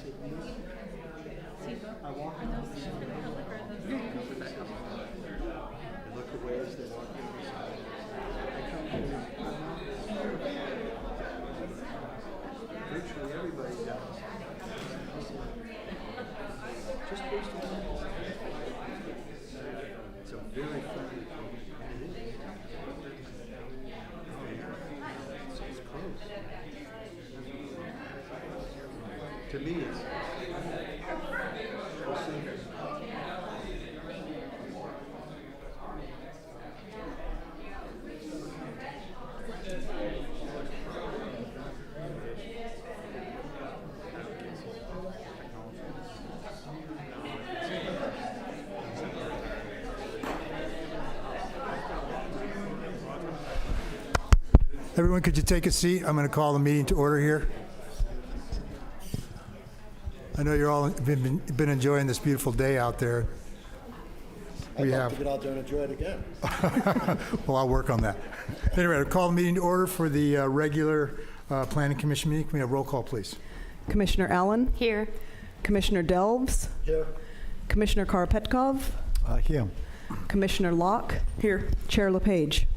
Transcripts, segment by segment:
said, you know, I walk in the they look away as they walk in. I come here, virtually everybody does. Just based on that. It's a very friendly program. It is. Oh, yeah. It's close. To me, it's we'll see. Everyone, could you take a seat? I'm going to call the meeting to order here. I know you're all been enjoying this beautiful day out there. I'd love to get out there and enjoy it again. Well, I'll work on that. Anyway, I'll call the meeting to order for the regular Planning Commission meeting. Can we have roll call, please? Commissioner Allen? Here. Commissioner Delves? Here. Commissioner Karpetkov? Here. Commissioner Locke? Here. Chair LePage?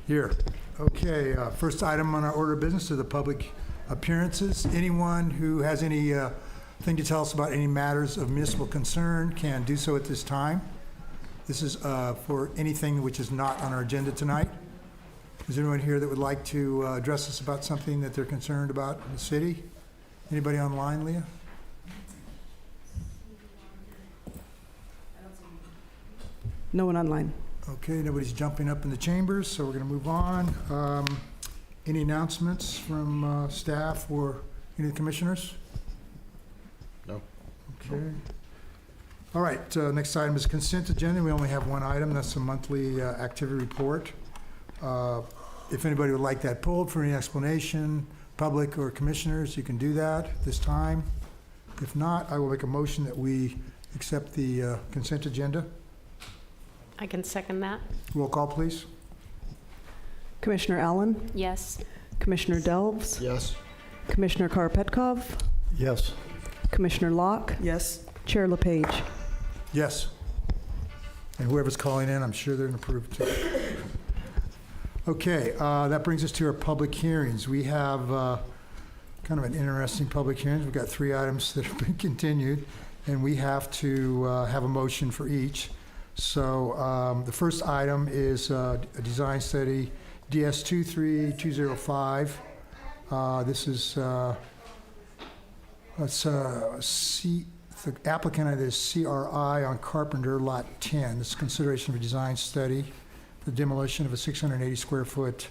Here. Okay, first item on our order of business are the public appearances. Anyone who has any thing to tell us about any matters of municipal concern can do so at this time. This is for anything which is not on our agenda tonight. Is there anyone here that would like to address us about something that they're concerned about in the city? Anybody online, Leah? No one online. Okay, nobody's jumping up in the chambers, so we're going to move on. Any announcements from staff or any of the commissioners? No. Okay. All right, next item is consent agenda. We only have one item. That's a monthly activity report. If anybody would like that pulled for any explanation, public or commissioners, you can do that at this time. If not, I will make a motion that we accept the consent agenda. I can second that. Roll call, please. Commissioner Allen? Yes. Commissioner Delves? Yes. Commissioner Karpetkov? Yes. Commissioner Locke? Yes. Chair LePage? Yes. And whoever's calling in, I'm sure they're going to approve too. Okay, that brings us to our public hearings. We have kind of an interesting public hearings. We've got 3 items that have been continued, and we have to have a motion for each. So the first item is a design study, DS 23205. This is the applicant is CRI on Carpenter Lot 10. This is consideration of a design study, the demolition of a 680 square foot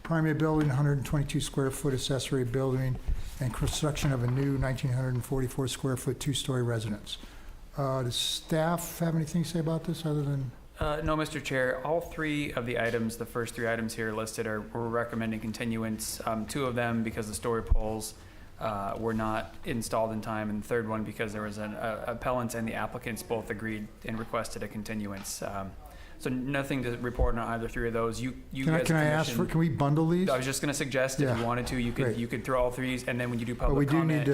primary building, 122 square foot accessory building, and construction of a new 1,944 square foot 2-story residence. Does staff have anything to say about this other than? No, Mr. Chair. All 3 of the items, the first 3 items here listed, we're recommending continuance. 2 of them because the story poles were not installed in time, and the third one because there was an appellant and the applicants both agreed and requested a continuance. So nothing to report on either 3 of those. Can we bundle these? I was just going to suggest if you wanted to, you could throw all 3s, and then when you do public comment,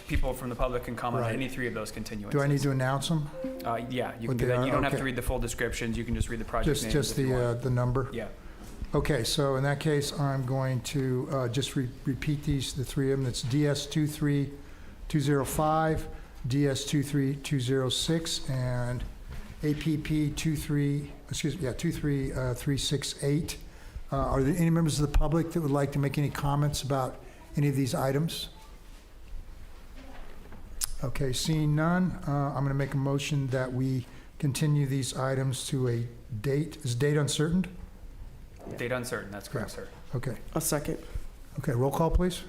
people from the public can comment on any 3 of those continuances. Do I need to announce them? Yeah, you can do that. You don't have to read the full descriptions. You can just read the project names. Just the number? Yeah. Okay, so in that case, I'm going to just repeat the 3 of them. It's DS 23205, DS 23206, and APP 23368. Are there any members of the public that would like to make any comments about any of these items? Okay, seeing none, I'm going to make a motion that we continue these items to a date. Is date uncertain? Date uncertain, that's correct, sir. Okay. A second. Okay, roll call, please.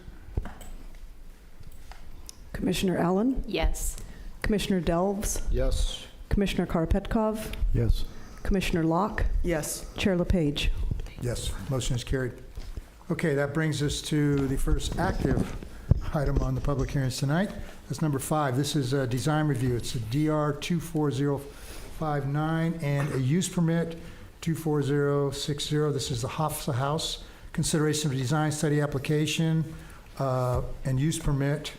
Commissioner Allen? Yes. Commissioner Delves? Yes. Commissioner Karpetkov? Yes. Commissioner Locke? Yes. Chair LePage? Yes, motion is carried. Okay, that brings us to the first active item on the public hearings tonight. That's number 5. This is a design review. It's a DR 24059 and a use permit 24060. This is the Hoffa House. Consideration of a design study application and use permit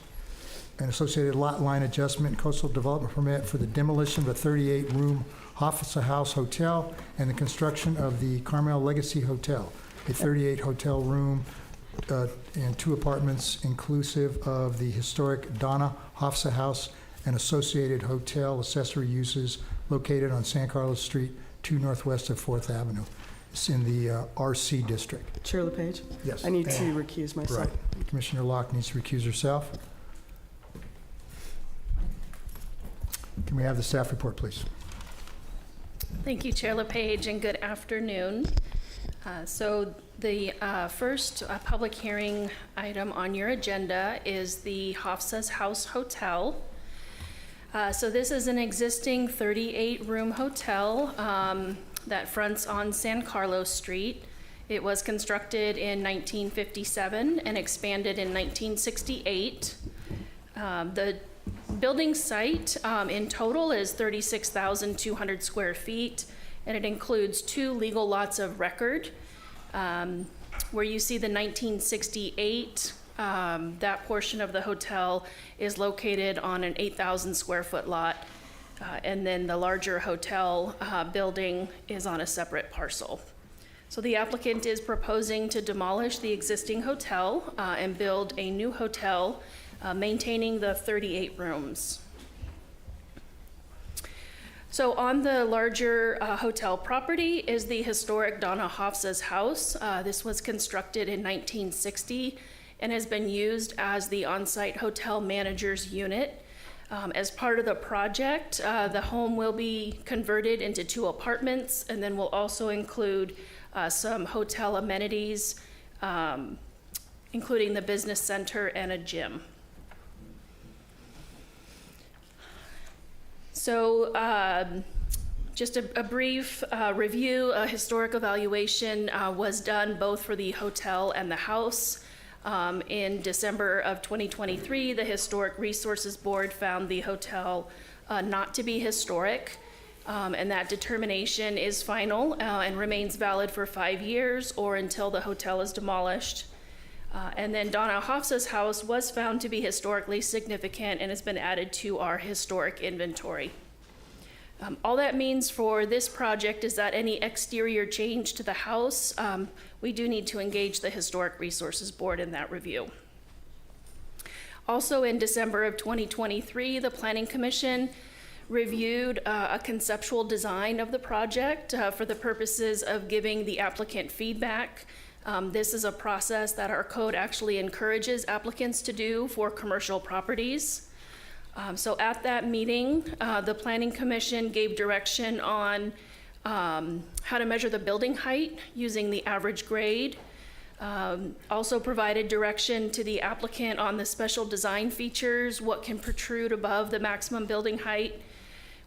an associated lot line adjustment and coastal development permit for the demolition of a 38-room Hoffa House Hotel and the construction of the Carmel Legacy Hotel, a 38 hotel room and 2 apartments inclusive of the historic Donna Hoffa House and associated hotel accessory uses located on San Carlos Street, 2 northwest of 4th Avenue. It's in the RC district. Chair LePage? Yes. I need to recuse myself. Right. Commissioner Locke needs to recuse herself. Can we have the staff report, please? Thank you, Chair LePage, and good afternoon. So the first public hearing item on your agenda is the Hofsa's House Hotel. So this is an existing 38-room hotel that fronts on San Carlos Street. It was constructed in 1957 and expanded in 1968. The building site in total is 36,200 square feet, and it includes 2 legal lots of record. Where you see the 1968, that portion of the hotel is located on an 8,000 square foot lot, and then the larger hotel building is on a separate parcel. So the applicant is proposing to demolish the existing hotel and build a new hotel maintaining the 38 rooms. So on the larger hotel property is the historic Donna Hofsa's house. This was constructed in 1960 and has been used as the on-site hotel manager's unit. As part of the project, the home will be converted into 2 apartments and then will also include some hotel amenities, including the business center and a gym. So just a brief review, a historic evaluation was done both for the hotel and the house. In December of 2023, the Historic Resources Board found the hotel not to be historic, and that determination is final and remains valid for 5 years or until the hotel is demolished. And then Donna Hofsa's house was found to be historically significant and has been added to our historic inventory. All that means for this project is that any exterior change to the house, we do need to engage the Historic Resources Board in that review. Also in December of 2023, the Planning Commission reviewed a conceptual design of the project for the purposes of giving the applicant feedback. This is a process that our code actually encourages applicants to do for commercial properties. So at that meeting, the Planning Commission gave direction on how to measure the building height using the average grade. Also provided direction to the applicant on the special design features, what can protrude above the maximum building height.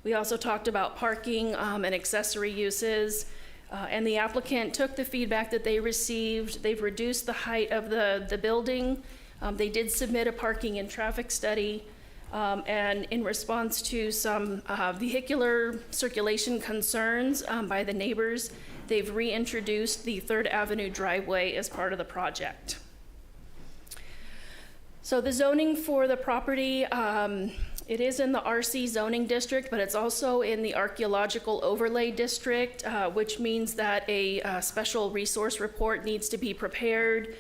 We also talked about parking and accessory uses. And the applicant took the feedback that they received. They've reduced the height of the building. They did submit a parking and traffic study. And in response to some vehicular circulation concerns by the neighbors, they've reintroduced the 3rd Avenue driveway as part of the project. So the zoning for the property, it is in the RC zoning district, but it's also in the archaeological overlay district, which means that a special resource report needs to be prepared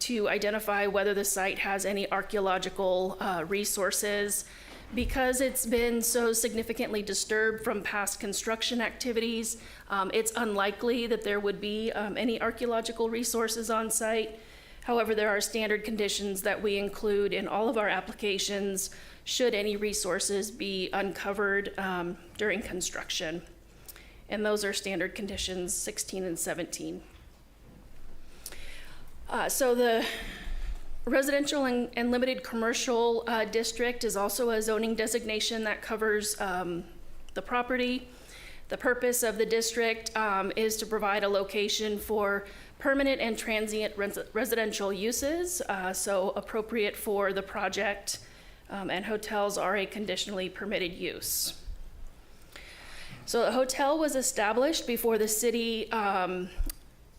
to identify whether the site has any archaeological resources. Because it's been so significantly disturbed from past construction activities, it's unlikely that there would be any archaeological resources on site. However, there are standard conditions that we include in all of our applications should any resources be uncovered during construction. And those are standard conditions 16 and 17. So the residential and limited commercial district is also a zoning designation that covers the property. The purpose of the district is to provide a location for permanent and transient residential uses, so appropriate for the project, and hotels are a conditionally permitted use. So the hotel was established before the city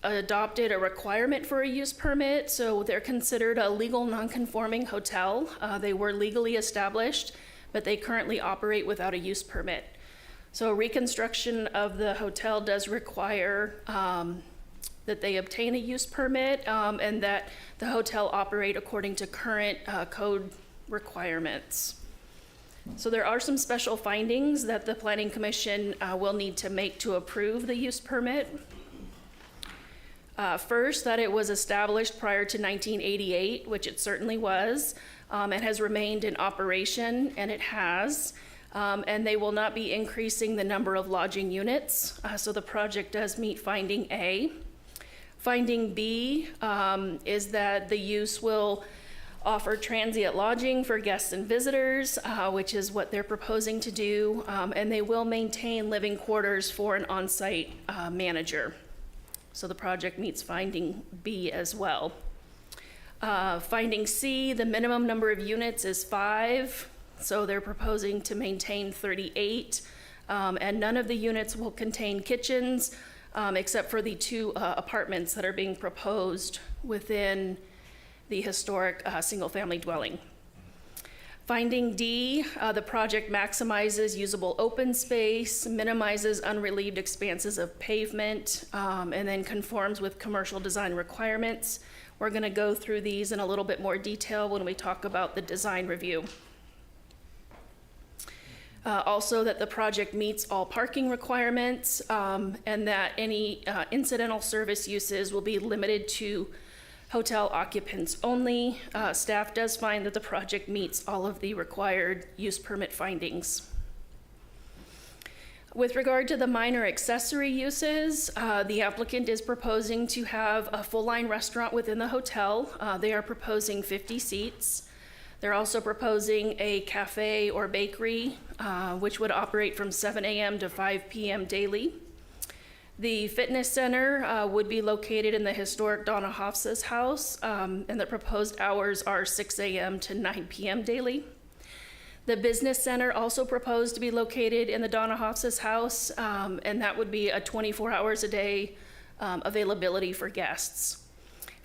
adopted a requirement for a use permit, so they're considered a legal non-conforming hotel. They were legally established, but they currently operate without a use permit. So reconstruction of the hotel does require that they obtain a use permit and that the hotel operate according to current code requirements. So there are some special findings that the Planning Commission will need to make to approve the use permit. First, that it was established prior to 1988, which it certainly was. It has remained in operation, and it has. And they will not be increasing the number of lodging units. So the project does meet finding A. Finding B is that the use will offer transient lodging for guests and visitors, which is what they're proposing to do. And they will maintain living quarters for an on-site manager. So the project meets finding B as well. Finding C, the minimum number of units is 5. So they're proposing to maintain 38, and none of the units will contain kitchens, except for the 2 apartments that are being proposed within the historic single-family dwelling. Finding D, the project maximizes usable open space, minimizes unrelieved expanses of pavement, and then conforms with commercial design requirements. We're going to go through these in a little bit more detail when we talk about the design review. Also that the project meets all parking requirements and that any incidental service uses will be limited to hotel occupants only. Staff does find that the project meets all of the required use permit findings. With regard to the minor accessory uses, the applicant is proposing to have a full-line restaurant within the hotel. They are proposing 50 seats. They're also proposing a cafe or bakery, which would operate from 7 a.m. to 5 p.m. daily. The fitness center would be located in the historic Donna Hofsa's house, and the proposed hours are 6 a.m. to 9 p.m. daily. The business center also proposed to be located in the Donna Hofsa's house, and that would be a 24 hours a day availability for guests.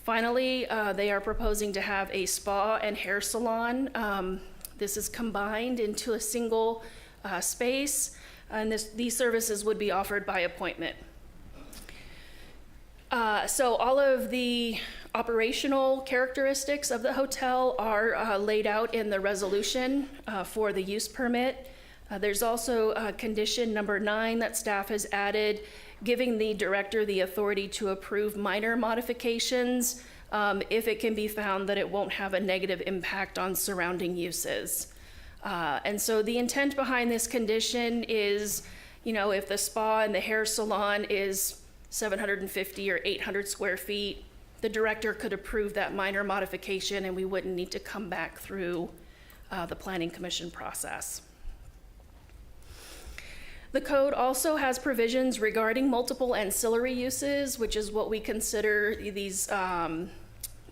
Finally, they are proposing to have a spa and hair salon. This is combined into a single space, and these services would be offered by appointment. So all of the operational characteristics of the hotel are laid out in the resolution for the use permit. There's also condition number 9 that staff has added, giving the director the authority to approve minor modifications if it can be found that it won't have a negative impact on surrounding uses. And so the intent behind this condition is, you know, if the spa and the hair salon is 750 or 800 square feet, the director could approve that minor modification and we wouldn't need to come back through the Planning Commission process. The code also has provisions regarding multiple ancillary uses, which is what we consider these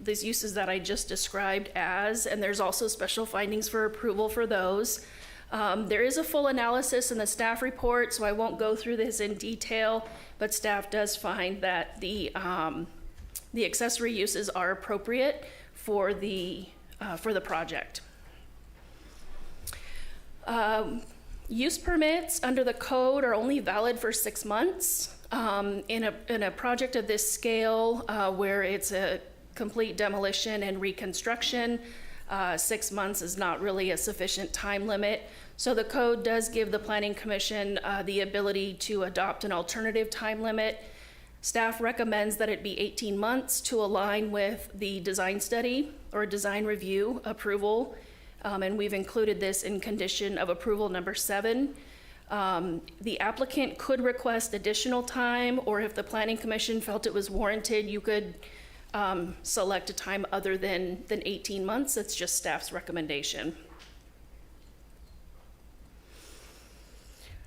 uses that I just described as, and there's also special findings for approval for those. There is a full analysis in the staff report, so I won't go through this in detail, but staff does find that the accessory uses are appropriate for the project. Use permits under the code are only valid for 6 months. In a project of this scale, where it's a complete demolition and reconstruction, 6 months is not really a sufficient time limit. So the code does give the Planning Commission the ability to adopt an alternative time limit. Staff recommends that it be 18 months to align with the design study or design review approval. And we've included this in condition of approval number 7. The applicant could request additional time, or if the Planning Commission felt it was warranted, you could select a time other than 18 months. That's just staff's recommendation.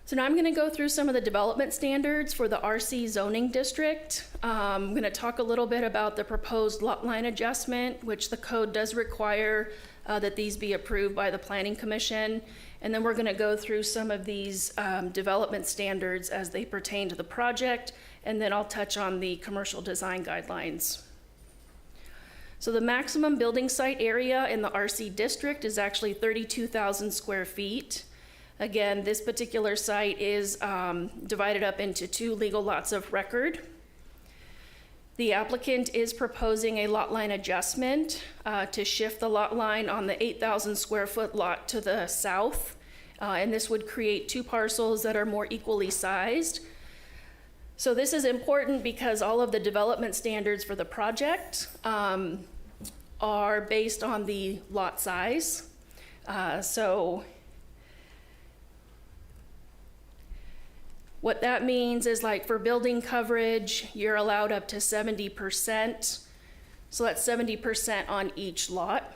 So now I'm going to go through some of the development standards for the RC zoning district. I'm going to talk a little bit about the proposed lot line adjustment, which the code does require that these be approved by the Planning Commission. And then we're going to go through some of these development standards as they pertain to the project and then I'll touch on the commercial design guidelines. So the maximum building site area in the RC district is actually 32,000 square feet. Again, this particular site is divided up into 2 legal lots of record. The applicant is proposing a lot line adjustment to shift the lot line on the 8,000 square foot lot to the south. And this would create 2 parcels that are more equally sized. So this is important because all of the development standards for the project are based on the lot size. So what that means is, like, for building coverage, you're allowed up to 70%. So that's 70% on each lot.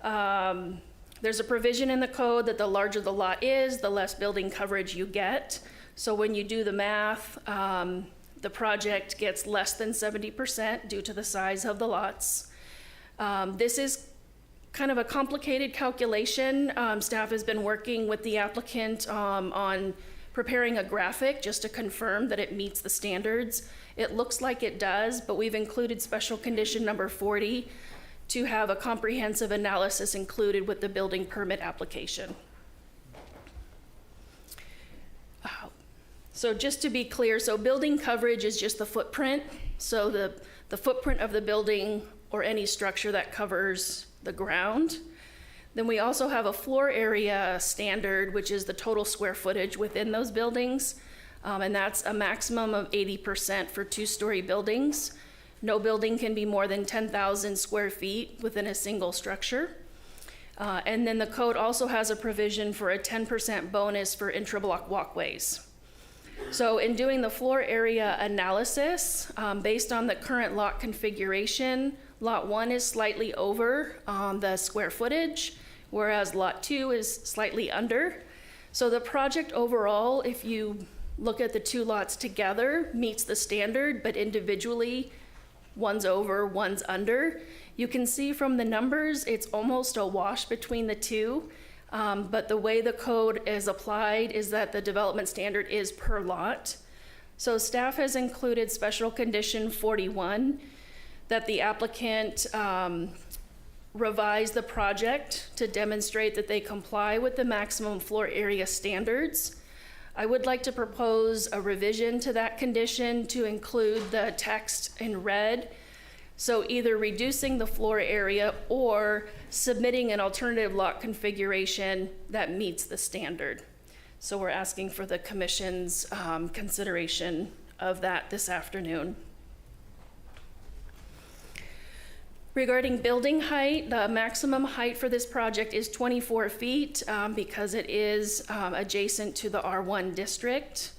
There's a provision in the code that the larger the lot is, the less building coverage you get. So when you do the math, the project gets less than 70% due to the size of the lots. This is kind of a complicated calculation. Staff has been working with the applicant on preparing a graphic just to confirm that it meets the standards. It looks like it does, but we've included special condition number 40 to have a comprehensive analysis included with the building permit application. So just to be clear, so building coverage is just the footprint. So the footprint of the building or any structure that covers the ground. Then we also have a floor area standard, which is the total square footage within those buildings. And that's a maximum of 80% for 2-story buildings. No building can be more than 10,000 square feet within a single structure. And then the code also has a provision for a 10% bonus for intra-block walkways. So in doing the floor area analysis, based on the current lot configuration, lot 1 is slightly over the square footage, whereas lot 2 is slightly under. So the project overall, if you look at the 2 lots together, meets the standard, but individually, one's over, one's under. You can see from the numbers, it's almost a wash between the 2. But the way the code is applied is that the development standard is per lot. So staff has included special condition 41 that the applicant revise the project to demonstrate that they comply with the maximum floor area standards. I would like to propose a revision to that condition to include the text in red. So either reducing the floor area or submitting an alternative lot configuration that meets the standard. So we're asking for the commission's consideration of that this afternoon. Regarding building height, the maximum height for this project is 24 feet because it is adjacent to the R1 district.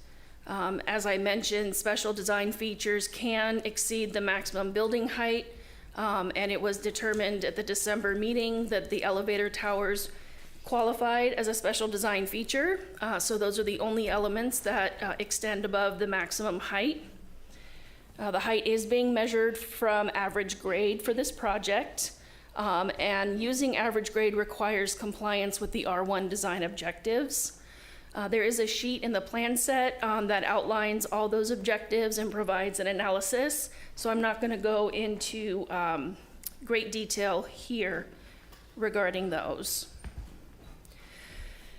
As I mentioned, special design features can exceed the maximum building height, and it was determined at the December meeting that the elevator towers qualified as a special design feature. So those are the only elements that extend above the maximum height. The height is being measured from average grade for this project, and using average grade requires compliance with the R1 design objectives. There is a sheet in the plan set that outlines all those objectives and provides an analysis. So I'm not going to go into great detail here regarding those.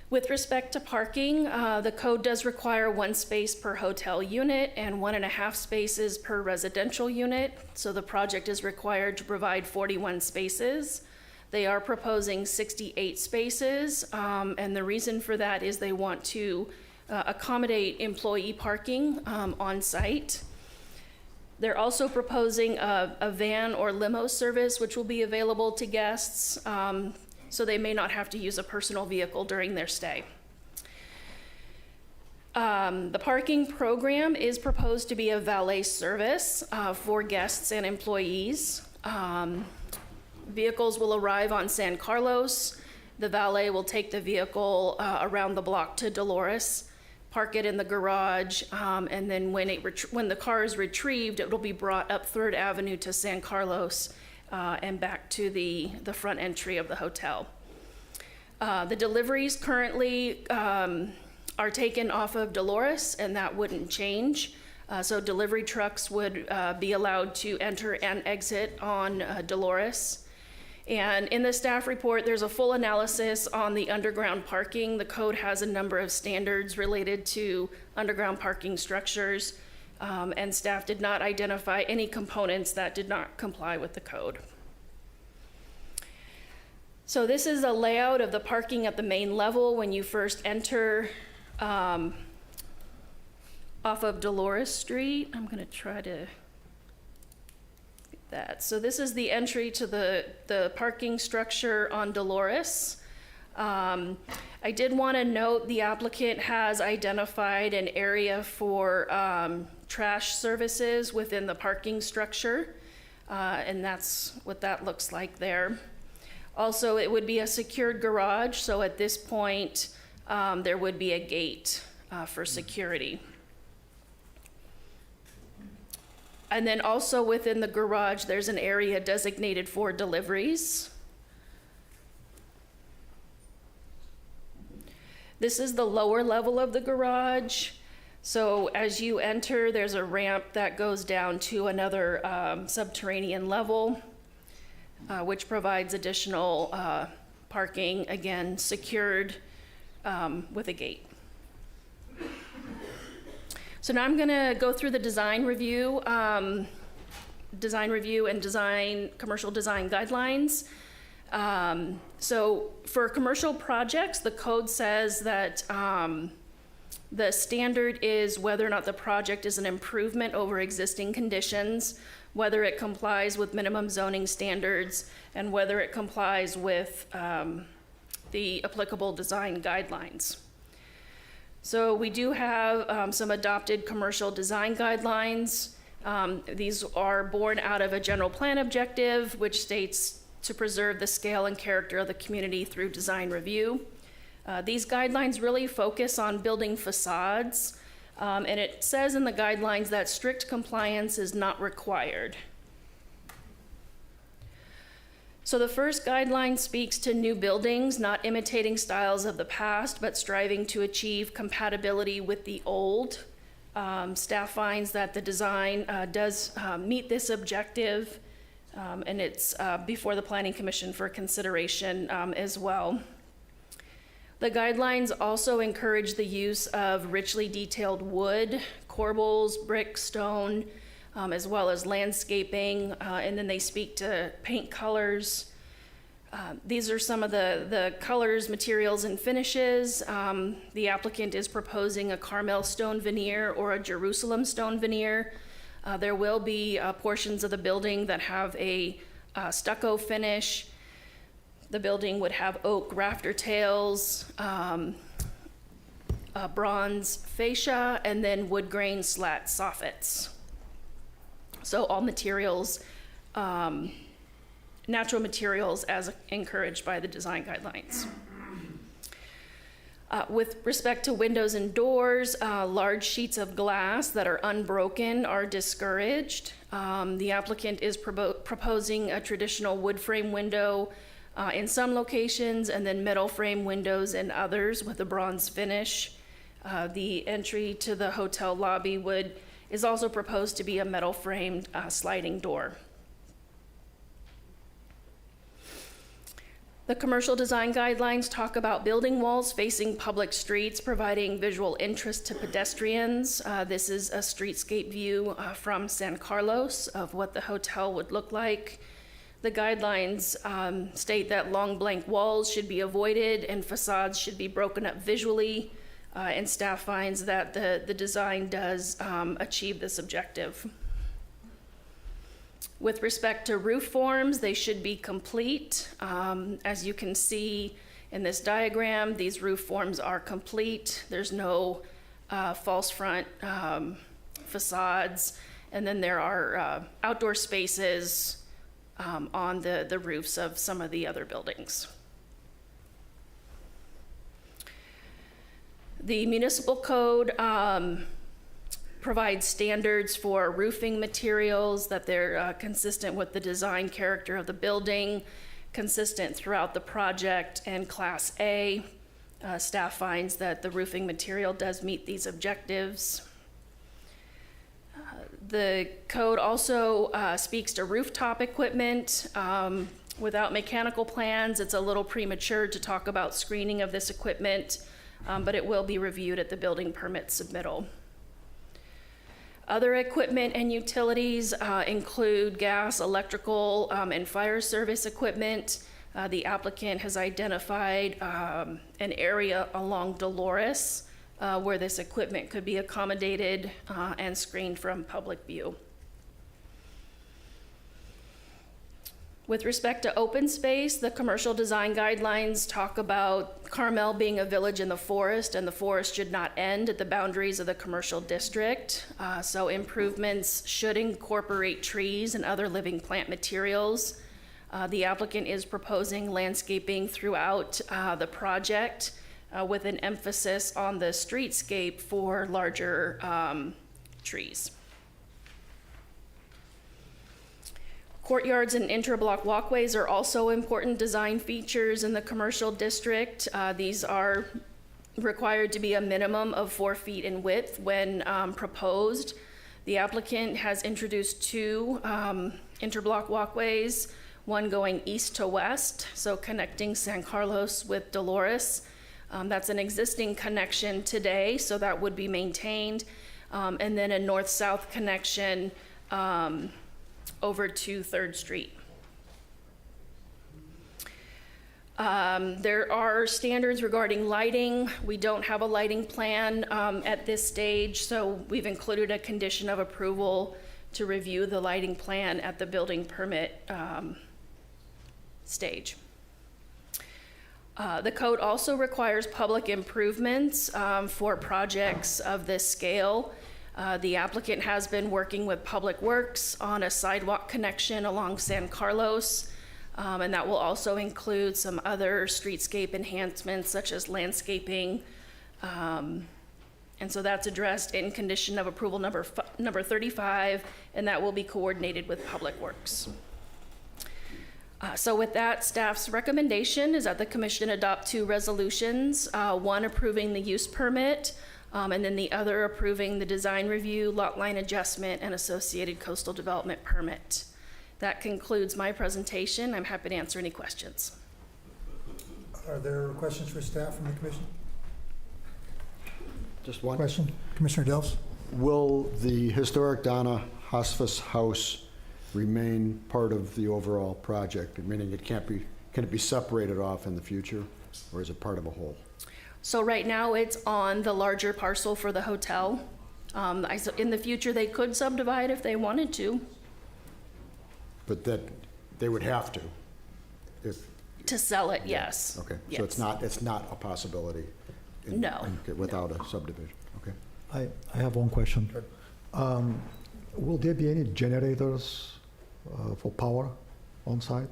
With respect to parking, the code does require 1 space per hotel unit and 1.5 spaces per residential unit. So the project is required to provide 41 spaces. They are proposing 68 spaces, and the reason for that is they want to accommodate employee parking on site. They're also proposing a van or limo service, which will be available to guests, so they may not have to use a personal vehicle during their stay. The parking program is proposed to be a valet service for guests and employees. Vehicles will arrive on San Carlos. The valet will take the vehicle around the block to Dolores, park it in the garage, and then when the car is retrieved, it will be brought up 3rd Avenue to San Carlos and back to the front entry of the hotel. The deliveries currently are taken off of Dolores, and that wouldn't change. So delivery trucks would be allowed to enter and exit on Dolores. And in the staff report, there's a full analysis on the underground parking. The code has a number of standards related to underground parking structures, and staff did not identify any components that did not comply with the code. So this is a layout of the parking at the main level when you first enter off of Dolores Street. I'm gonna try to get that. So this is the entry to the parking structure on Dolores. I did want to note the applicant has identified an area for trash services within the parking structure, and that's what that looks like there. Also, it would be a secured garage, so at this point, there would be a gate for security. And then also within the garage, there's an area designated for deliveries. This is the lower level of the garage. So as you enter, there's a ramp that goes down to another subterranean level, which provides additional parking, again, secured with a gate. So now I'm gonna go through the design review and commercial design guidelines. So for commercial projects, the code says that the standard is whether or not the project is an improvement over existing conditions, whether it complies with minimum zoning standards, and whether it complies with the applicable design guidelines. So we do have some adopted commercial design guidelines. These are born out of a general plan objective, which states to preserve the scale and character of the community through design review. These guidelines really focus on building facades, and it says in the guidelines that strict compliance is not required. So the first guideline speaks to new buildings, not imitating styles of the past, but striving to achieve compatibility with the old. Staff finds that the design does meet this objective, and it's before the Planning Commission for consideration as well. The guidelines also encourage the use of richly detailed wood, corbels, brick, stone, as well as landscaping, and then they speak to paint colors. These are some of the colors, materials, and finishes. The applicant is proposing a Carmel stone veneer or a Jerusalem stone veneer. There will be portions of the building that have a stucco finish. The building would have oak rafter tails, bronze fascia, and then wood grain slat soffits. So all materials, natural materials as encouraged by the design guidelines. With respect to windows and doors, large sheets of glass that are unbroken are discouraged. The applicant is proposing a traditional wood frame window in some locations, and then metal frame windows in others with a bronze finish. The entry to the hotel lobby is also proposed to be a metal framed sliding door. The commercial design guidelines talk about building walls facing public streets, providing visual interest to pedestrians. This is a streetscape view from San Carlos of what the hotel would look like. The guidelines state that long blank walls should be avoided and facades should be broken up visually, and staff finds that the design does achieve this objective. With respect to roof forms, they should be complete. As you can see in this diagram, these roof forms are complete. There's no false front facades, and then there are outdoor spaces on the roofs of some of the other buildings. The municipal code provides standards for roofing materials, that they're consistent with the design character of the building, consistent throughout the project, and Class A. Staff finds that the roofing material does meet these objectives. The code also speaks to rooftop equipment. Without mechanical plans, it's a little premature to talk about screening of this equipment, but it will be reviewed at the building permit submittal. Other equipment and utilities include gas, electrical, and fire service equipment. The applicant has identified an area along Dolores where this equipment could be accommodated and screened from public view. With respect to open space, the commercial design guidelines talk about Carmel being a village in the forest, and the forest should not end at the boundaries of the commercial district. So improvements should incorporate trees and other living plant materials. The applicant is proposing landscaping throughout the project with an emphasis on the streetscape for larger trees. Courtyards and interblock walkways are also important design features in the commercial district. These are required to be a minimum of 4 feet in width when proposed. The applicant has introduced 2 interblock walkways, one going east to west, so connecting San Carlos with Dolores. That's an existing connection today, so that would be maintained. And then a north-south connection over to 3rd Street. There are standards regarding lighting. We don't have a lighting plan at this stage, so we've included a condition of approval to review the lighting plan at the building permit stage. The code also requires public improvements for projects of this scale. The applicant has been working with Public Works on a sidewalk connection along San Carlos, and that will also include some other streetscape enhancements such as landscaping. And so that's addressed in condition of approval number 35, and that will be coordinated with Public Works. So with that, staff's recommendation is that the commission adopt 2 resolutions, one approving the use permit, and then the other approving the design review, lot line adjustment, and associated coastal development permit. That concludes my presentation. I'm happy to answer any questions. Are there questions for staff from the commission? Just one. Question, Commissioner Delves? Will the historic Donna Hospice House remain part of the overall project? Meaning can it be separated off in the future, or is it part of a whole? So right now it's on the larger parcel for the hotel. In the future, they could subdivide if they wanted to. But that they would have to, if. To sell it, yes. Okay, Yes. so it's not a possibility. No. Without a subdivision, okay. I have one question. Will there be any generators for power on site?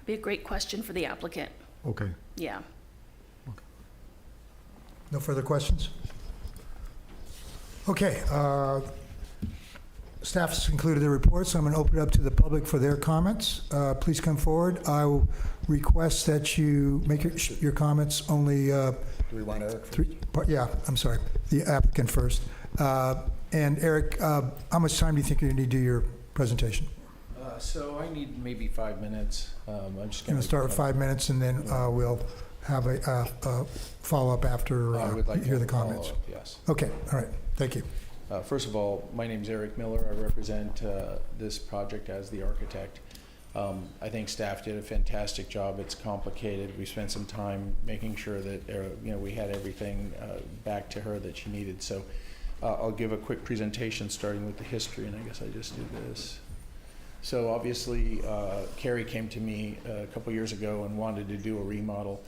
Be a great question for the applicant. Okay. Yeah. No further questions? Okay, staff has concluded their report, so I'm going to open it up to the public for their comments. Please come forward. I will request that you make your comments only Do we want Eric? I'm sorry, the applicant first. And Eric, how much time do you think you need to do your presentation? So I need maybe 5 minutes. I'm just Going going to start with 5 minutes, and then we'll have a follow-up after I would like you to hear the have a comments. follow-up, yes. Okay, all right, thank you. First of all, my name's Eric Miller. I represent this project as the architect. I think staff did a fantastic job. It's complicated. We spent some time making sure that we had everything back to her that she needed. So I'll give a quick presentation starting with the history, and I guess I just do this. So obviously, Carrie came to me a couple years ago and wanted to do a remodel,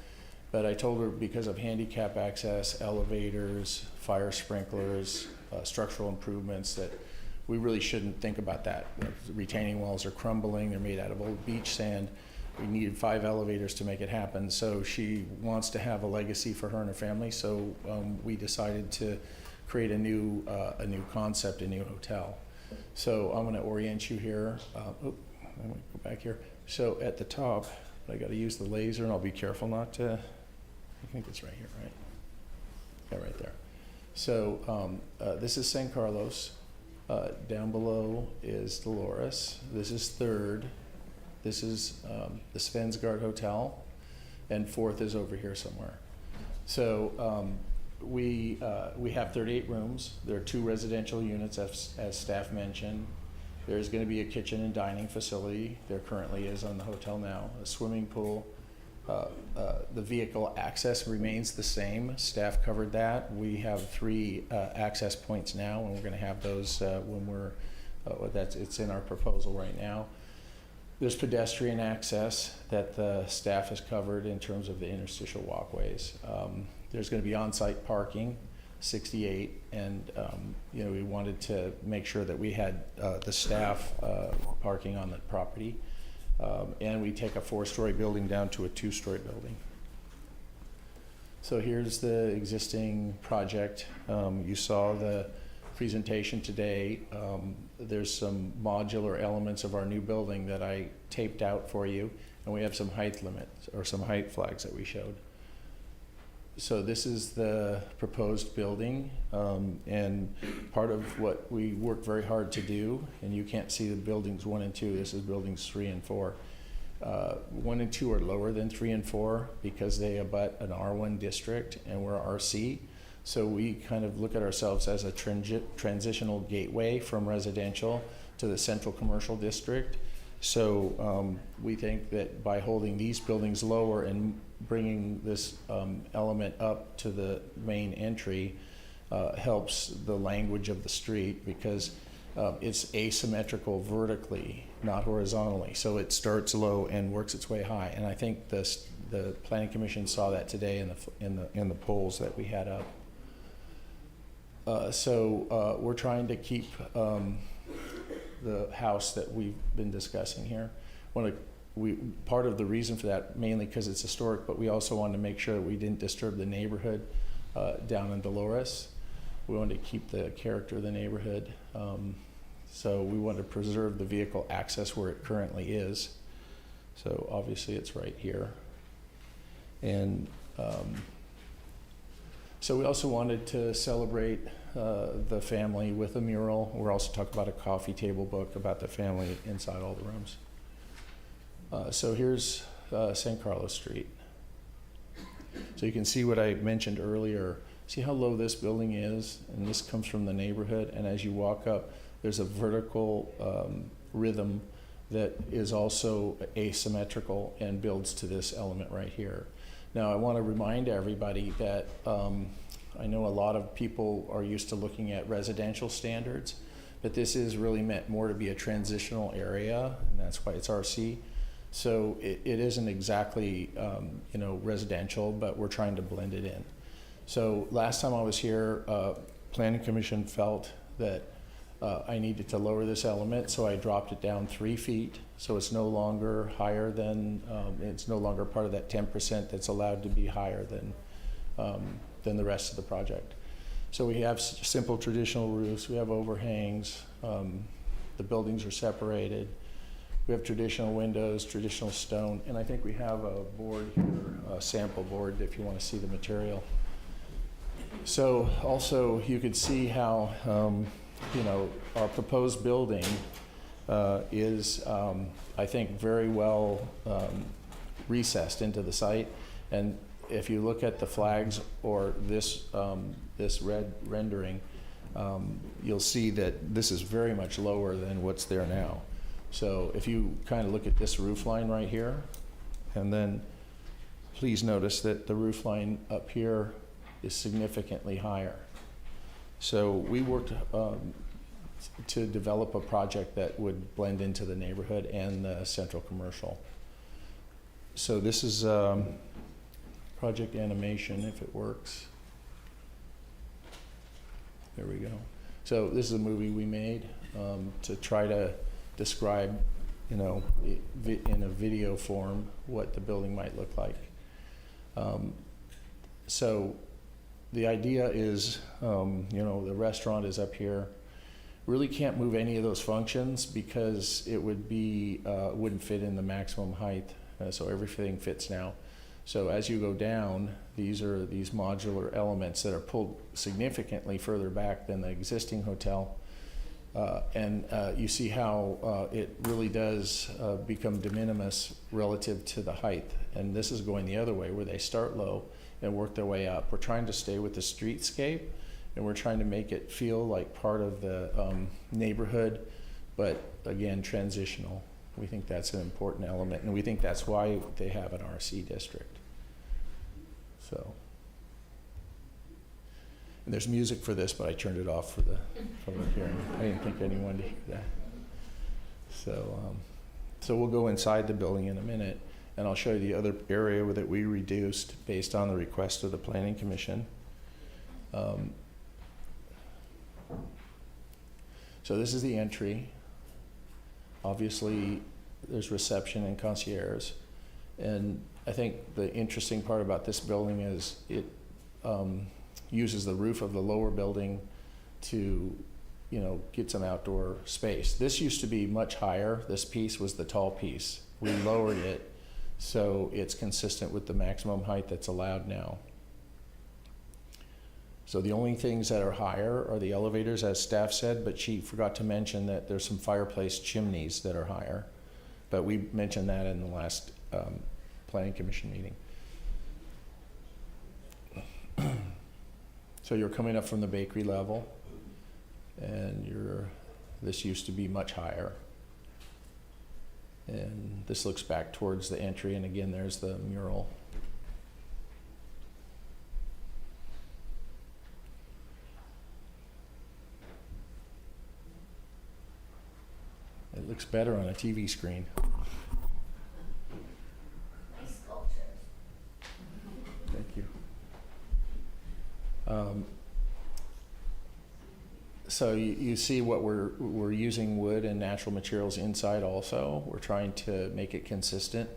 but I told her because of handicap access, elevators, fire sprinklers, structural improvements, that we really shouldn't think about that. The retaining walls are crumbling. They're made out of old beach sand. We needed 5 elevators to make it happen. So she wants to have a legacy for her and her family. So we decided to create a new concept, a new hotel. So I'm going to orient you here. I'm going to go back here. So at the top, I got to use the laser, and I'll be careful not to. I think it's right here, right? Yeah, right there. So this is San Carlos. Down below is Dolores. This is third. This is the Svensgaard Hotel, and fourth is over here somewhere. So we have 38 rooms. There are 2 residential units, as staff mentioned. There's going to be a kitchen and dining facility. There currently is on the hotel now. A swimming pool. The vehicle access remains the same. Staff covered that. We have 3 access points now, and we're going to have those when we're. It's in our proposal right now. There's pedestrian access that the staff has covered in terms of the interstitial walkways. There's going to be on-site parking, 68, and we wanted to make sure that we had the staff parking on the property. And we take a 4-story building down to a 2-story building. So here's the existing project. You saw the presentation today. There's some modular elements of our new building that I taped out for you, and we have some height limits or some height flags that we showed. So this is the proposed building, and part of what we worked very hard to do, and you can't see the buildings 1 and 2, this is buildings 3 and 4. 1 and 2 are lower than 3 and 4 because they abut an R1 district and we're RC. So we kind of look at ourselves as a transitional gateway from residential to the central commercial district. So we think that by holding these buildings lower and bringing this element up to the main entry helps the language of the street, because it's asymmetrical vertically, not horizontally. So it starts low and works its way high. And I think the Planning Commission saw that today in the polls that we had up. So we're trying to keep the house that we've been discussing here. Part of the reason for that, mainly because it's historic, but we also wanted to make sure that we didn't disturb the neighborhood down in Dolores. We wanted to keep the character of the neighborhood. So we wanted to preserve the vehicle access where it currently is. So obviously it's right here. And so we also wanted to celebrate the family with a mural. We're also talking about a coffee table book about the family inside all the rooms. So here's San Carlos Street. So you can see what I mentioned earlier. See how low this building is? And this comes from the neighborhood. And as you walk up, there's a vertical rhythm that is also asymmetrical and builds to this element right here. Now, I want to remind everybody that I know a lot of people are used to looking at residential standards, but this is really meant more to be a transitional area, and that's why it's RC. So it isn't exactly residential, but we're trying to blend it in. So last time I was here, Planning Commission felt that I needed to lower this element, so I dropped it down 3 feet. So it's no longer higher than, it's no longer part of that 10% that's allowed to be higher than the rest of the project. So we have simple traditional roofs, we have overhangs, the buildings are separated, we have traditional windows, traditional stone, and I think we have a board here, a sample board if you want to see the material. So also you could see how our proposed building is, I think, very well recessed into the site. And if you look at the flags or this red rendering, you'll see that this is very much lower than what's there now. So if you kind of look at this roof line right here, and then please notice that the roof line up here is significantly higher. So we worked to develop a project that would blend into the neighborhood and the central commercial. So this is project animation, if it works. There we go. So this is a movie we made to try to describe, in a video form, what the building might look like. So the idea is, the restaurant is up here. Really can't move any of those functions because it would be wouldn't fit in the maximum height. So everything fits now. So as you go down, these are these modular elements that are pulled significantly further back than the existing hotel. And you see how it really does become de minimis relative to the height. And this is going the other way, where they start low and work their way up. We're trying to stay with the streetscape, and we're trying to make it feel like part of the neighborhood, but again, transitional. We think that's an important element, and we think that's why they have an RC district. So, and there's music for this, but I turned it off for the public hearing. I didn't think anyone wanted to hear that. So we'll go inside the building in a minute, and I'll show you the other area that we reduced based on the request of the Planning Commission. So this is the entry. Obviously, there's reception and concierge. And I think the interesting part about this building is it uses the roof of the lower building to, get some outdoor space. This used to be much higher. This piece was the tall piece. We lowered it so it's consistent with the maximum height that's allowed now. So the only things that are higher are the elevators, as staff said, but she forgot to mention that there's some fireplace chimneys that are higher. But we mentioned that in the last Planning Commission meeting. So you're coming up from the bakery level, and this used to be much higher. And this looks back towards the entry, and again, there's the mural. It looks better on a TV screen. Nice sculptures. Thank you. So you see what we're using wood and natural materials inside also. We're trying to make it consistent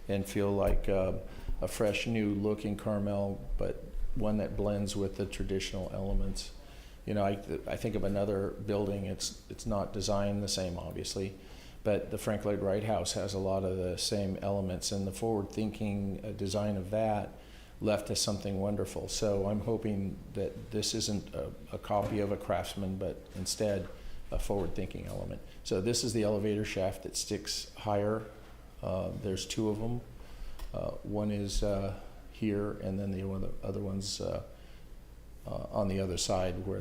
and feel like a fresh new look in Carmel, but one that blends with the traditional elements. I think of another building, it's not designed the same, obviously, but the Frank Lloyd Wright House has a lot of the same elements, and the forward-thinking design of that left us something wonderful. So I'm hoping that this isn't a copy of a craftsman, but instead a forward-thinking element. So this is the elevator shaft that sticks higher. There's two of them. One is here, and then the other one's on the other side where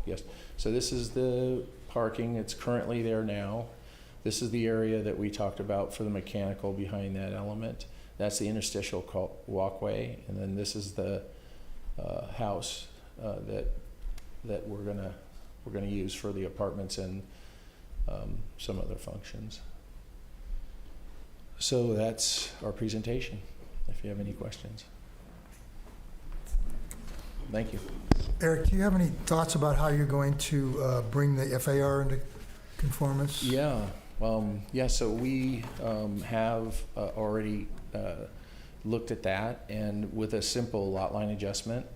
yes. So this is the parking. It's currently there now. This is the area that we talked about for the mechanical behind that element. That's the interstitial walkway, and then this is the house that we're gonna use for the apartments and some other functions. So that's our presentation. If you have any questions. Thank you. Eric, do you have any thoughts about how you're going to bring the FAR into conformance? Yeah. So we have already looked at that, and with a simple lot line adjustment,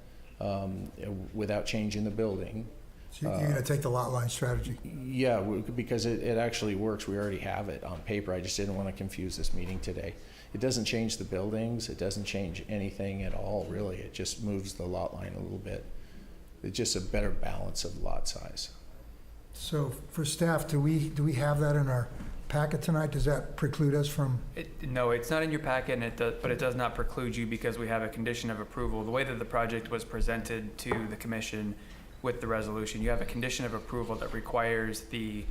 without changing the building. So you're going to take the lot line strategy? Yeah, because it actually works. We already have it on paper. I just didn't want to confuse this meeting today. It doesn't change the buildings. It doesn't change anything at all, really. It just moves the lot line a little bit. It's just a better balance of lot size. So for staff, do we have that in our packet tonight? Does that preclude us from? No, it's not in your packet, but it does not preclude you because we have a condition of approval. The way that the project was presented to the commission with the resolution, you have a condition of approval that requires the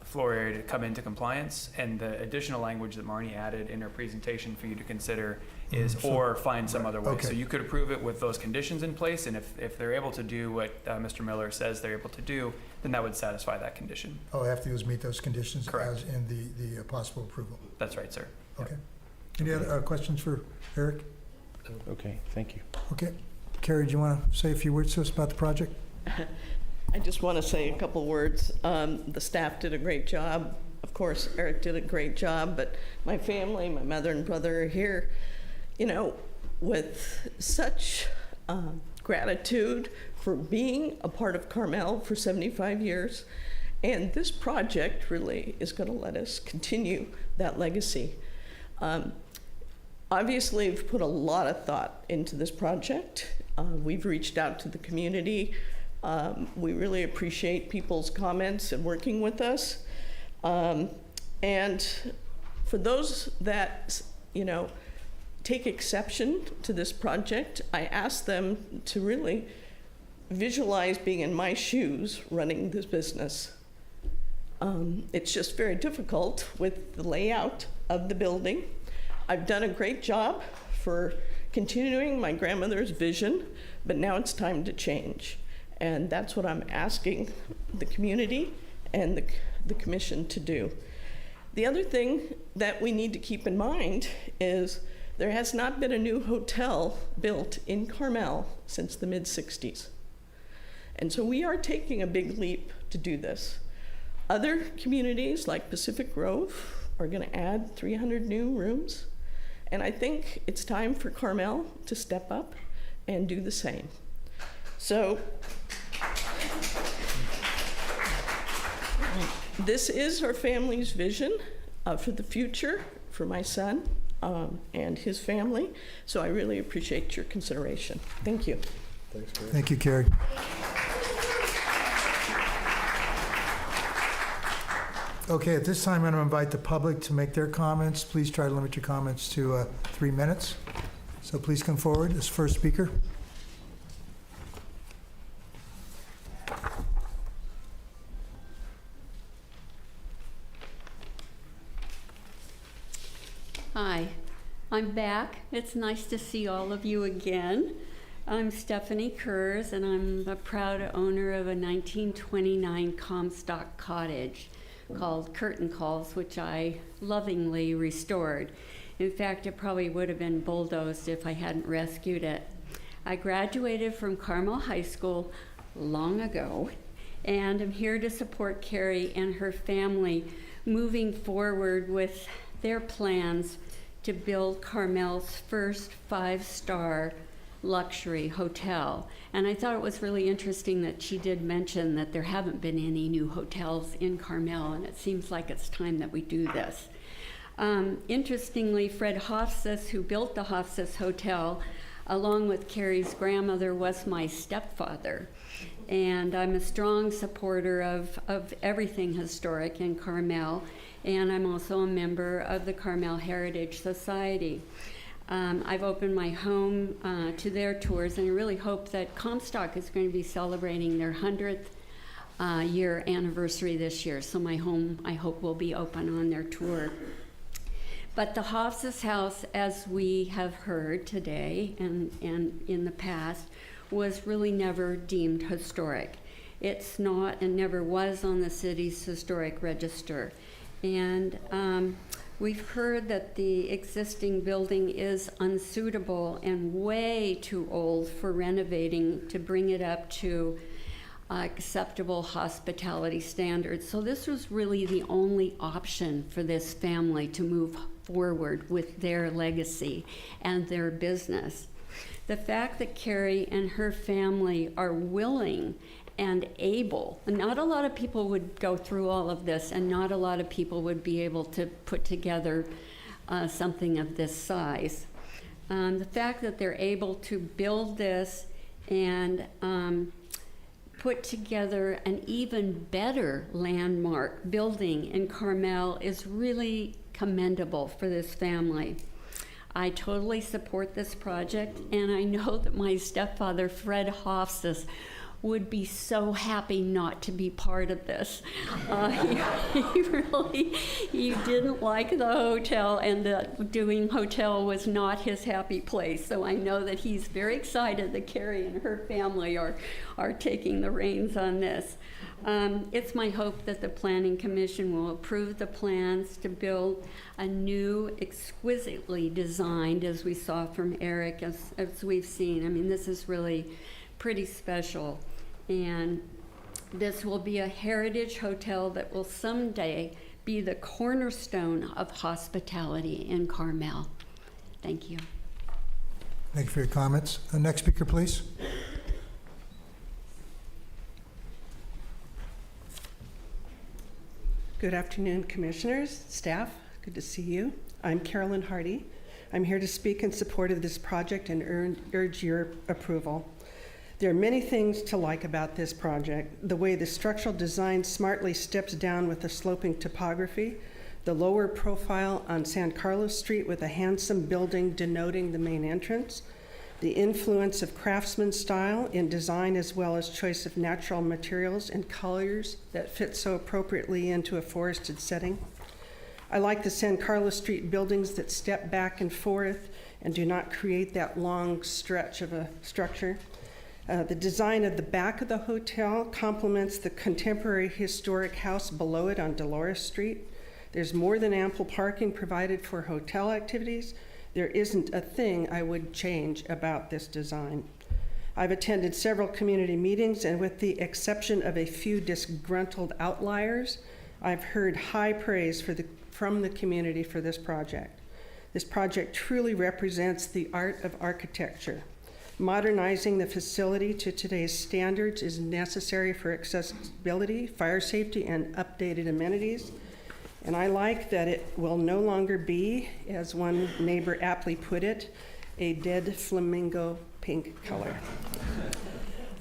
floor area to come into compliance, and the additional language that Marnie added in her presentation for you to consider is or find some other way. Okay. So you could approve it with those conditions in place, and if they're able to do what Mr. Miller says they're able to do, then that would satisfy that condition. All I have to do is meet those conditions Correct. as in the possible approval. That's right, sir. Okay. Any other questions for Eric? Okay, thank you. Okay. Carrie, do you want to say a few words to us about the project? I just want to say a couple words. The staff did a great job. Of course, Eric did a great job, but my family, my mother and brother are here, with such gratitude for being a part of Carmel for 75 years. And this project really is going to let us continue that legacy. Obviously, we've put a lot of thought into this project. We've reached out to the community We really appreciate people's comments and working with us. And for those that, take exception to this project, I ask them to really visualize being in my shoes running this business. It's just very difficult with the layout of the building. I've done a great job for continuing my grandmother's vision, but now it's time to change. And that's what I'm asking the community and the commission to do. The other thing that we need to keep in mind is there has not been a new hotel built in Carmel since the mid-60s. And so we are taking a big leap to do this. Other communities like Pacific Grove are going to add 300 new rooms. And I think it's time for Carmel to step up and do the same. So this is our family's vision for the future for my son and his family. So I really appreciate your consideration. Thank you. Thanks, Carrie. Thank you, Carrie. Okay, at this time, I'm going to invite the public to make their comments. Please try to limit your comments to 3 minutes. So please come forward as first speaker. Hi, I'm back. It's nice to see all of you again. I'm Stephanie Kurz, and I'm a proud owner of a 1929 Comstock cottage called Curtain Calls, which I lovingly restored. In fact, it probably would have been bulldozed if I hadn't rescued it. I graduated from Carmel High School long ago, and I'm here to support Carrie and her family moving forward with their plans to build Carmel's first 5-star luxury hotel. And I thought it was really interesting that she did mention that there haven't been any new hotels in Carmel, and it seems like it's time that we do this. Interestingly, Fred Hofsas, who built the Hofsas Hotel, along with Carrie's grandmother, was my stepfather. And I'm a strong supporter of everything historic in Carmel, and I'm also a member of the Carmel Heritage Society. I've opened my home to their tours, and I really hope that Comstock is going to be celebrating their 100th year anniversary this year. So my home, I hope, will be open on their tour. But the Hofsas house, as we have heard today and in the past, was really never deemed historic. It's not and never was on the city's historic register. And we've heard that the existing building is unsuitable and way too old for renovating to bring it up to acceptable hospitality standards. So this was really the only option for this family to move forward with their legacy and their business. The fact that Carrie and her family are willing and able, not a lot of people would go through all of this, and not a lot of people would be able to put together something of this size. The fact that they're able to build this and put together an even better landmark building in Carmel is really commendable for this family. I totally support this project, and I know that my stepfather, Fred Hofsas, would be so happy not to be part of this. He didn't like the hotel, and that doing hotel was not his happy place. So I know that he's very excited that Carrie and her family are taking the reins on this. It's my hope that the Planning Commission will approve the plans to build a new, exquisitely designed, as we saw from Eric, as we've seen. I mean, this is really pretty special. And this will be a heritage hotel that will someday be the cornerstone of hospitality in Carmel. Thank you. Thank you for your comments. Next speaker, please. Good afternoon, commissioners, staff. Good to see you. I'm Carolyn Hardy. I'm here to speak in support of this project and urge your approval. There are many things to like about this project. The way the structural design smartly steps down with the sloping topography, the lower profile on San Carlos Street with a handsome building denoting the main entrance, the influence of craftsman style in design as well as choice of natural materials and colors that fit so appropriately into a forested setting. I like the San Carlos Street buildings that step back and forth and do not create that long stretch of a structure. The design of the back of the hotel complements the contemporary historic house below it on Dolores Street. There's more than ample parking provided for hotel activities. There isn't a thing I would change about this design. I've attended several community meetings, and with the exception of a few disgruntled outliers, I've heard high praise from the community for this project. This project truly represents the art of architecture. Modernizing the facility to today's standards is necessary for accessibility, fire safety, and updated amenities. And I like that it will no longer be, as one neighbor aptly put it, a dead flamingo pink color.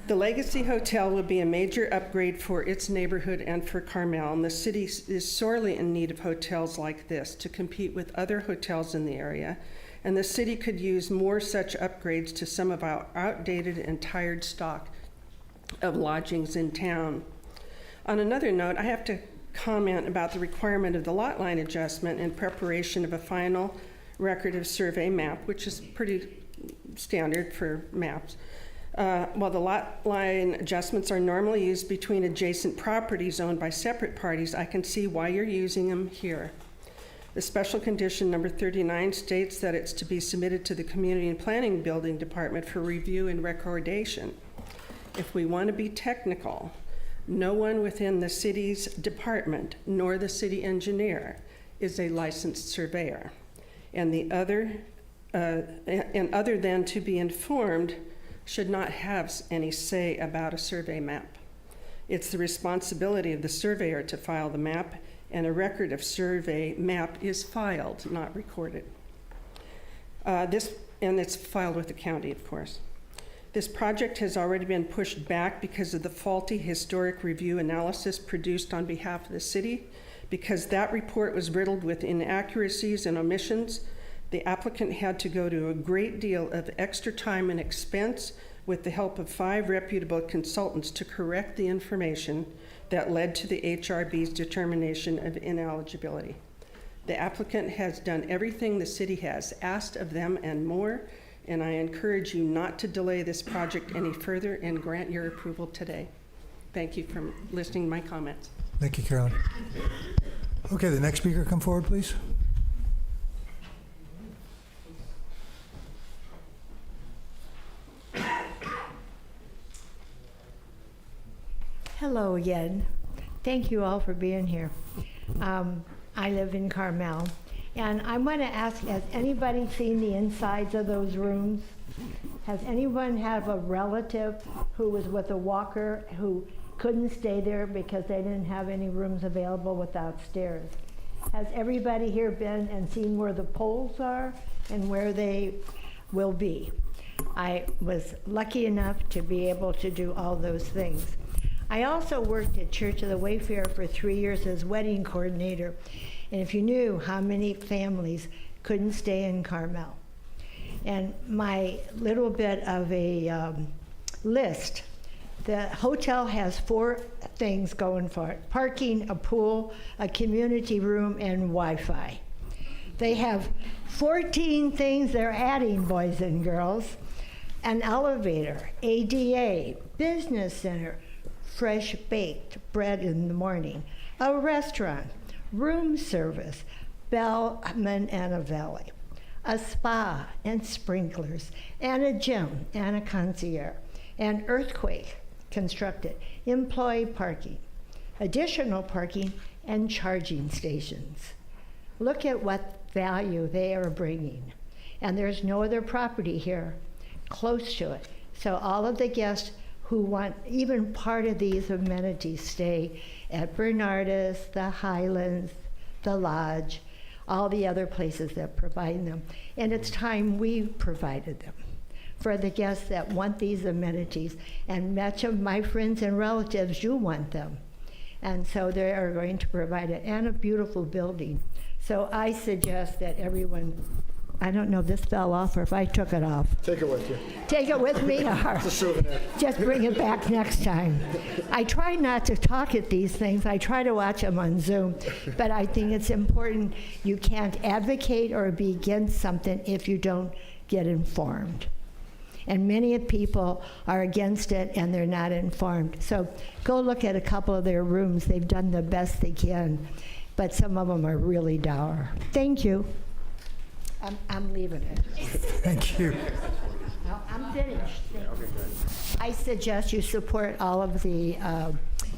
The Legacy Hotel will be a major upgrade for its neighborhood and for Carmel, and the city is sorely in need of hotels like this to compete with other hotels in the area, and the city could use more such upgrades to some of our outdated and tired stock of lodgings in town. On another note, I have to comment about the requirement of the lot line adjustment in preparation of a final record of survey map, which is pretty standard for maps. While the lot line adjustments are normally used between adjacent properties owned by separate parties, I can see why you're using them here. The special condition number 39 states that it's to be submitted to the Community and Planning Building Department for review and recordation. If we want to be technical, no one within the city's department, nor the city engineer, is a licensed surveyor. And other than to be informed, should not have any say about a survey map. It's the responsibility of the surveyor to file the map, and a record of survey map is filed, not recorded. And it's filed with the county, of course. This project has already been pushed back because of the faulty historic review analysis produced on behalf of the city. Because that report was riddled with inaccuracies and omissions, the applicant had to go to a great deal of extra time and expense with the help of 5 reputable consultants to correct the information that led to the HRB's determination of ineligibility. The applicant has done everything the city has asked of them and more, and I encourage you not to delay this project any further and grant your approval today. Thank you for listening to my comments. Thank you, Carolyn. Okay, the next speaker, come forward, please. Hello again. Thank you all for being here. I live in Carmel, and I want to ask, has anybody seen the insides of those rooms? Has anyone have a relative who was with a walker who couldn't stay there because they didn't have any rooms available without stairs? Has everybody here been and seen where the poles are and where they will be? I was lucky enough to be able to do all those things. I also worked at Church of the Wayfarer for 3 years as wedding coordinator, and if you knew how many families couldn't stay in Carmel. And my little bit of a list, the hotel has 4 things going for it: parking, a pool, a community room, and Wi-Fi. They have 14 things they're adding, boys and girls: an elevator, ADA, business center, fresh baked bread in the morning, a restaurant, room service, bellman and a valet, a spa and sprinklers, and a gym and a concierge, and earthquake constructed, employee parking, additional parking, and charging stations. Look at what value they are bringing. And there's no other property here close to it. So all of the guests who want even part of these amenities stay at Bernardus, the Highlands, the Lodge, all the other places that provide them. And it's time we provided them. for the guests that want these amenities. And much of my friends and relatives do want them. And so they are going to provide it, and a beautiful building. So I suggest that everyone, I don't know if this fell off or if I took it off. Take it with you. Take it with me, or It's a souvenir. just bring it back next time. I try not to talk at these things. I try to watch them on Zoom, but I think it's important. You can't advocate or be against something if you don't get informed. And many people are against it and they're not informed. So go look at a couple of their rooms. They've done the best they can, but some of them are really dour. Thank you. I'm leaving it. Thank you. No, I'm finished. I suggest you support all of the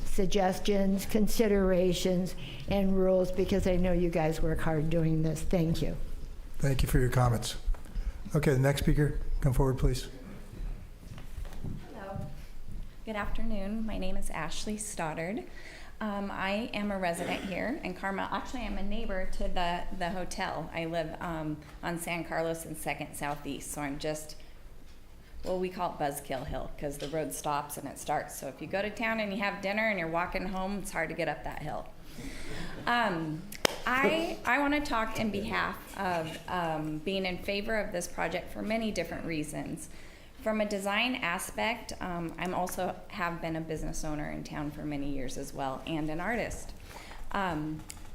suggestions, considerations, and rules, because I know you guys work hard doing this. Thank you. Thank you for your comments. Okay, the next speaker, come forward, please. Hello. Good afternoon. My name is Ashley Stoddard. I am a resident here in Carmel. Actually, I'm a neighbor to the hotel. I live on San Carlos and 2nd Southeast, so I'm just, well, we call it Buzzkill Hill because the road stops and it starts. So if you go to town and you have dinner and you're walking home, it's hard to get up that hill. I want to talk in behalf of being in favor of this project for many different reasons. From a design aspect, I'm also have been a business owner in town for many years as well, and an artist.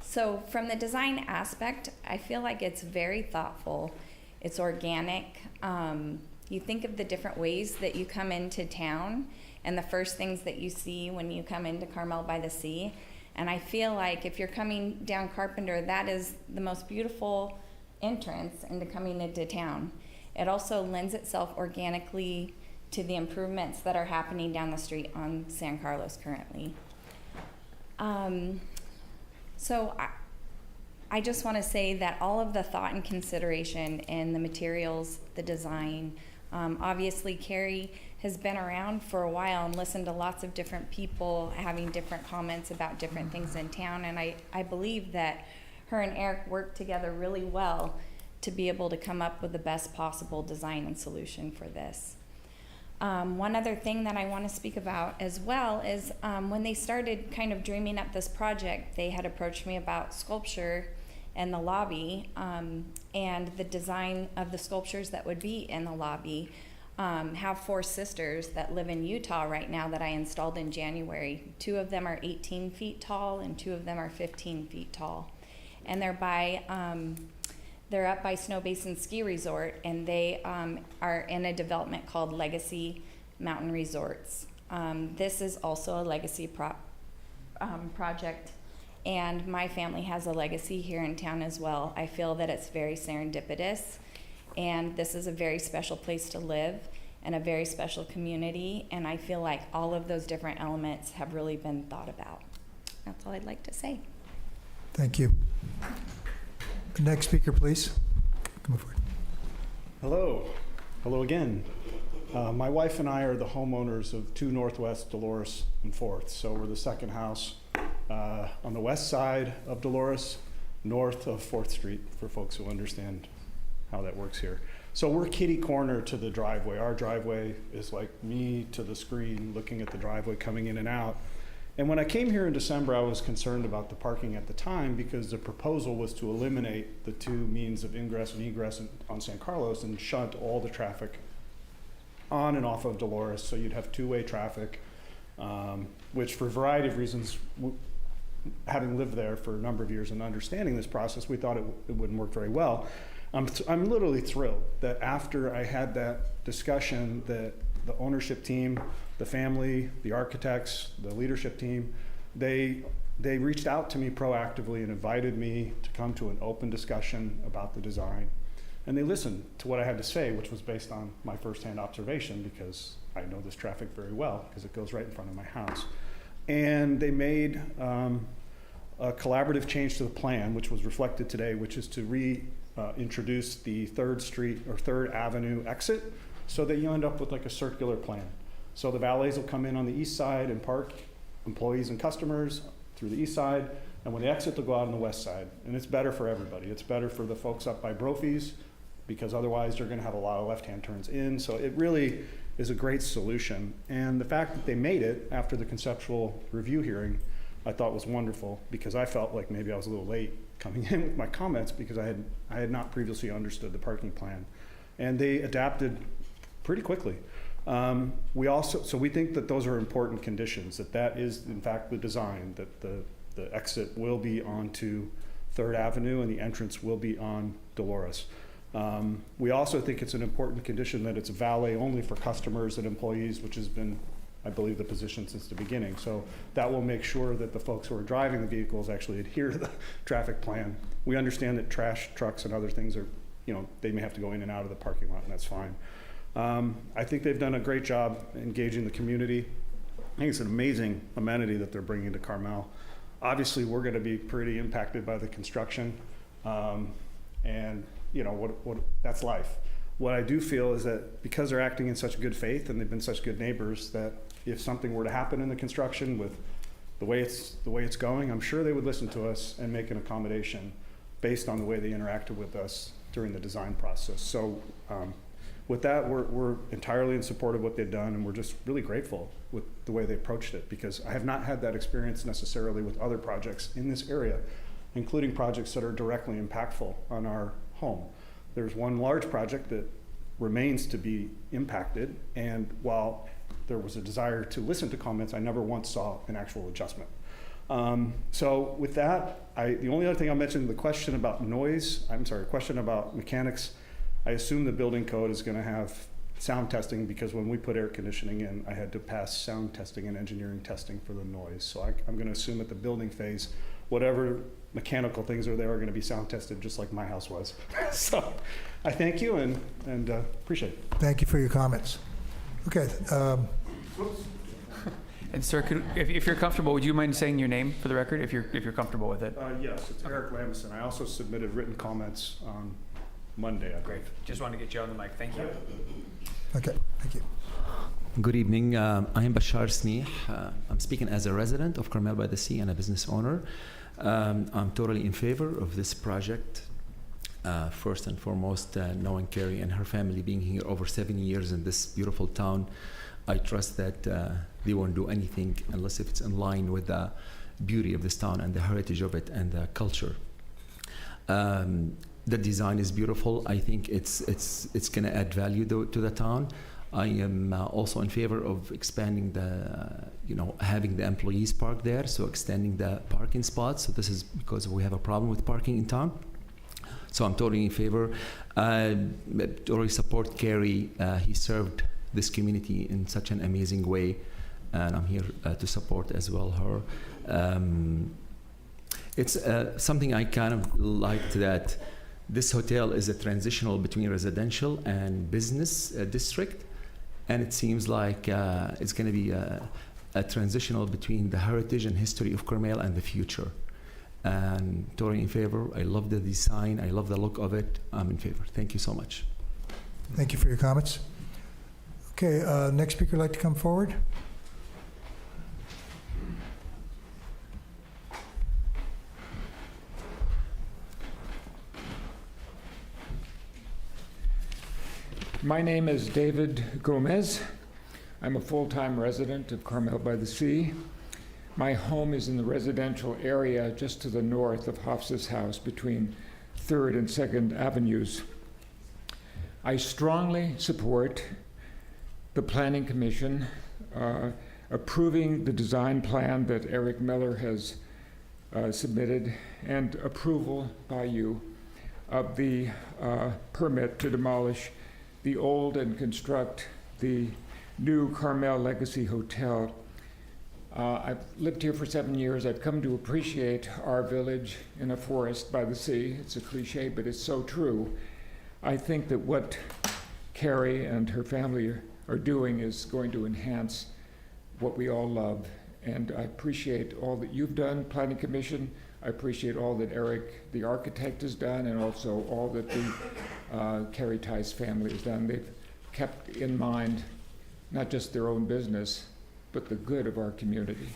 So from the design aspect, I feel like it's very thoughtful. It's organic. You think of the different ways that you come into town and the first things that you see when you come into Carmel-by-the-Sea. And I feel like if you're coming down Carpenter, that is the most beautiful entrance into coming into town. It also lends itself organically to the improvements that are happening down the street on San Carlos currently. So I just want to say that all of the thought and consideration in the materials, the design, obviously Carrie has been around for a while and listened to lots of different people having different comments about different things in town, and I believe that her and Eric worked together really well to be able to come up with the best possible design and solution for this. One other thing that I want to speak about as well is when they started kind of dreaming up this project, they had approached me about sculpture in the lobby, and the design of the sculptures that would be in the lobby. Have 4 sisters that live in Utah right now that I installed in January. 2 of them are 18 feet tall and 2 of them are 15 feet tall. And they're up by Snow Basin Ski Resort, and they are in a development called Legacy Mountain Resorts. This is also a legacy project, and my family has a legacy here in town as well. I feel that it's very serendipitous, and this is a very special place to live and a very special community, and I feel like all of those different elements have really been thought about. That's all I'd like to say. Thank you. Next speaker, please. Come forward. Hello. Hello again. My wife and I are the homeowners of 2 Northwest Dolores and 4th. So we're the second house on the west side of Dolores, north of 4th Street, for folks who understand how that works here. So we're kitty corner to the driveway. Our driveway is like me to the screen looking at the driveway coming in and out. And when I came here in December, I was concerned about the parking at the time because the proposal was to eliminate the 2 means of ingress and egress on San Carlos and shunt all the traffic on and off of Dolores, so you'd have 2-way traffic, which for a variety of reasons, having lived there for a number of years and understanding this process, we thought it wouldn't work very well. I'm literally thrilled that after I had that discussion, that the ownership team, the family, the architects, the leadership team, they reached out to me proactively and invited me to come to an open discussion about the design. And they listened to what I had to say, which was based on my firsthand observation, because I know this traffic very well, because it goes right in front of my house. And they made a collaborative change to the plan, which was reflected today, which is to reintroduce the 3rd Street or 3rd Avenue exit, so that you end up with like a circular plan. So the valets will come in on the east side and park employees and customers through the east side, and when they exit, they'll go out on the west side. And it's better for everybody. It's better for the folks up by Brophy's, because otherwise they're gonna have a lot of left-hand turns in. So it really is a great solution. And the fact that they made it after the conceptual review hearing, I thought was wonderful, because I felt like maybe I was a little late coming in with my comments because I had not previously understood the parking plan. And they adapted pretty quickly. So we think that those are important conditions, that is in fact the design, that the exit will be onto 3rd Avenue and the entrance will be on Dolores. We also think it's an important condition that it's valet only for customers and employees, which has been, I believe, the position since the beginning. So that will make sure that the folks who are driving the vehicles actually adhere to the traffic plan. We understand that trash trucks and other things are, they may have to go in and out of the parking lot, and that's fine. I think they've done a great job engaging the community. I think it's an amazing amenity that they're bringing to Carmel. Obviously, we're going to be pretty impacted by the construction, and that's life. What I do feel is that because they're acting in such good faith and they've been such good neighbors, that if something were to happen in the construction with the way it's going, I'm sure they would listen to us and make an accommodation based on the way they interacted with us during the design process. So with that, we're entirely in support of what they've done, and we're just really grateful with the way they approached it, because I have not had that experience necessarily with other projects in this area, including projects that are directly impactful on our home. There's one large project that remains to be impacted, and while there was a desire to listen to comments, I never once saw an actual adjustment. So with that, the only other thing I'll mention, the question about question about mechanics. I assume the building code is gonna have sound testing, because when we put air conditioning in, I had to pass sound testing and engineering testing for the noise. So I'm gonna assume at the building phase, whatever mechanical things are there are gonna be sound tested, just like my house was. So I thank you and appreciate it. Thank you for your comments. Okay, And sir, if you're comfortable, would you mind saying your name for the record, if you're comfortable with it? Yes, it's Eric Lamison. I also submitted written comments on Monday, I Great. Just wanted to get you on the mic. Thank you. okay, thank you. Good evening. I am Bashar Sneeh. I'm speaking as a resident of Carmel-by-the-Sea and a business owner. I'm totally in favor of this project. First and foremost, knowing Carrie and her family being here over 7 years in this beautiful town, I trust that they won't do anything unless if it's in line with the beauty of this town and the heritage of it and the culture. The design is beautiful. I think it's going to add value to the town. I am also in favor of expanding having the employees park there, so extending the parking spots. So this is because we have a problem with parking in town. So I'm totally in favor. Totally support Carrie. He served this community in such an amazing way, and I'm here to support as well her. It's something I kind of liked, that this hotel is a transitional between residential and business district, and it seems like it's going to be a transitional between the heritage and history of Carmel and the future. And totally in favor. I love the design. I love the look of it. I'm in favor. Thank you so much. Thank you for your comments. Okay, next speaker would like to come forward. My name is David Gomez. I'm a full-time resident of Carmel-by-the-Sea. My home is in the residential area just to the north of Hofsa's house between 3rd and 2nd Avenues. I strongly support the Planning Commission approving the design plan that Eric Miller has submitted, and approval by you of the permit to demolish the old and construct the new Carmel Legacy Hotel. I've lived here for 7 years. I've come to appreciate our village in a forest by the sea. It's a cliche, but it's so true. I think that what Carrie and her family are doing is going to enhance what we all love. And I appreciate all that you've done, Planning Commission. I appreciate all that Eric, the architect, has done, and also all that the Carrie Tice family has done. They've kept in mind not just their own business, but the good of our community.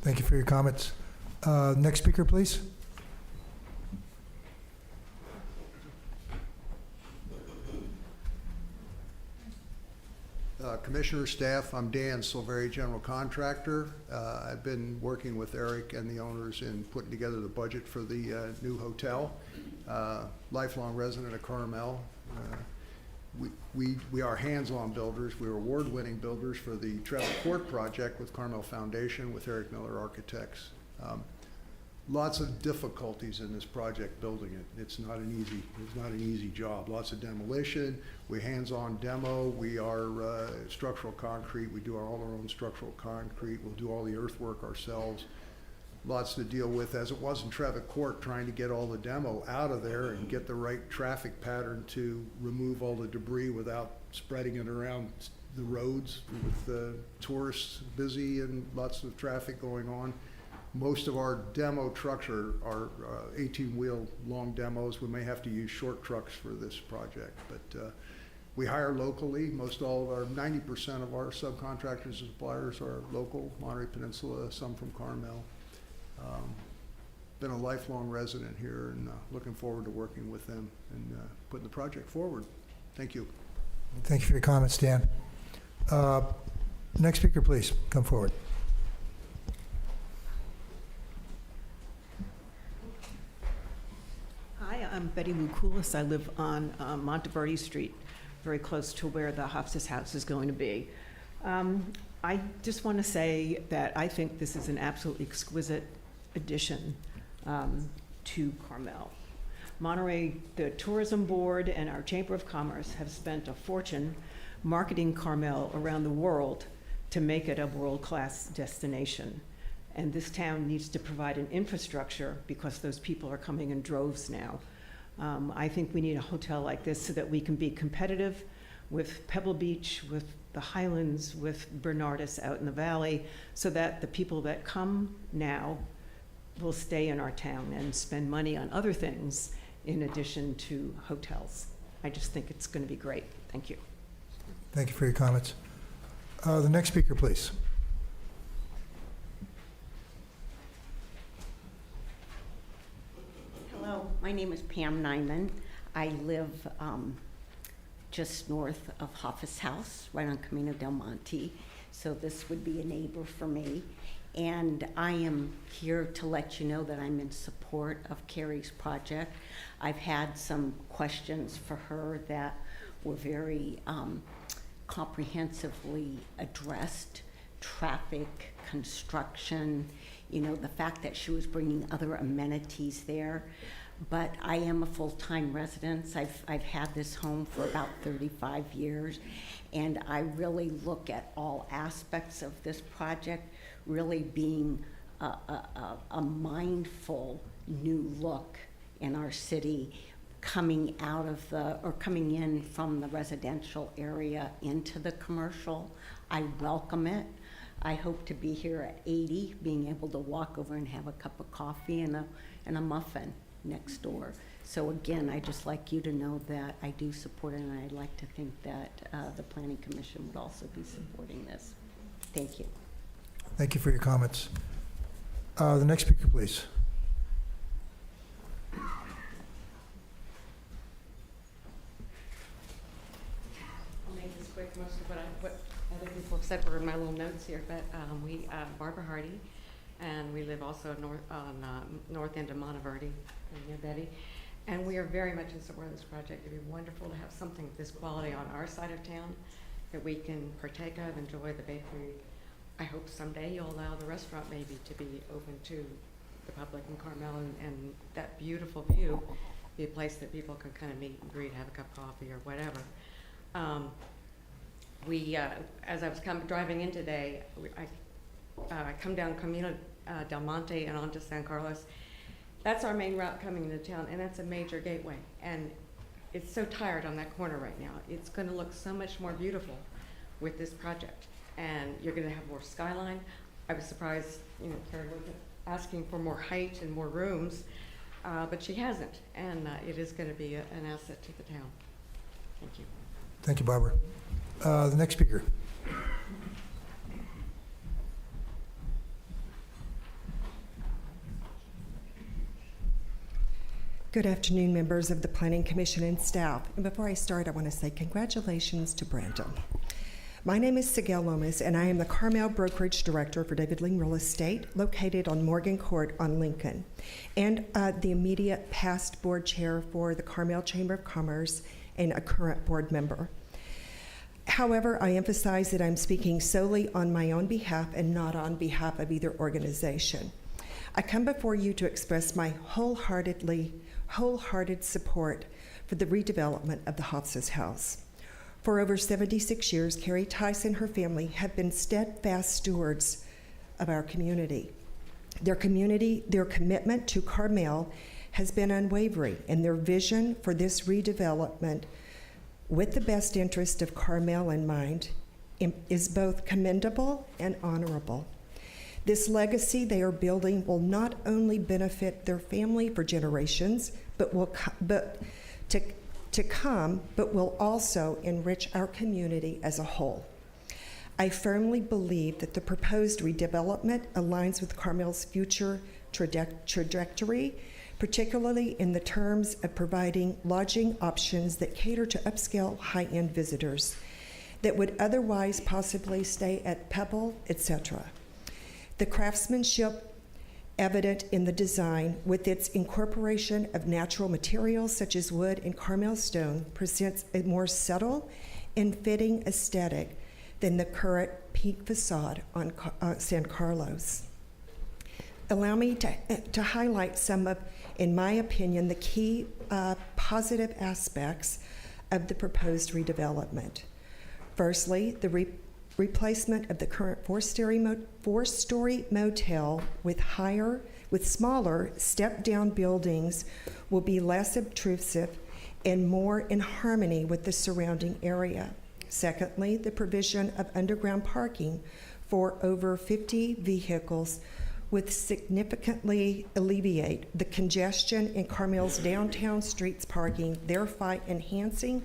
Thank you for your comments. Next speaker, please. Commissioner, staff, I'm Dan Silveri, General Contractor. I've been working with Eric and the owners in putting together the budget for the new hotel. Lifelong resident of Carmel. We are hands-on builders. We're award-winning builders for the Trevor Court project with Carmel Foundation with Eric Miller Architects. Lots of difficulties in this project building it. It's not an easy job. Lots of demolition. We hands-on demo. We are structural concrete. We do all our own structural concrete. We'll do all the earthwork ourselves. Lots to deal with, as it was in Trevor Court, trying to get all the demo out of there and get the right traffic pattern to remove all the debris without spreading it around the roads with the tourists busy and lots of traffic going on. Most of our demo trucks are 18-wheel long demos. We may have to use short trucks for this project, but we hire locally. Most all of our 90% of our subcontractors and suppliers are local, Monterey Peninsula, some from Carmel. Been a lifelong resident here and looking forward to working with them and putting the project forward. Thank you. Thank you for your comments, Dan. Next speaker, please, come forward. Hi, I'm Betty Lukulis. I live on Monteverde Street, very close to where the Hofstas house is going to be. I just want to say that I think this is an absolutely exquisite addition to Carmel. Monterey, the Tourism Board and our Chamber of Commerce have spent a fortune marketing Carmel around the world to make it a world-class destination. And this town needs to provide an infrastructure because those people are coming in droves now. I think we need a hotel like this so that we can be competitive with Pebble Beach, with the Highlands, with Bernardus out in the valley, so that the people that come now will stay in our town and spend money on other things in addition to hotels. I just think it's going to be great. Thank you. Thank you for your comments. The next speaker, please. Hello, my name is Pam Nyman. I live just north of Hoffa's house, right on Camino del Monte. So this would be a neighbor for me. And I am here to let you know that I'm in support of Carrie's project. I've had some questions for her that were very comprehensively addressed. Traffic, construction, you know, the fact that she was bringing other amenities there. But I am a full-time resident. I've had this home for about 35 years, and I really look at all aspects of this project really being a mindful new look in our city, coming out of coming in from the residential area into the commercial. I welcome it. I hope to be here at 80, being able to walk over and have a cup of coffee and a muffin next door. So again, I just like you to know that I do support it, and I'd like to think that the Planning Commission would also be supporting this. Thank you. Thank you for your comments. The next speaker, please. I'll make this quick. Most of what other people have said were in my little notes here, but Barbara Hardy, and we live also north end of Monteverde, near Betty, and we are very much in support of this project. It'd be wonderful to have something of this quality on our side of town that we can partake of, enjoy the bakery. I hope someday you'll allow the restaurant maybe to be open to the public in Carmel, and that beautiful view be a place that people can kind of meet and greet, have a cup of coffee or whatever. As I was driving in today, I come down Camino del Monte and onto San Carlos. That's our main route coming into town, and that's a major gateway. And it's so tired on that corner right now. It's going to look so much more beautiful with this project. And you're going to have more skyline. I was surprised, you know, Carrie wasn't asking for more height and more rooms, but she hasn't. And it is going to be an asset to the town. Thank you. Thank you, Barbara. The next speaker. Good afternoon, members of the Planning Commission and staff. And before I start, I want to say congratulations to Brandon. My name is Sigel Lomas, and I am the Carmel Brokerage Director for David Ling Real Estate, located on Morgan Court on Lincoln, and the immediate past board chair for the Carmel Chamber of Commerce and a current board member. However, I emphasize that I'm speaking solely on my own behalf and not on behalf of either organization. I come before you to express my wholehearted support for the redevelopment of the Hofstas House. For over 76 years, Carrie Tice and her family have been steadfast stewards of our community. Their commitment to Carmel has been unwavering, and their vision for this redevelopment with the best interest of Carmel in mind is both commendable and honorable. This legacy they are building will not only benefit their family for generations, but will also enrich our community as a whole. I firmly believe that the proposed redevelopment aligns with Carmel's future trajectory, particularly in the terms of providing lodging options that cater to upscale high-end visitors that would otherwise possibly stay at Pebble, etc. The craftsmanship evident in the design, with its incorporation of natural materials such as wood and Carmel stone, presents a more subtle and fitting aesthetic than the current pink facade on San Carlos. Allow me to highlight some of, in my opinion, the key positive aspects of the proposed redevelopment. Firstly, the replacement of the current four-story motel with smaller step-down buildings will be less obtrusive and more in harmony with the surrounding area. Secondly, the provision of underground parking for over 50 vehicles would significantly alleviate the congestion in Carmel's downtown streets parking, thereby enhancing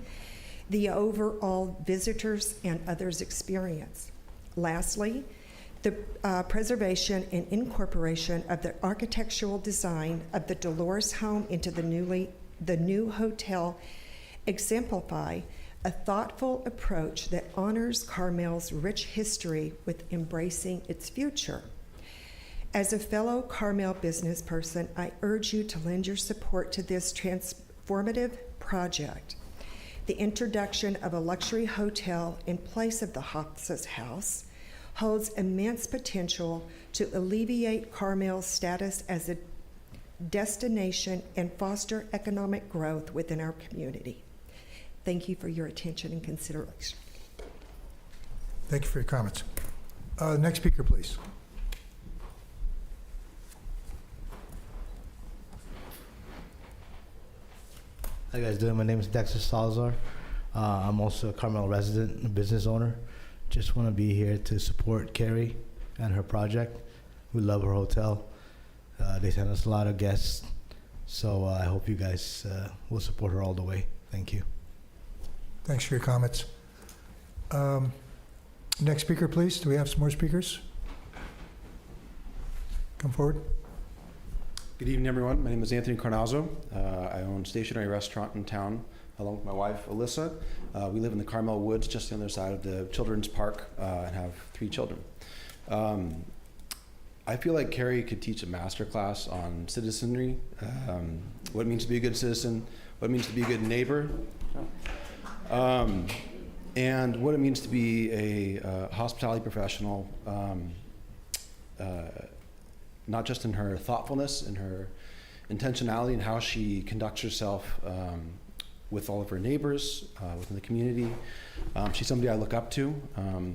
the overall visitors and others' experience. Lastly, the preservation and incorporation of the architectural design of the Dolores home into the new hotel exemplify a thoughtful approach that honors Carmel's rich history with embracing its future. As a fellow Carmel business person, I urge you to lend your support to this transformative project. The introduction of a luxury hotel in place of the Hofstas House holds immense potential to alleviate Carmel's status as a destination and foster economic growth within our community. Thank you for your attention and consideration. Thank you for your comments. Next speaker, please. How you guys doing? My name is Dexter Salazar. I'm also a Carmel resident and business owner. Just want to be here to support Carrie and her project. We love her hotel. They send us a lot of guests, so I hope you guys will support her all the way. Thank you. Thanks for your comments. Next speaker, please. Do we have some more speakers? Come forward. Good evening, everyone. My name is Anthony Carnazzo. I own a stationary restaurant in town along with my wife, Alyssa. We live in the Carmel Woods, just on the other side of the children's park, and have 3 children. I feel like Carrie could teach a master class on citizenry, what it means to be a good citizen, what it means to be a good neighbor, and what it means to be a hospitality professional, not just in her thoughtfulness and her intentionality and how she conducts herself with all of her neighbors within the community. She's somebody I look up to.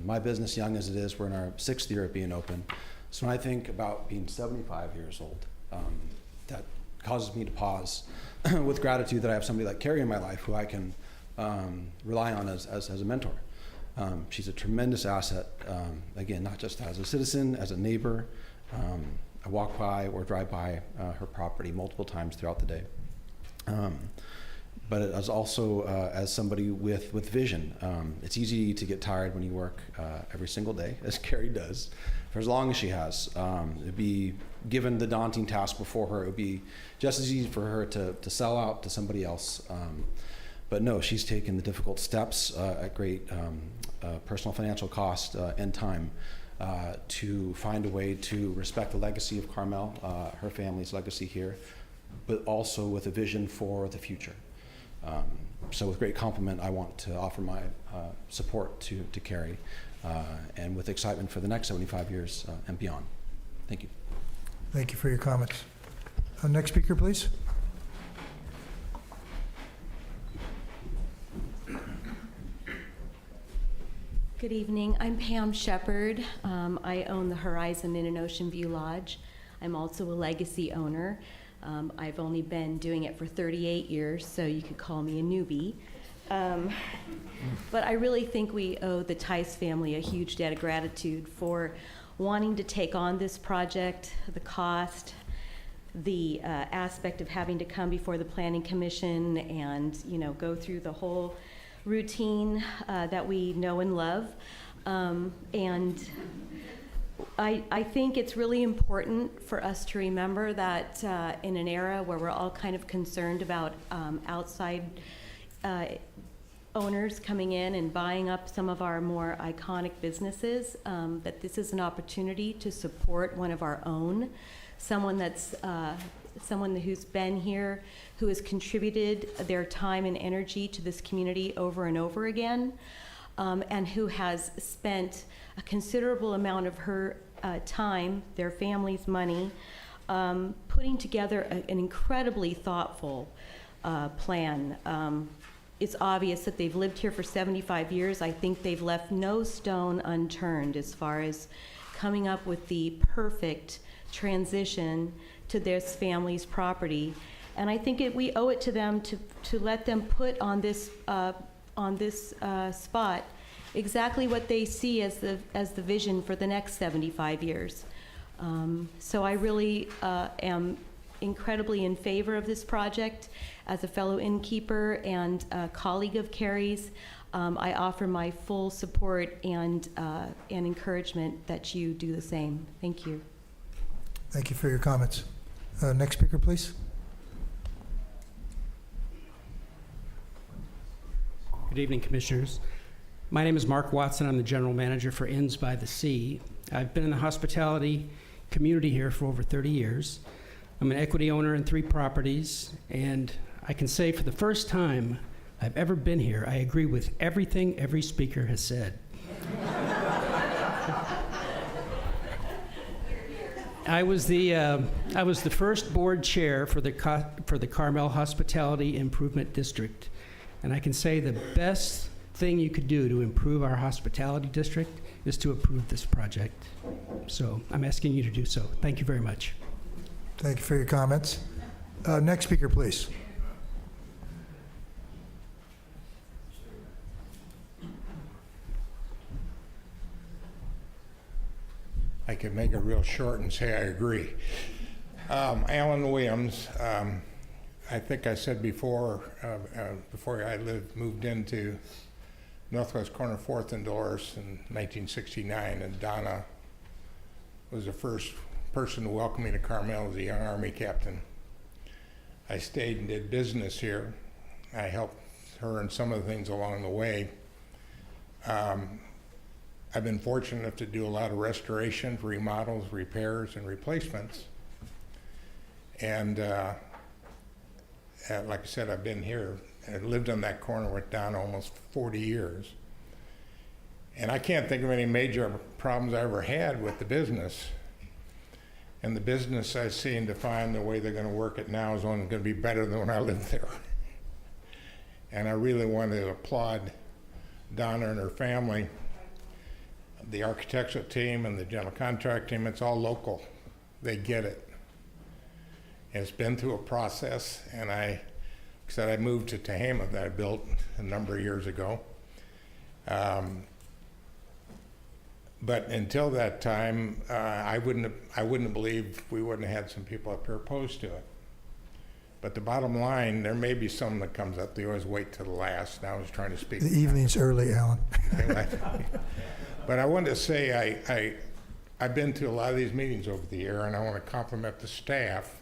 My business, young as it is, we're in our 6th year of being open. So when I think about being 75 years old, that causes me to pause with gratitude that I have somebody like Carrie in my life who I can rely on as a mentor. She's a tremendous asset, again, not just as a citizen, as a neighbor. I walk by or drive by her property multiple times throughout the day. But as also as somebody with vision. It's easy to get tired when you work every single day, as Carrie does, for as long as she has. It'd be, given the daunting task before her, it would be just as easy for her to sell out to somebody else. But no, she's taken the difficult steps at great personal financial cost and time to find a way to respect the legacy of Carmel, her family's legacy here, but also with a vision for the future. So with great compliment, I want to offer my support to Carrie, and with excitement for the next 75 years and beyond. Thank you. Thank you for your comments. Next speaker, please. Good evening. I'm Pam Shepard. I own the Horizon Inn and Ocean View Lodge. I'm also a legacy owner. I've only been doing it for 38 years, so you could call me a newbie. But I really think we owe the Tice family a huge debt of gratitude for wanting to take on this project, the cost, the aspect of having to come before the Planning Commission and, go through the whole routine that we know and love. And I think it's really important for us to remember that in an era where we're all kind of concerned about outside owners coming in and buying up some of our more iconic businesses, that this is an opportunity to support one of our own, someone who's been here, who has contributed their time and energy to this community over and over again, and who has spent a considerable amount of her time, their family's money, putting together an incredibly thoughtful plan. It's obvious that they've lived here for 75 years. I think they've left no stone unturned as far as coming up with the perfect transition to this family's property. And I think we owe it to them to let them put on this spot exactly what they see as the vision for the next 75 years. So I really am incredibly in favor of this project. As a fellow innkeeper and a colleague of Carrie's, I offer my full support and encouragement that you do the same. Thank you. Thank you for your comments. Next speaker, please. Good evening, Commissioners. My name is Mark Watson. I'm the General Manager for Inns by the Sea. I've been in the hospitality community here for over 30 years. I'm an equity owner in 3 properties, and I can say for the first time I've ever been here, I agree with everything every speaker has said. I was the first board chair for the Carmel Hospitality Improvement District, and I can say the best thing you could do to improve our hospitality district is to approve this project. So I'm asking you to do so. Thank you very much. Thank you for your comments. Next speaker, please. I could make it real short and say I agree. Alan Williams, I think I said before I moved into Northwest Corner 4th and Dolores in 1969, and Donna was the first person to welcome me to Carmel as a young Army captain. I stayed and did business here. I helped her in some of the things along the way. I've been fortunate enough to do a lot of restorations, remodels, repairs, and replacements. And like I said, I've been here and lived on that corner with Donna almost 40 years. And I can't think of any major problems I ever had with the business. And the business I seem to find the way they're going to work it now is only going to be better than when I lived there. And I really want to applaud Donna and her family, the architectural team and the general contract team. It's all local. They get it. And it's been through a process, and I moved to Tehama that I built a number of years ago. But until that time, I wouldn't have believed we wouldn't have had some people up here opposed to it. But the bottom line, there may be some that comes up. They always wait till the last. And I was trying to speak. The evening's early, Alan. But I wanted to say I've been to a lot of these meetings over the year, and I want to compliment the staff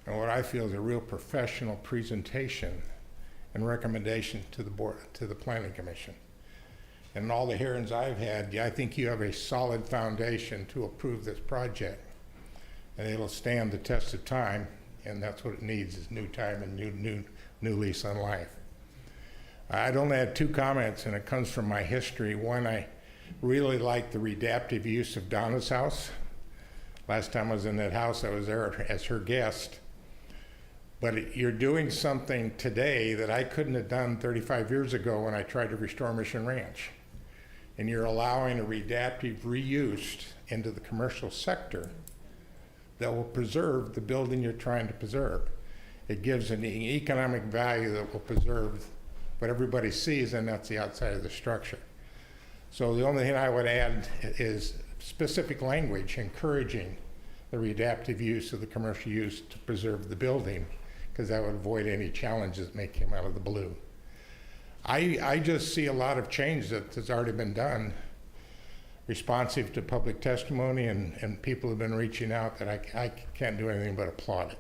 and what I feel is a real professional presentation and recommendation to the board, to the Planning Commission. And in all the hearings I've had, I think you have a solid foundation to approve this project. And it'll stand the test of time, and that's what it needs, is new time and new lease on life. I'd only had 2 comments, and it comes from my history. One, I really like the redaptive use of Donna's house. Last time I was in that house, I was there as her guest. But you're doing something today that I couldn't have done 35 years ago when I tried to restore Mission Ranch. And you're allowing a redaptive reuse into the commercial sector that will preserve the building you're trying to preserve. It gives an economic value that will preserve what everybody sees, and that's the outside of the structure. So the only thing I would add is specific language encouraging the redaptive use of the commercial use to preserve the building, because that would avoid any challenges that may come out of the blue. I just see a lot of change that has already been done, responsive to public testimony, and people have been reaching out that I can't do anything but applaud it.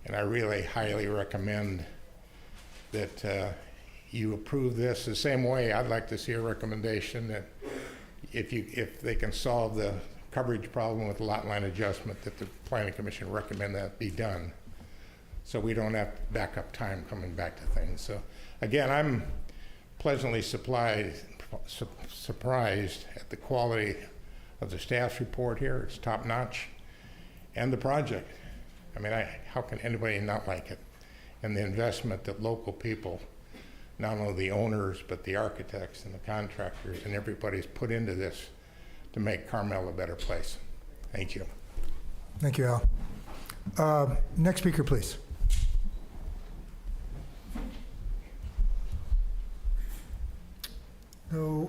And I really highly recommend that you approve this. The same way I'd like to see a recommendation that if they can solve the coverage problem with lot line adjustment, that the Planning Commission recommend that be done, so we don't have backup time coming back to things. So again, I'm pleasantly surprised at the quality of the staff's report here. It's top notch, and the project. I mean, how can anybody not like it? And the investment that local people, not only the owners, but the architects and the contractors and everybody's put into this to make Carmel a better place. Thank you. Thank you, Al. Next speaker, please.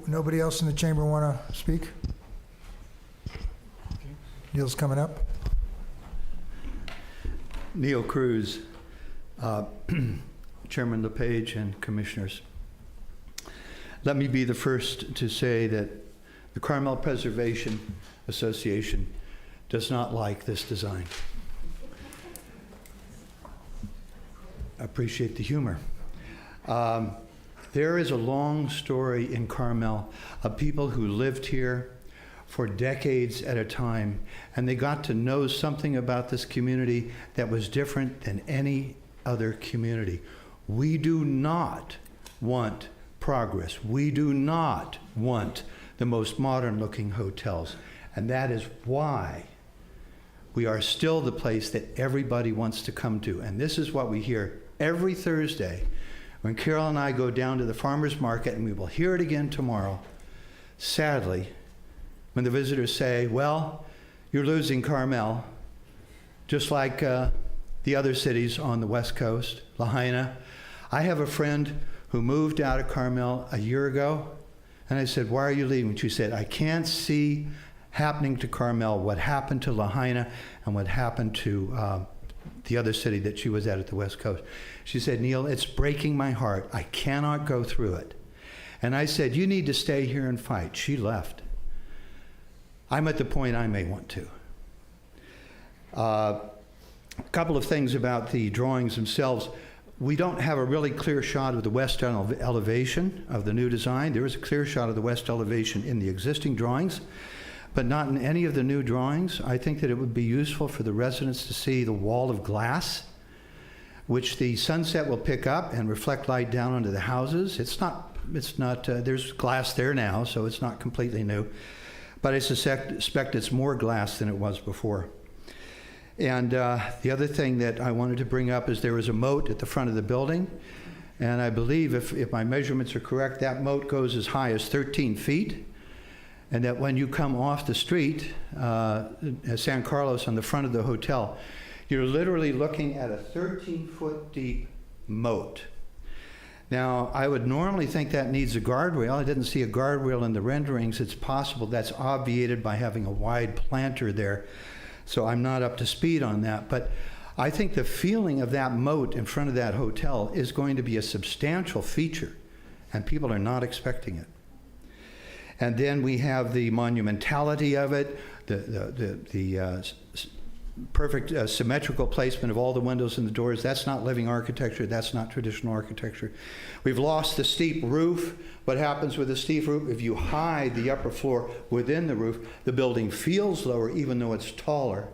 Nobody else in the chamber want to speak? Neil's coming up. Neil Cruz, Chairman LePage and Commissioners. Let me be the first to say that the Carmel Preservation Association does not like this design. I appreciate the humor. There is a long story in Carmel of people who lived here for decades at a time, and they got to know something about this community that was different than any other community. We do not want progress. We do not want the most modern looking hotels, and that is why we are still the place that everybody wants to come to. And this is what we hear every Thursday when Carol and I go down to the farmer's market, and we will hear it again tomorrow, sadly, when the visitors say, well, you're losing Carmel, just like the other cities on the West Coast, Lahaina. I have a friend who moved out of Carmel a year ago, and I said, why are you leaving? She said, I can't see happening to Carmel what happened to Lahaina and what happened to the other city that she was at the West Coast. She said, Neil, it's breaking my heart. I cannot go through it. And I said, you need to stay here and fight. She left. I'm at the point I may want to. A couple of things about the drawings themselves. We don't have a really clear shot of the west elevation of the new design. There is a clear shot of the west elevation in the existing drawings, but not in any of the new drawings. I think that it would be useful for the residents to see the wall of glass, which the sunset will pick up and reflect light down onto the houses. It's not, there's glass there now, so it's not completely new, but I suspect it's more glass than it was before. And the other thing that I wanted to bring up is there is a moat at the front of the building, and I believe if my measurements are correct, that moat goes as high as 13 feet, and that when you come off the street at San Carlos on the front of the hotel, you're literally looking at a 13-foot deep moat. Now, I would normally think that needs a guardrail. I didn't see a guardrail in the renderings. It's possible that's obviated by having a wide planter there, so I'm not up to speed on that. But I think the feeling of that moat in front of that hotel is going to be a substantial feature, and people are not expecting it. And then we have the monumentality of it, the perfect symmetrical placement of all the windows and the doors. That's not living architecture. That's not traditional architecture. We've lost the steep roof. What happens with a steep roof? If you hide the upper floor within the roof, the building feels lower even though it's taller.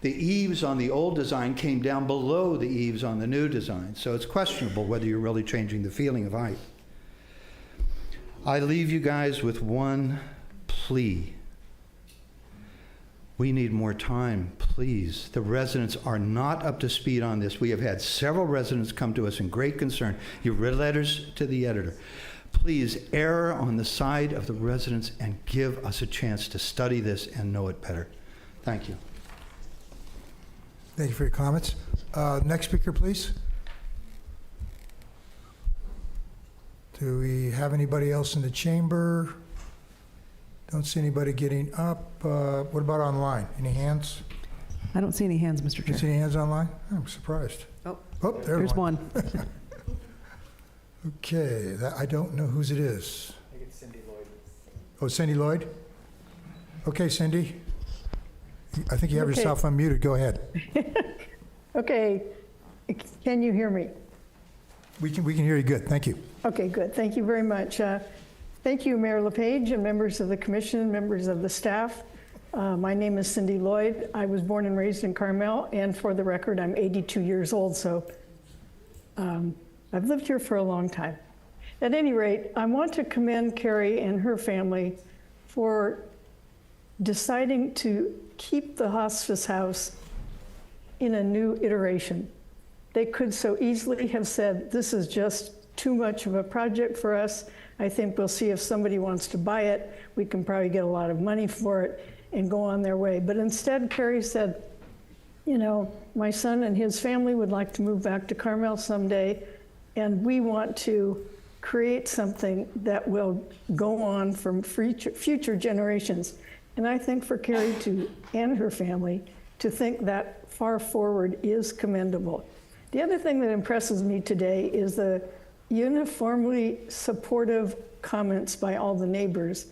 The eaves on the old design came down below the eaves on the new design, so it's questionable whether you're really changing the feeling of height. I leave you guys with one plea. We need more time, please. The residents are not up to speed on this. We have had several residents come to us in great concern. You've read letters to the editor. Please err on the side of the residents and give us a chance to study this and know it better. Thank you. Thank you for your comments. Next speaker, please. Do we have anybody else in the chamber? Don't see anybody getting up. What about online? Any hands? I don't see any hands, Mr. Chair. You see any hands online? I'm surprised. Oh, there's one. Okay, I don't know whose it is. I think it's Cindy Lloyd. Oh, Cindy Lloyd? Okay, Cindy. I think you have yourself unmuted. Go ahead. Okay, can you hear me? We can hear you good. Thank you. Okay, good. Thank you very much. Thank you, Mayor LePage and members of the commission, members of the staff. My name is Cindy Lloyd. I was born and raised in Carmel, and for the record, I'm 82 years old, so I've lived here for a long time. At any rate, I want to commend Carrie and her family for deciding to keep the hospice house in a new iteration. They could so easily have said, this is just too much of a project for us. I think we'll see if somebody wants to buy it. We can probably get a lot of money for it and go on their way. But instead, Carrie said, you know, my son and his family would like to move back to Carmel someday, and we want to create something that will go on from future generations. And I think for Carrie and her family to think that far forward is commendable. The other thing that impresses me today is the uniformly supportive comments by all the neighbors.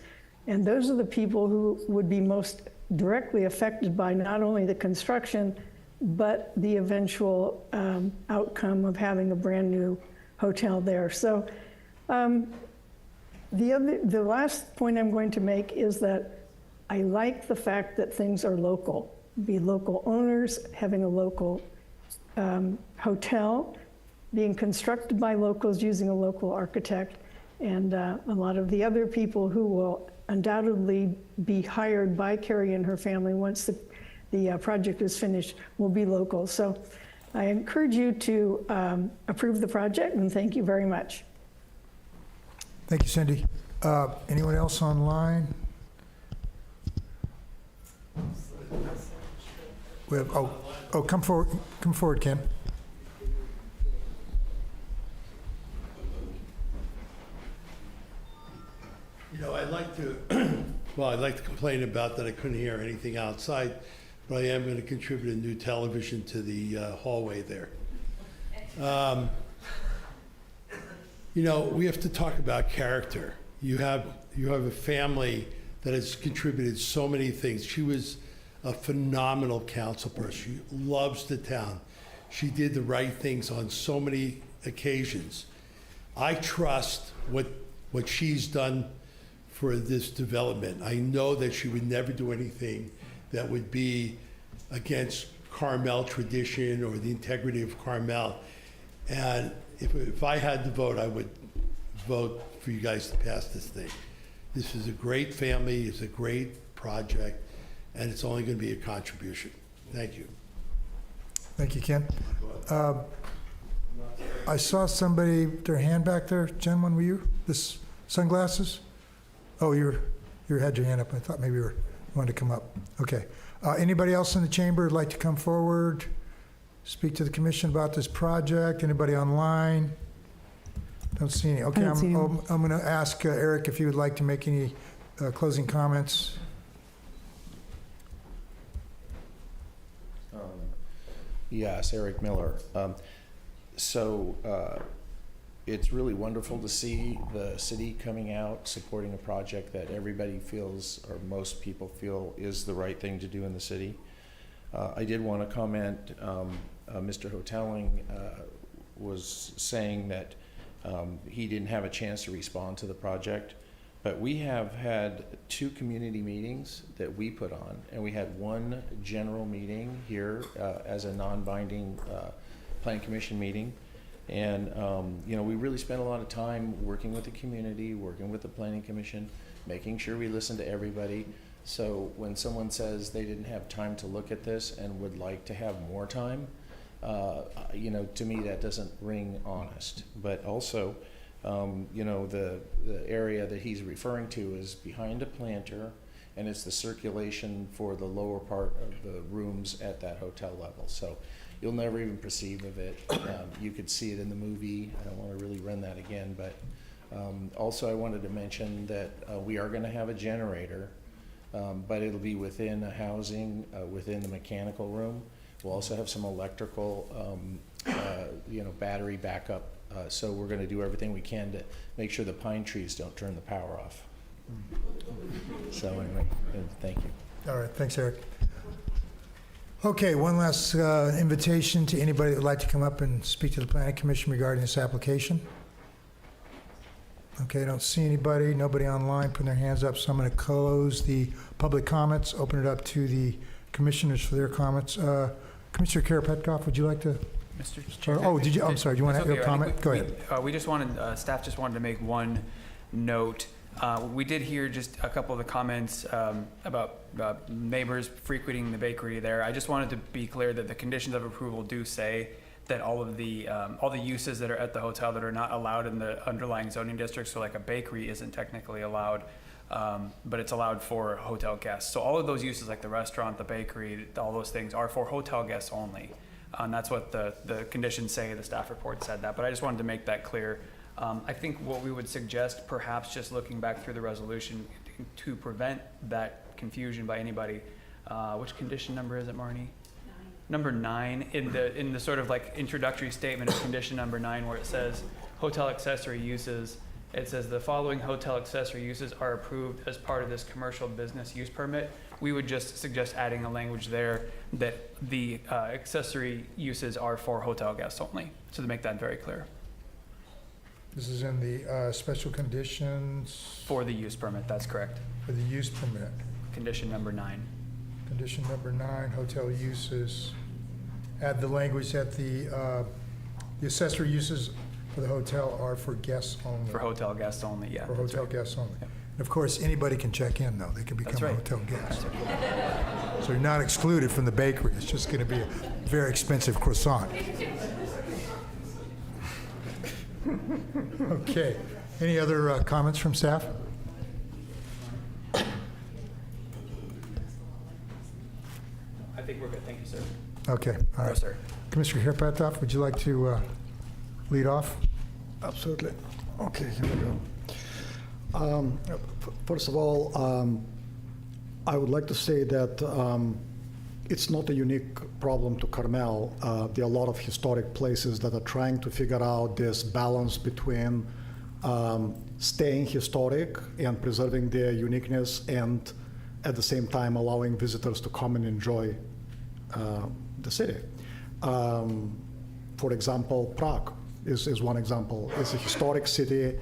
And those are the people who would be most directly affected by not only the construction, but the eventual outcome of having a brand new hotel there. So the last point I'm going to make is that I like the fact that things are local. Be local owners, having a local hotel, being constructed by locals using a local architect, and a lot of the other people who will undoubtedly be hired by Carrie and her family once the project is finished will be local. So I encourage you to approve the project, and thank you very much. Thank you, Cindy. Anyone else online? We have, come forward, Ken. You know, I'd like to, I'd like to complain about that I couldn't hear anything outside, but I am going to contribute a new television to the hallway there. You know, we have to talk about character. You have a family that has contributed so many things. She was a phenomenal council person. She loves the town. She did the right things on so many occasions. I trust what she's done for this development. I know that she would never do anything that would be against Carmel tradition or the integrity of Carmel. And if I had to vote, I would vote for you guys to pass this thing. This is a great family, it's a great project, and it's only going to be a contribution. Thank you. Thank you, Ken. I saw somebody, their hand back there. Gentlemen, were you? This sunglasses? Oh, you had your hand up. I thought maybe you wanted to come up. Okay. Anybody else in the chamber would like to come forward, speak to the commission about this project? Anybody online? Don't see any. Okay, I'm going to ask Eric if you would like to make any closing comments. Yes, Eric Miller. It's really wonderful to see the city coming out, supporting a project that everybody feels, or most people feel, is the right thing to do in the city. I did want to comment, Mr. Hotelling was saying that he didn't have a chance to respond to the project, but we have had 2 community meetings that we put on, and we had 1 general meeting here as a non-binding Plan Commission meeting. And you know, we really spent a lot of time working with the community, working with the Planning Commission, making sure we listen to everybody. So when someone says they didn't have time to look at this and would like to have more time, you know, to me that doesn't ring honest. But also, you know, the area that he's referring to is behind a planter, and it's the circulation for the lower part of the rooms at that hotel level. So you'll never even perceive of it. You could see it in the movie. I don't want to really run that again, but also I wanted to mention that we are going to have a generator, but it'll be within a housing, within the mechanical room. We'll also have some electrical, you know, battery backup. So we're going to do everything we can to make sure the pine trees don't turn the power off. So anyway, thank you. All right, thanks, Eric. Okay, one last invitation to anybody that would like to come up and speak to the Planning Commission regarding this application. Okay, I don't see anybody, nobody online putting their hands up, so I'm going to close the public comments, open it up to the commissioners for their comments. Commissioner Karapetkoff, would you like to? Mr. Chair. Oh, did you? I'm sorry. Do you want to have your comment? Go ahead. We just wanted, staff just wanted to make one note. We did hear just a couple of the comments about neighbors frequenting the bakery there. I just wanted to be clear that the conditions of approval do say that all the uses that are at the hotel that are not allowed in the underlying zoning district, so like a bakery isn't technically allowed, but it's allowed for hotel guests. So all of those uses, like the restaurant, the bakery, all those things are for hotel guests only. And that's what the conditions say. The staff report said that, but I just wanted to make that clear. I think what we would suggest, perhaps just looking back through the resolution to prevent that confusion by anybody, which condition number is it, Marnie? 9. Number 9 in the sort of like introductory statement of condition number 9, where it says hotel accessory uses. It says the following hotel accessory uses are approved as part of this commercial business use permit. We would just suggest adding a language there that the accessory uses are for hotel guests only, so to make that very clear. This is in the special conditions? For the use permit, that's correct. For the use permit. Condition number 9. Condition number 9, hotel uses. Add the language that the accessory uses for the hotel are for guests only. For hotel guests only, yeah. For hotel right. guests only. Yep. And of course, anybody can check in, though. They can become a hotel guest. So you're not excluded from the bakery. It's just going to be a very expensive croissant. Okay. Any other comments from staff? I think we're good. Thank you, sir. Okay. All right. No, sir. Commissioner Herpatov, would you like to lead off? Absolutely. Okay, here we go. First of all, I would like to say that it's not a unique problem to Carmel. There are a lot of historic places that are trying to figure out this balance between staying historic and preserving their uniqueness, and at the same time allowing visitors to come and enjoy the city. For example, Prague is one example. It's a historic city.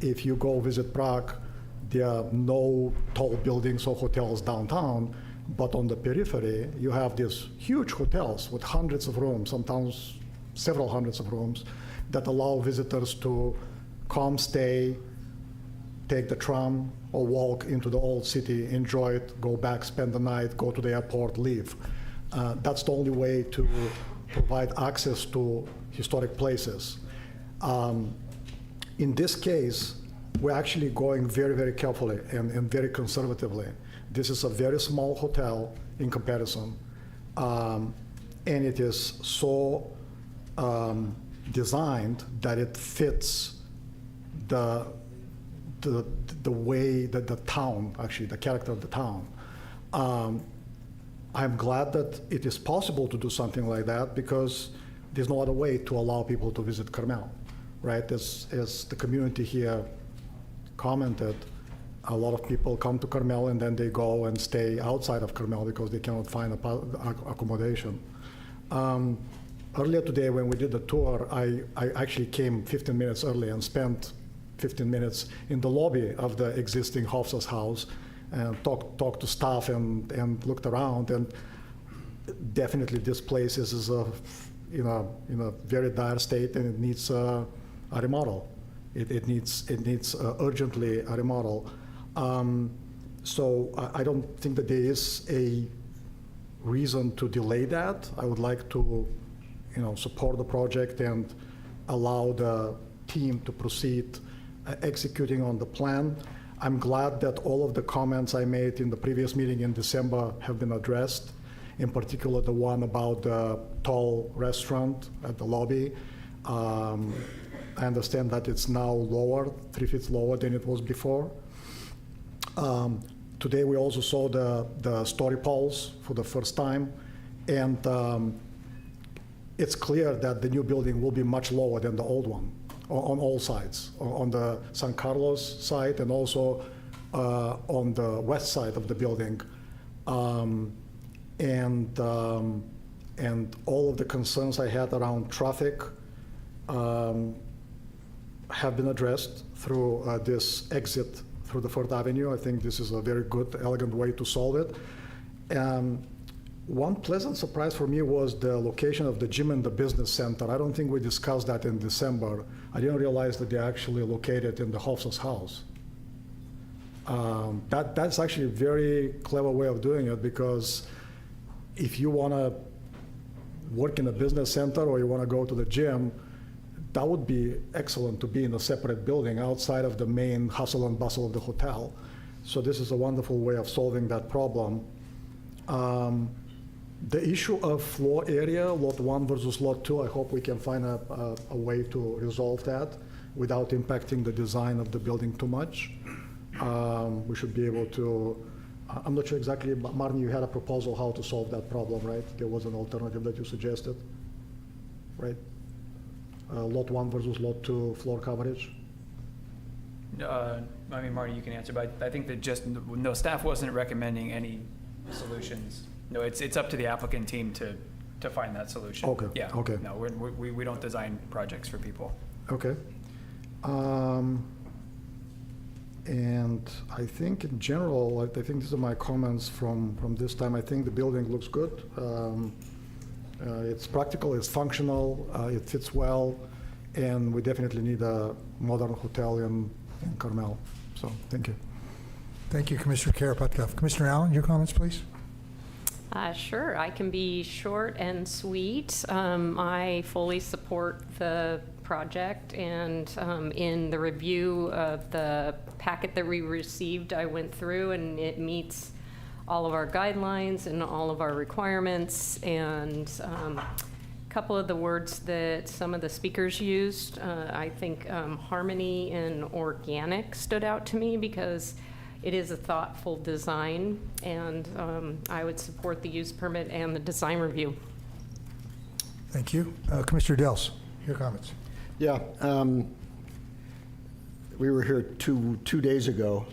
If you go visit Prague, there are no tall buildings or hotels downtown, but on the periphery, you have these huge hotels with hundreds of rooms, sometimes several hundreds of rooms, that allow visitors to come, stay, take the tram, or walk into the old city, enjoy it, go back, spend the night, go to the airport, leave. That's the only way to provide access to historic places. In this case, we're actually going very, very carefully and very conservatively. This is a very small hotel in comparison, and it is so designed that it fits the way that the town, actually the character of the town. I'm glad that it is possible to do something like that, because there's no other way to allow people to visit Carmel, right? As the community here commented, A lot of people come to Carmel and then they go and stay outside of Carmel because they cannot find accommodation. Earlier today, when we did the tour, I actually came 15 minutes early and spent 15 minutes in the lobby of the existing Hofsas house and talked to staff and looked around. And definitely this place is in a very dire state, and it needs a remodel. It needs urgently a remodel. So I don't think that there is a reason to delay that. I would like to, support the project and allow the team to proceed executing on the plan. I'm glad that all of the comments I made in the previous meeting in December have been addressed, in particular the one about the tall restaurant at the lobby. I understand that it's now lower, 3 feet lower than it was before. Today we also saw the story poles for the first time, and it's clear that the new building will be much lower than the old one on all sides, on the San Carlos side and also on the west side of the building. And all of the concerns I had around traffic have been addressed through this exit through the 4th Avenue. I think this is a very good, elegant way to solve it. One pleasant surprise for me was the location of the gym and the business center. I don't think we discussed that in December. I didn't realize that they're actually located in the Hofsas house. That's actually a very clever way of doing it, because if you want to work in a business center or you want to go to the gym, that would be excellent to be in a separate building outside of the main hustle and bustle of the hotel. So this is a wonderful way of solving that problem. The issue of floor area, lot 1 versus lot 2, I hope we can find a way to resolve that without impacting the design of the building too much. We should be able to, I'm not sure exactly, Martin, you had a proposal how to solve that problem, right? There was an alternative that you suggested, right? Lot 1 versus lot 2 floor coverage? Marty, you can answer, but I think that no, staff wasn't recommending any solutions. No, it's up to the applicant team to find that solution. Okay. Yeah. Okay. No, we don't design projects for people. Okay. And I think in general, I think these are my comments from this time. I think the building looks good. It's practical, it's functional, it fits well, and we definitely need a modern hotel in Carmel. So, thank you. Thank you, Commissioner Karapatkov. Commissioner Allen, your comments, please. Sure, I can be short and sweet. I fully support the project, and in the review of the packet that we received, I went through and it meets all of our guidelines and all of our requirements. And a couple of the words that some of the speakers used, I think harmony and organic stood out to me, because it is a thoughtful design, and I would support the use permit and the design review. Thank you. Commissioner Dels, your comments. Yeah, we were here two days ago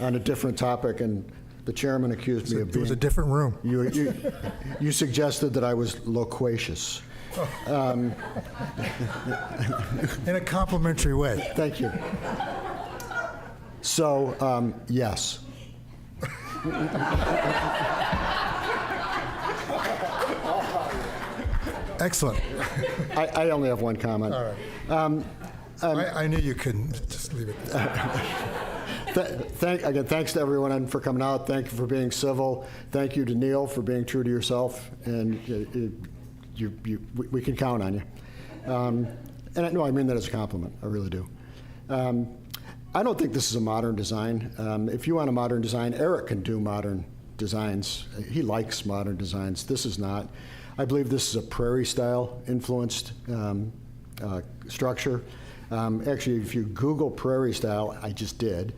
on a different topic, and the chairman accused me of being... It was a different room. You suggested that I was loquacious. In a complimentary way. Thank you. So, yes. Excellent. I only have one comment. All right. I knew you couldn't. Just leave it. Again, thanks to everyone for coming out. Thank you for being civil. Thank you to Neil for being true to yourself. And we can count on you. And no, I mean that as a compliment. I really do. I don't think this is a modern design. If you want a modern design, Eric can do modern designs. He likes modern designs. This is not. I believe this is a prairie-style influenced structure. Actually, if you Google prairie-style, I just did,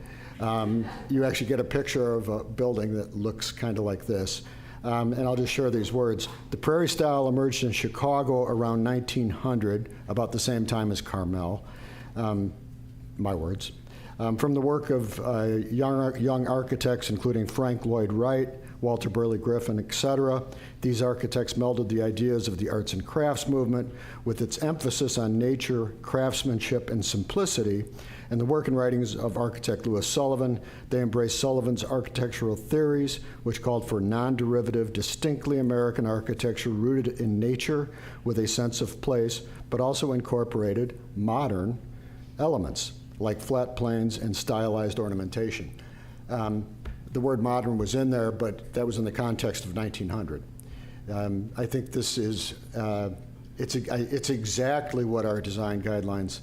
you actually get a picture of a building that looks kind of like this. And I'll just share these words. The prairie-style emerged in Chicago around 1900, about the same time as Carmel. My words. From the work of young architects, including Frank Lloyd Wright, Walter Burley Griffin, etc., these architects melded the ideas of the arts and crafts movement with its emphasis on nature, craftsmanship, and simplicity. And the work and writings of architect Louis Sullivan, they embraced Sullivan's architectural theories, which called for non-derivative, distinctly American architecture rooted in nature with a sense of place, but also incorporated modern elements like flat planes and stylized ornamentation. The word modern was in there, but that was in the context of 1900. I think this is, it's exactly what our design guidelines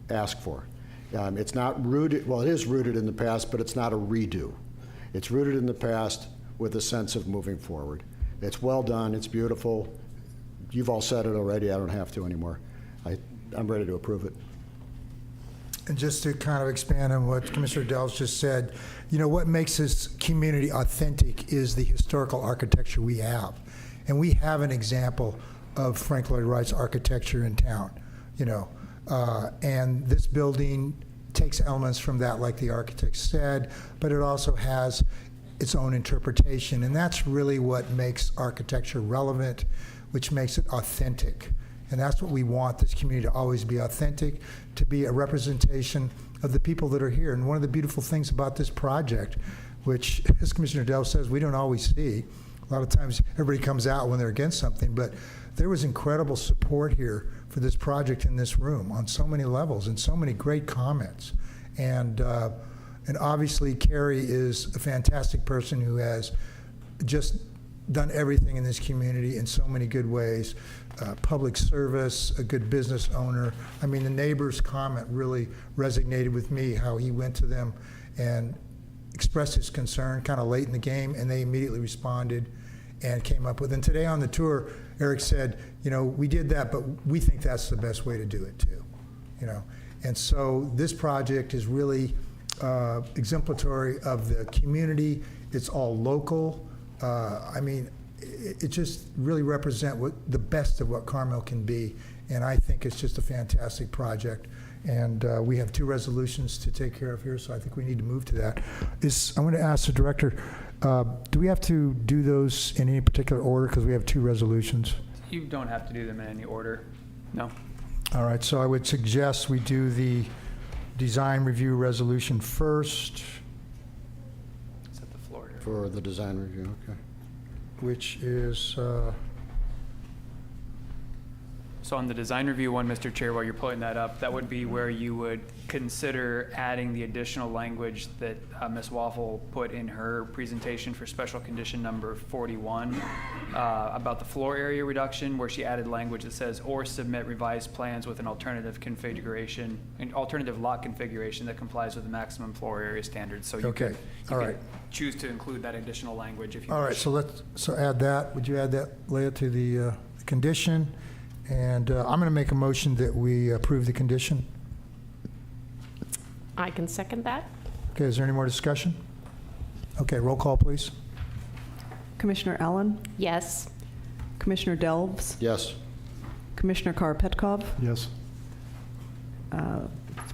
ask for. It's not rooted, well, it is rooted in the past, but it's not a redo. It's rooted in the past with a sense of moving forward. It's well done, it's beautiful. You've all said it already, I don't have to anymore. I'm ready to approve it. And just to kind of expand on what Commissioner Delves just said, you know, what makes this community authentic is the historical architecture we have. And we have an example of Frank Lloyd Wright's architecture in town, you know. And this building takes elements from that, like the architect said, but it also has its own interpretation. And that's really what makes architecture relevant, which makes it authentic. And that's what we want this community to always be authentic, to be a representation of the people that are here. And one of the beautiful things about this project, which, as Commissioner Dell says, we don't always see. A lot of times everybody comes out when they're against something, but there was incredible support here for this project in this room on so many levels and so many great comments. And obviously Carrie is a fantastic person who has just done everything in this community in so many good ways. Public service, a good business owner. I mean, the neighbor's comment really resonated with me, how he went to them and expressed his concern kind of late in the game, and they immediately responded and came up with. And today on the tour, Eric said, you know, we did that, but we think that's the best way to do it too, you know. And so this project is really exemplary of the community. It's all local. I mean, it just really represents the best of what Carmel can be, and I think it's just a fantastic project. And we have 2 resolutions to take care of here, so I think we need to move to that. I'm going to ask the director, do we have to do those in any particular order, because we have 2 resolutions? You don't have to do them in any order, no. All right, so I would suggest we do the design review resolution first. It's at the floor here. For the design review, okay. Which is, So on the design review one, Mr. Chair, while you're pulling that up, that would be where you would consider adding the additional language that Ms. Waffle put in her presentation for special condition number 41 about the floor area reduction, where she added language that says, or submit revised plans with an alternative configuration, an alternative lot configuration that complies with the maximum floor area standards. So you could choose to include that additional language if you all right, so add that. Would you add that, Leah, to the condition? And I'm going to make a motion that we approve the condition. I can second that. Okay, is there any more discussion? Okay, roll call, please. Commissioner Allen? Yes. Commissioner Delves? Yes. Commissioner Karpetkov? Yes.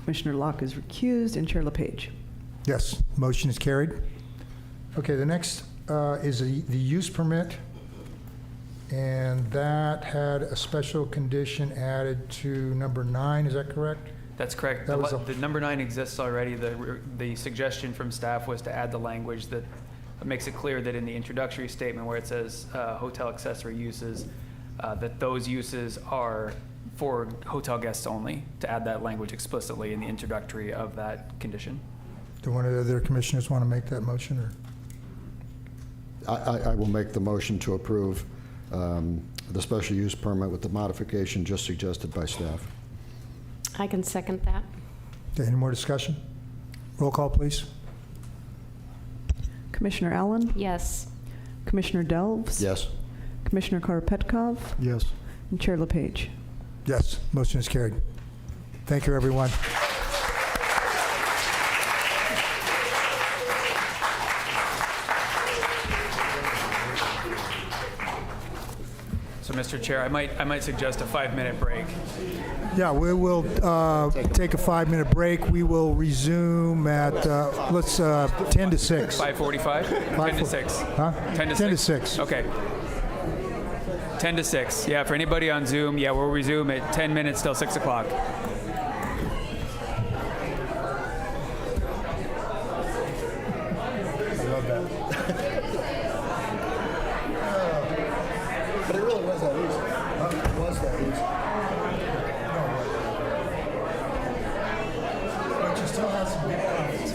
Commissioner Locke is recused, and Chair LePage. Yes, motion is carried. Okay, the next is the use permit, and that had a special condition added to number 9, is that correct? That's correct. The number 9 exists already. The suggestion from staff was to add the language that makes it clear that in the introductory statement where it says hotel accessory uses, that those uses are for hotel guests only, to add that language explicitly in the introductory of that condition. Do one of the other commissioners want to make that motion, or? I will make the motion to approve the special use permit with the modification just suggested by staff. I can second that. Okay, any more discussion? Roll call, please. Commissioner Allen? Yes. Commissioner Delves? Yes. Commissioner Karpetkov? Yes. And Chair LePage. Yes, motion is carried. Thank you, everyone. So, Mr. Mr. Chair, I might suggest a 5-minute break. Yeah, we will take a 5-minute break. We will resume at, 10 to 6. 5:45? 10 to 6. Huh? 10 to 6. 10 to 6. Okay. 10 to 6. Yeah, for anybody on Zoom, yeah, we'll resume at 10 minutes till 6 o'clock. But it really was that easy. It was that easy. But you still have some big problems.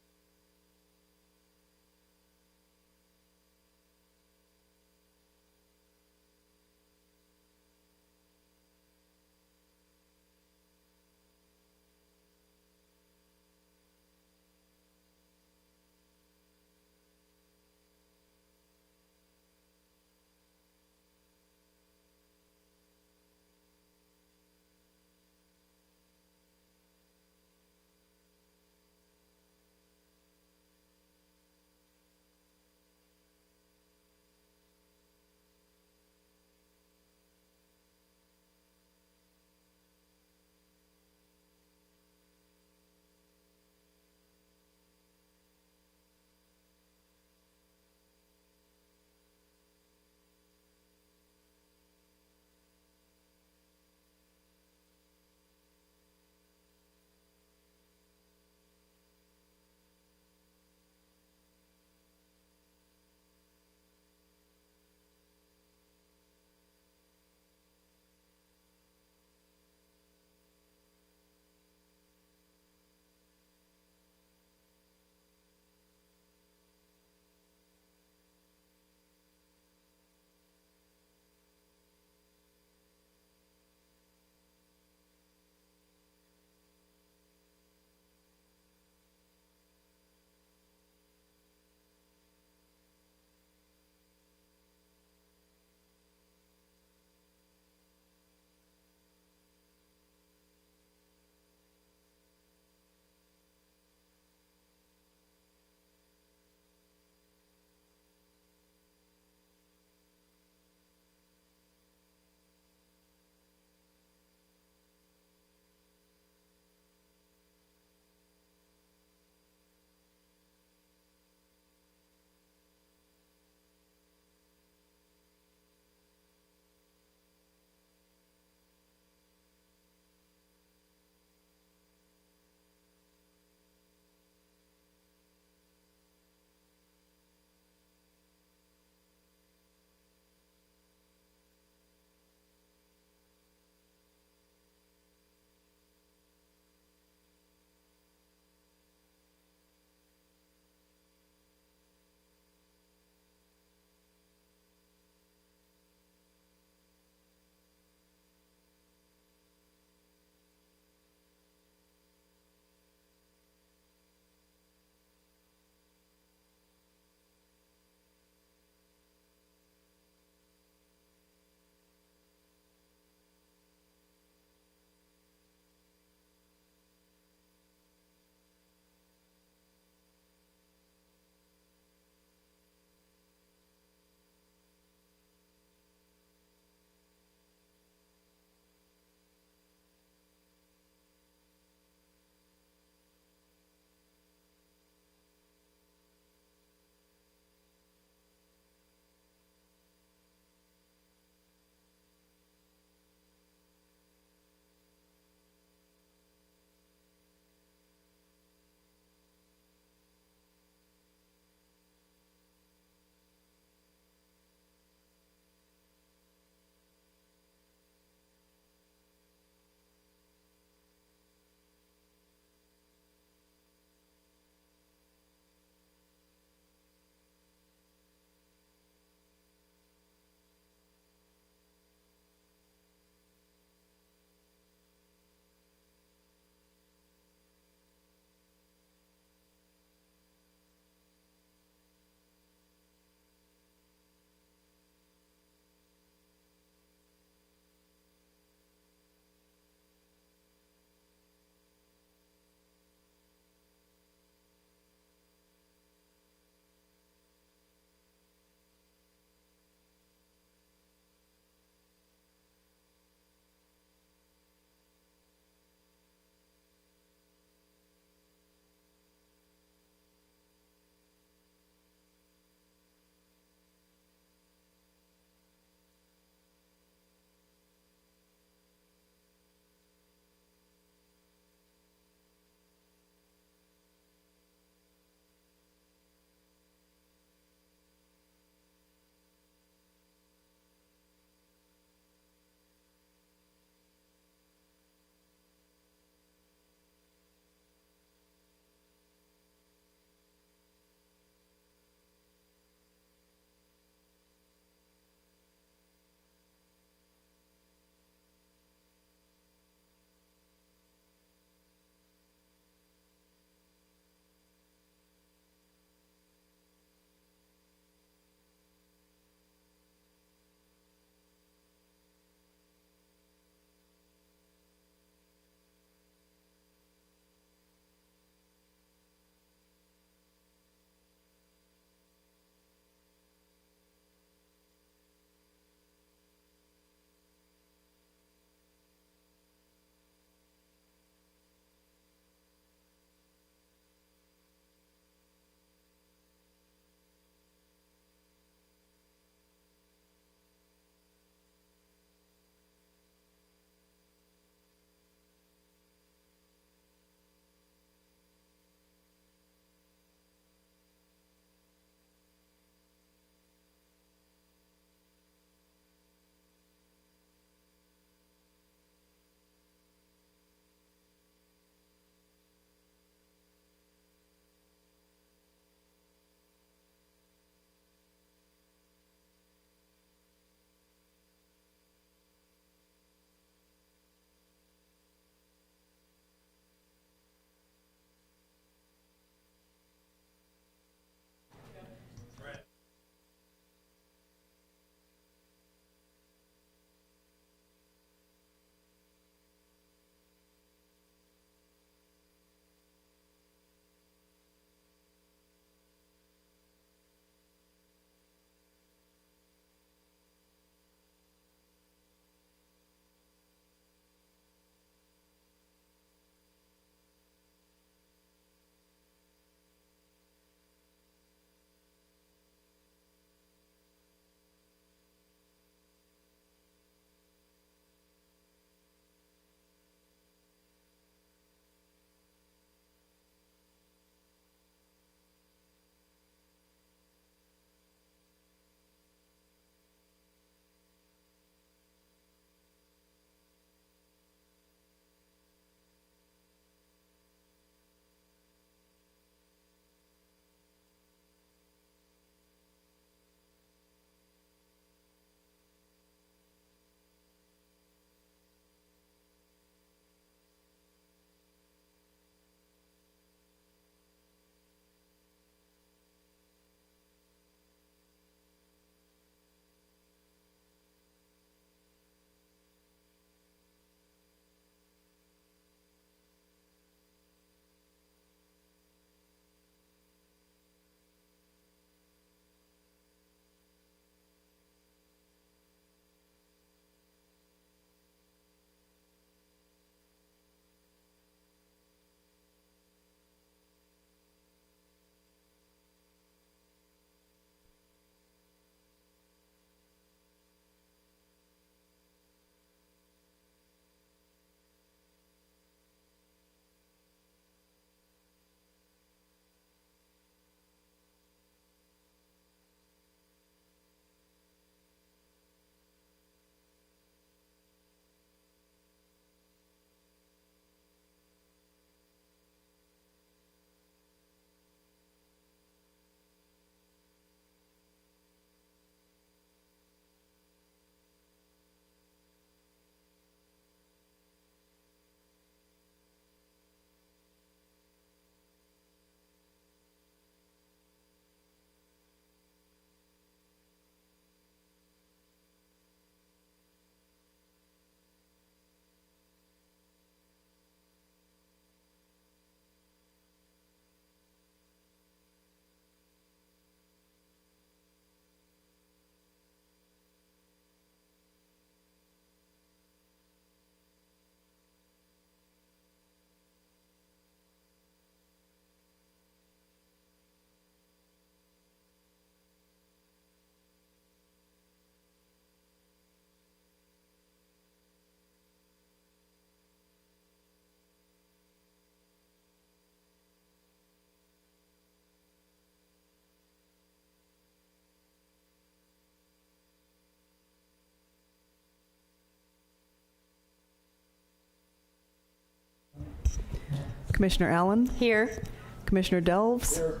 Commissioner Allen? Here. Commissioner Delves? Here.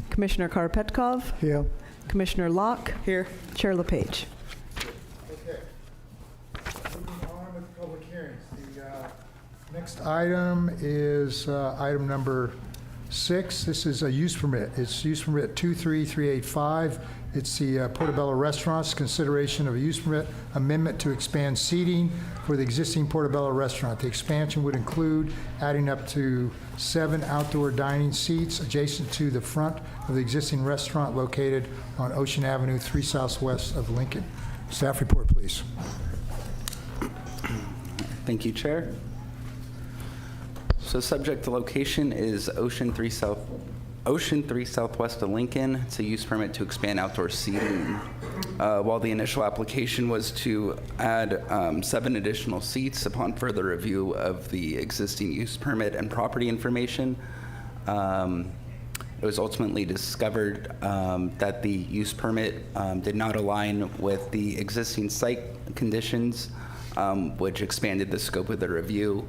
Commissioner Karapetkov? Here. Commissioner Locke? Here. Chair LePage. Okay. Moving on with public hearings. The next item is item number 6. This is a use permit. It's use permit 23385. It's the Portobello Restaurants, consideration of a use permit amendment to expand seating for the existing Portobello Restaurant. The expansion would include adding up to 7 outdoor dining seats adjacent to the front of the existing restaurant located on Ocean Avenue, 3 southwest of Lincoln. Staff report, please. Thank you, Chair. So subject to location is Ocean 3 southwest of Lincoln. It's a use permit to expand outdoor seating. While the initial application was to add 7 additional seats, upon further review of the existing use permit and property information, it was ultimately discovered that the use permit did not align with the existing site conditions, which expanded the scope of the review.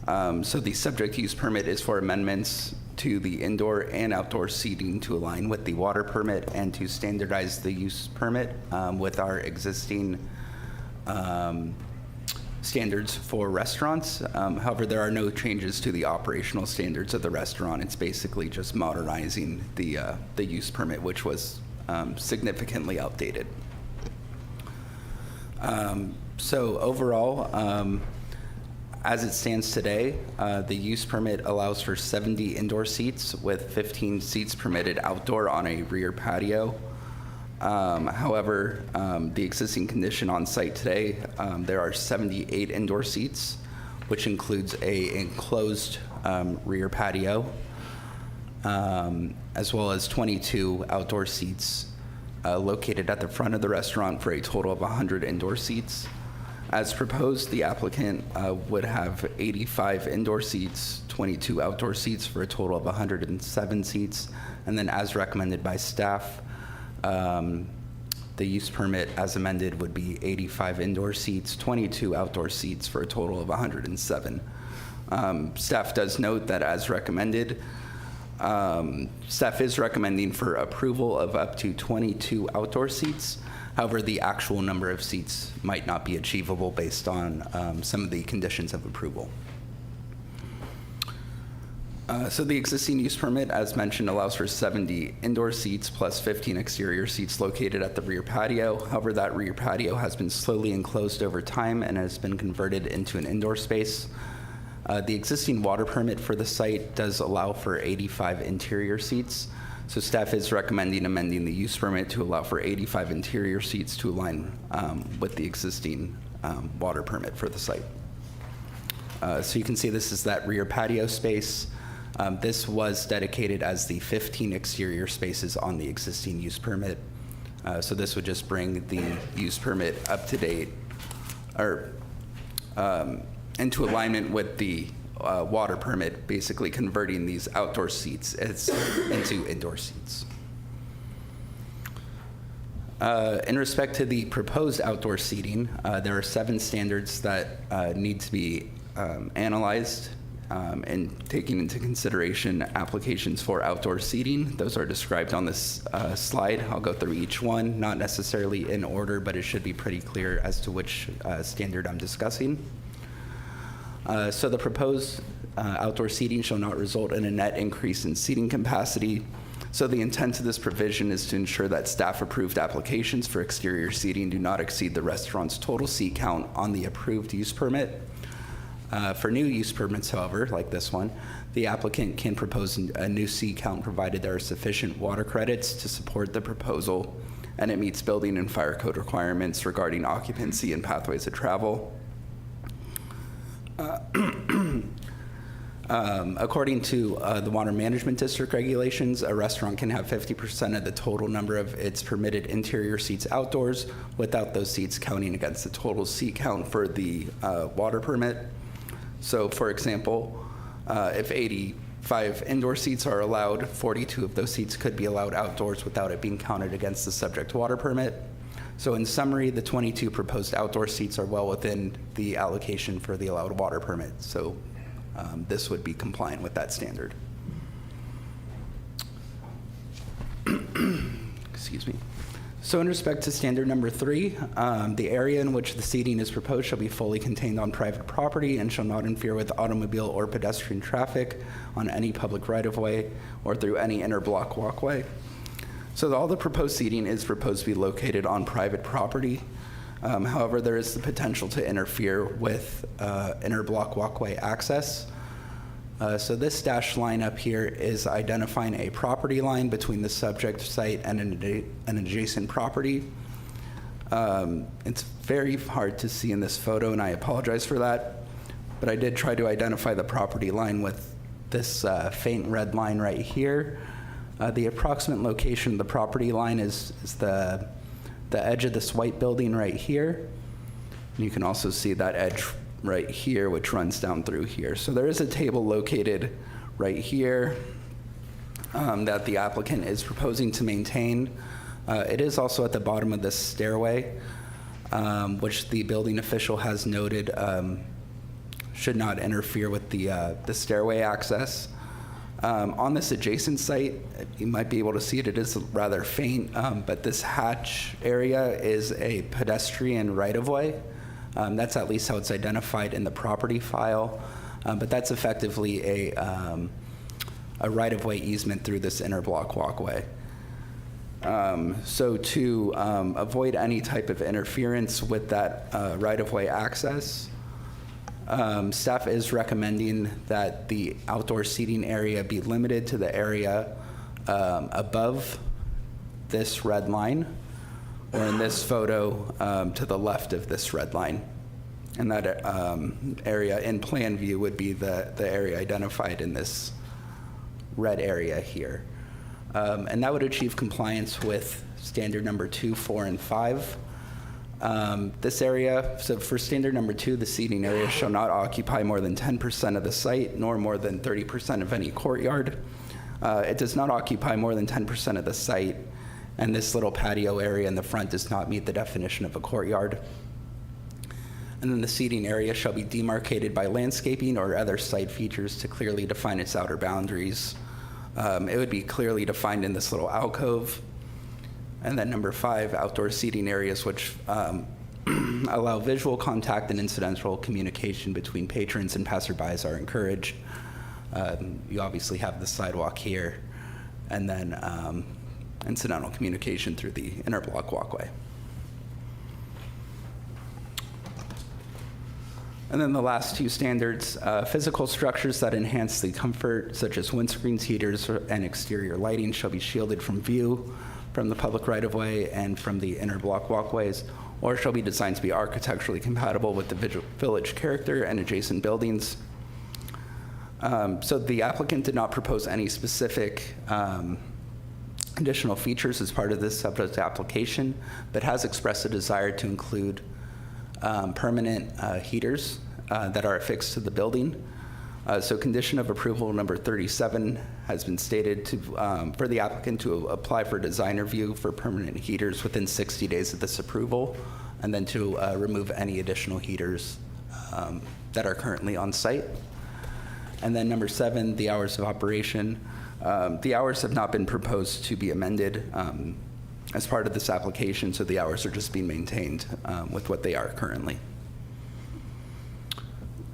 So the subject use permit is for amendments to the indoor and outdoor seating to align with the water permit and to standardize the use permit with our existing standards for restaurants. However, there are no changes to the operational standards of the restaurant. It's basically just modernizing the use permit, which was significantly outdated. So overall, as it stands today, the use permit allows for 70 indoor seats with 15 seats permitted outdoor on a rear patio. However, the existing condition on site today, there are 78 indoor seats, which includes a enclosed rear patio, as well as 22 outdoor seats located at the front of the restaurant for a total of 100 indoor seats. As proposed, the applicant would have 85 indoor seats, 22 outdoor seats for a total of 107 seats. And then as recommended by staff, the use permit as amended would be 85 indoor seats, 22 outdoor seats for a total of 107. Staff does note that as recommended, staff is recommending for approval of up to 22 outdoor seats. However, the actual number of seats might not be achievable based on some of the conditions of approval. So the existing use permit, as mentioned, allows for 70 indoor seats plus 15 exterior seats located at the rear patio. However, that rear patio has been slowly enclosed over time and has been converted into an indoor space. The existing water permit for the site does allow for 85 interior seats. So staff is recommending amending the use permit to allow for 85 interior seats to align with the existing water permit for the site. So you can see this is that rear patio space. This was dedicated as the 15 exterior spaces on the existing use permit. So this would just bring the use permit up to date or into alignment with the water permit, basically converting these outdoor seats into indoor seats. In respect to the proposed outdoor seating, there are 7 standards that need to be analyzed and taking into consideration applications for outdoor seating. Those are described on this slide. I'll go through each one, not necessarily in order, but it should be pretty clear as to which standard I'm discussing. So the proposed outdoor seating shall not result in a net increase in seating capacity. So the intent of this provision is to ensure that staff-approved applications for exterior seating do not exceed the restaurant's total seat count on the approved use permit. For new use permits, however, like this one, the applicant can propose a new seat count provided there are sufficient water credits to support the proposal and it meets building and fire code requirements regarding occupancy and pathways of travel. According to the Water Management District regulations, a restaurant can have 50% of the total number of its permitted interior seats outdoors without those seats counting against the total seat count for the water permit. So, for example, if 85 indoor seats are allowed, 42 of those seats could be allowed outdoors without it being counted against the subject water permit. So in summary, the 22 proposed outdoor seats are well within the allocation for the allowed water permit. So this would be compliant with that standard. Excuse me. So in respect to standard number 3, the area in which the seating is proposed shall be fully contained on private property and shall not interfere with automobile or pedestrian traffic on any public right-of-way or through any interblock walkway. So all the proposed seating is proposed to be located on private property. However, there is the potential to interfere with interblock walkway access. So this dashed line up here is identifying a property line between the subject site and an adjacent property. It's very hard to see in this photo, and I apologize for that, but I did try to identify the property line with this faint red line right here. The approximate location of the property line is the edge of this white building right here. And you can also see that edge right here, which runs down through here. So there is a table located right here that the applicant is proposing to maintain. It is also at the bottom of this stairway, which the building official has noted should not interfere with the stairway access. On this adjacent site, you might be able to see it, it is rather faint, but this hatch area is a pedestrian right-of-way. That's at least how it's identified in the property file, but that's effectively a right-of-way easement through this interblock walkway. So to avoid any type of interference with that right-of-way access, staff is recommending that the outdoor seating area be limited to the area above this red line, or in this photo, to the left of this red line. And that area in plan view would be the area identified in this red area here. And that would achieve compliance with standard number 2, 4, and 5. This area, so for standard number 2, the seating area shall not occupy more than 10% of the site, nor more than 30% of any courtyard. It does not occupy more than 10% of the site, and this little patio area in the front does not meet the definition of a courtyard. And then the seating area shall be demarcated by landscaping or other site features to clearly define its outer boundaries. It would be clearly defined in this little alcove. And then number 5, outdoor seating areas which allow visual contact and incidental communication between patrons and passerbys are encouraged. You obviously have the sidewalk here, and then incidental communication through the interblock walkway. And then the last 2 standards, physical structures that enhance the comfort, such as windscreens, heaters, and exterior lighting, shall be shielded from view from the public right-of-way and from the interblock walkways, or shall be designed to be architecturally compatible with the village character and adjacent buildings. So the applicant did not propose any specific additional features as part of this subject application, but has expressed a desire to include permanent heaters that are affixed to the building. So condition of approval number 37 has been stated to, for the applicant to apply for design review for permanent heaters within 60 days of this approval, and then to remove any additional heaters that are currently on site. And then number 7, the hours of operation. The hours have not been proposed to be amended as part of this application, so the hours are just being maintained with what they are currently.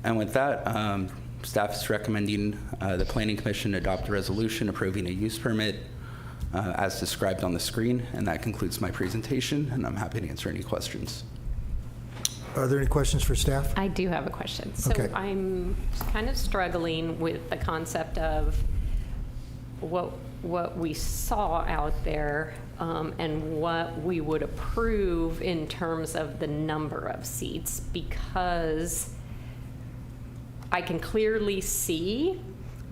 And with that, staff is recommending the Planning Commission adopt a resolution approving a use permit as described on the screen, and that concludes my presentation, and I'm happy to answer any questions. Are there any questions for staff? I do have a question. So Okay. I'm kind of struggling with the concept of what we saw out there and what we would approve in terms of the number of seats, because I can clearly see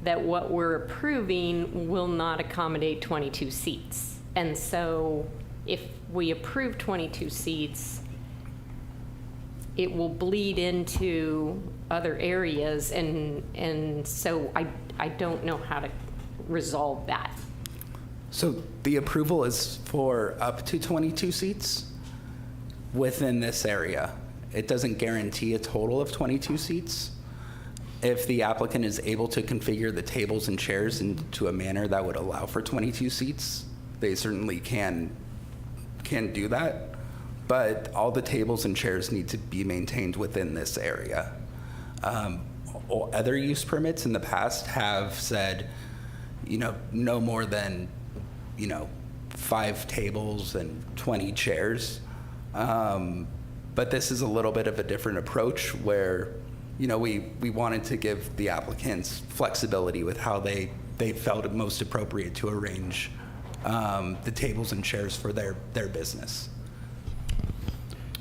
that what we're approving will not accommodate 22 seats. And so if we approve 22 seats, it will bleed into other areas, and so I don't know how to resolve that. So the approval is for up to 22 seats within this area. It doesn't guarantee a total of 22 seats. If the applicant is able to configure the tables and chairs into a manner that would allow for 22 seats, they certainly can do that. But all the tables and chairs need to be maintained within this area. Other use permits in the past have said, no more than, 5 tables and 20 chairs. But this is a little bit of a different approach where, we wanted to give the applicants flexibility with how they felt it most appropriate to arrange the tables and chairs for their business.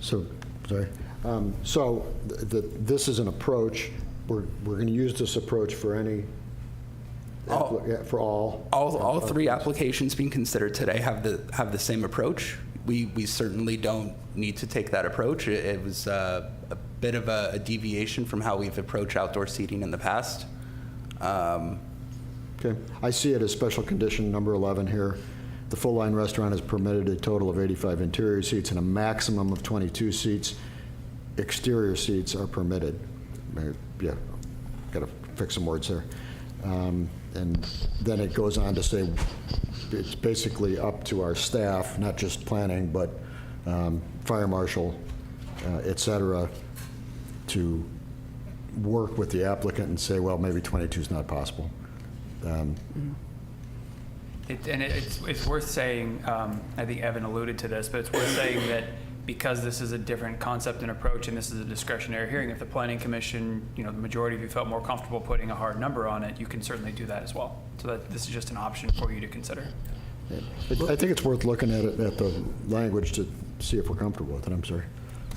So, sorry. This is an approach. We're going to use this approach for any, for all? All 3 applications being considered today have the same approach. We certainly don't need to take that approach. It was a bit of a deviation from how we've approached outdoor seating in the past. Okay. I see it as special condition number 11 here. The full-line restaurant is permitted a total of 85 interior seats and a maximum of 22 seats. Exterior seats are permitted. Yeah, got to fix some words there. And then it goes on to say it's basically up to our staff, not just planning, but fire marshal, et cetera, to work with the applicant and say, well, maybe 22 is not possible. It's worth saying, I think Evan alluded to this, but it's worth saying that because this is a different concept and approach and this is a discretionary hearing, if the Planning Commission, the majority of you felt more comfortable putting a hard number on it, you can certainly do that as well. So that this is just an option for you to consider. I think it's worth looking at it, at the language, to see if we're comfortable with it. I'm sorry.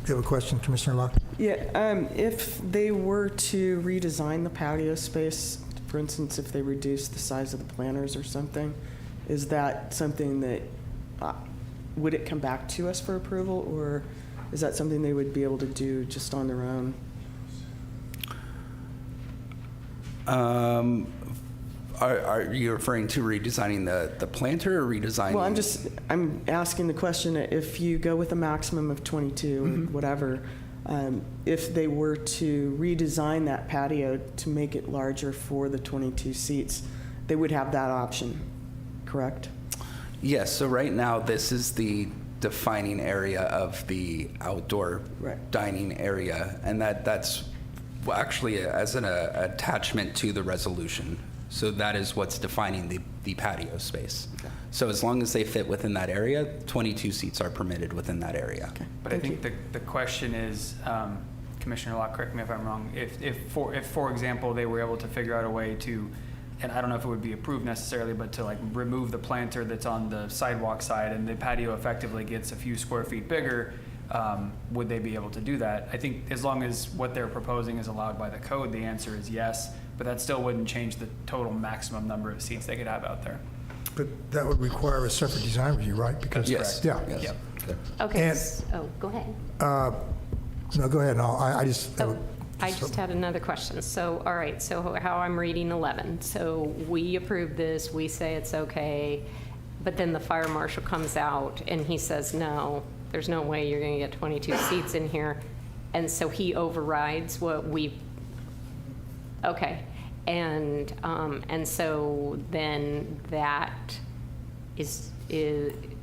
Do you have a question, Commissioner Locke? Yeah, if they were to redesign the patio space, for instance, if they reduce the size of the planters or something, is that something that, would it come back to us for approval, or is that something they would be able to do just on their own? Are you referring to redesigning the planter or redesigning? Well, I'm asking the question, if you go with a maximum of 22 or whatever, if they were to redesign that patio to make it larger for the 22 seats, they would have that option, correct? Yes, so right now this is the defining area of the outdoor dining area, and that's actually as an attachment to the resolution. So that is what's defining the patio space. Okay. So as long as they fit within that area, 22 seats are permitted within that area. Okay. But I think the question is, Commissioner Locke, correct me if I'm wrong, if for example, they were able to figure out a way to, and I don't know if it would be approved necessarily, but to remove the planter that's on the sidewalk side and the patio effectively gets a few square feet bigger, would they be able to do that? I think as long as what they're proposing is allowed by the code, the answer is yes, but that still wouldn't change the total maximum number of seats they could have out there. But that would require a separate design review, right? Because yes. Yeah. Yes. Yep. Okay. And- Go ahead. No, go ahead. No, I just. I just had another question. So, all right, so how I'm reading 11. So we approve this, we say it's okay, but then the fire marshal comes out and he says, no, there's no way you're going to get 22 seats in here. And so he overrides what we, okay. And so then that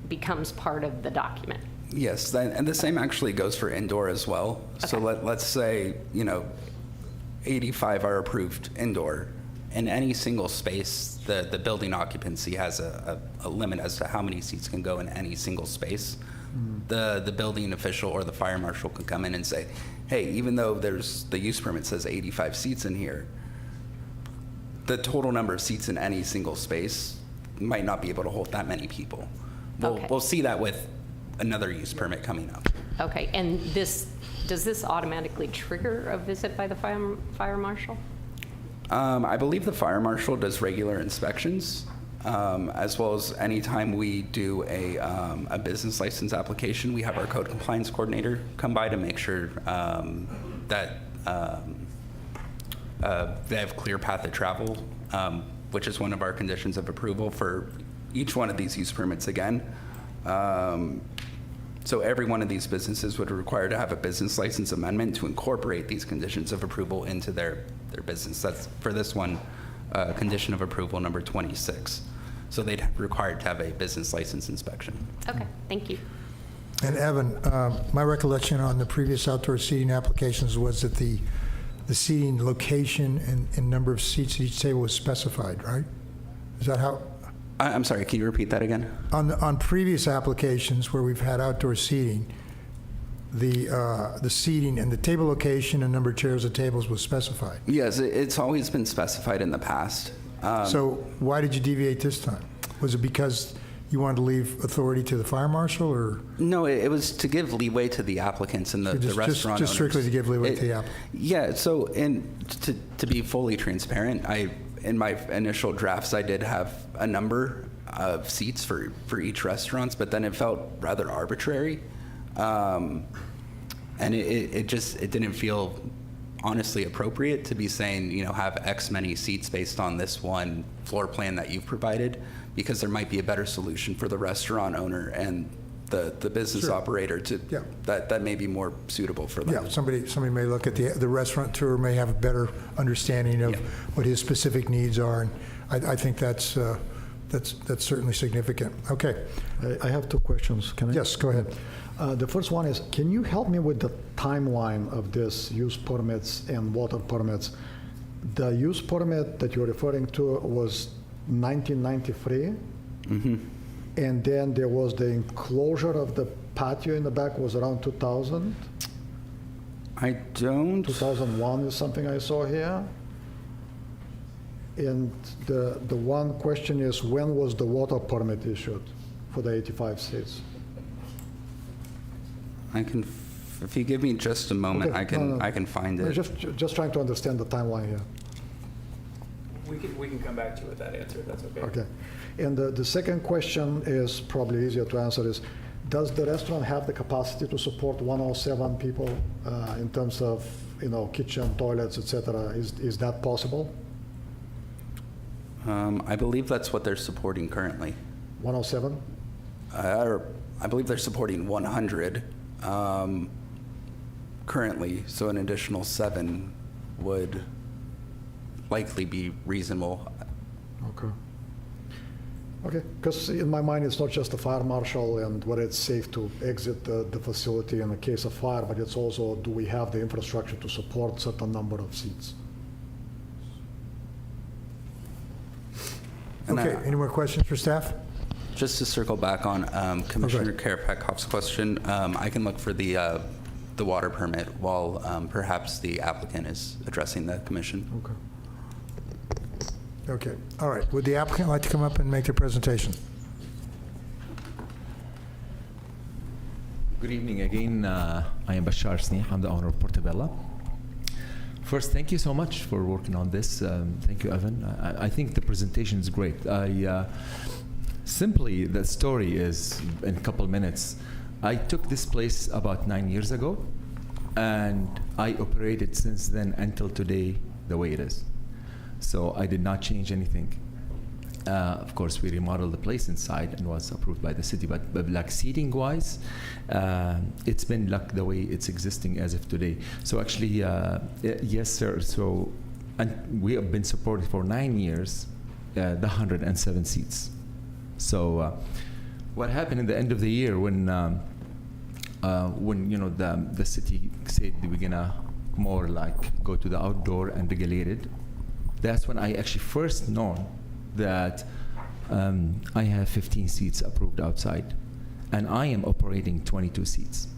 becomes part of the document. Yes, and the same actually goes for indoor as well. Okay. So let's say, 85 are approved indoor. In any single space, the building occupancy has a limit as to how many seats can go in any single space. The building official or the fire marshal can come in and say, hey, even though the use permit says 85 seats in here, the total number of seats in any single space might not be able to hold that many people. We'll see that with another use permit coming up. Okay, and does this automatically trigger a visit by the fire marshal? I believe the fire marshal does regular inspections, as well as anytime we do a business license application, we have our code compliance coordinator come by to make sure that they have clear path of travel, which is one of our conditions of approval for each one of these use permits again. So every one of these businesses would require to have a business license amendment to incorporate these conditions of approval into their their business. That's for this one, condition of approval number 26. So they'd have required to have a business license inspection. Okay, thank you. And Evan, my recollection on the previous outdoor seating applications was that the seating location and number of seats at each table was specified, right? Is that how? I'm sorry, can you repeat that again? On previous applications where we've had outdoor seating, the seating and the table location and number of chairs and tables was specified. Yes, it's always been specified in the past. So why did you deviate this time? Was it because you wanted to leave authority to the fire marshal, or? No, it was to give leeway to the applicants and the restaurant just strictly owners. to give leeway to the applicant. Yeah, so to be fully transparent, in my initial drafts, I did have a number of seats for each restaurant, but then it felt rather arbitrary. And it didn't feel honestly appropriate to be saying, have X many seats based on this one floor plan that you've provided, because there might be a better solution for the restaurant owner and the business operator that may be more suitable for them. Yeah, somebody may look at the restaurateur may have a better understanding of what his specific needs are, and I think that's certainly significant. Okay. I have two questions. Can I? Yes, go ahead. The first one is, can you help me with the timeline of this use permits and water permits? The use permit that you're referring to was 1993, and then there was the enclosure of the patio in the back was around 2000. I don't. 2001 is something I saw here. And the one question is, when was the water permit issued for the 85 seats? If you give me just a moment, Okay, I can find it. Just trying to understand the timeline here. We can come back to you with that answer, if that's okay. Okay. And the second question is probably easier to answer is, does the restaurant have the capacity to support 107 people in terms of, kitchen, toilets, etc.? Is that possible? I believe that's what they're supporting currently. 107? I believe they're supporting 100 currently, so an additional 7 would likely be reasonable. Okay, because in my mind, it's not just the fire marshal and whether it's safe to exit the facility in the case of fire, but it's also, do we have the infrastructure to support a certain number of seats? Okay, any more questions for staff? Just to circle back on Commissioner Karapetkov's question, I can look for the water permit while perhaps the applicant is addressing the commission. Okay. Okay, all right. Would the applicant like to come up and make their presentation? Good evening again. I am Bashar Sneeh. I'm the owner of Portobello. First, thank you so much for working on this. Thank you, Evan. I think the presentation is great. Simply, the story is, in a couple minutes, I took this place about 9 years ago, and I operated since then until today the way it is. So I did not change anything. Of course, we remodeled the place inside and was approved by the city, but like seating-wise, it's been like the way it's existing as of today. So actually, yes, sir. So, and we have been supported for 9 years, the 107 seats. So, what happened at the end of the year when the city said we're gonna more like go to the outdoor and regulated, that's when I actually first known that I have 15 seats approved outside, and I am operating 22 seats.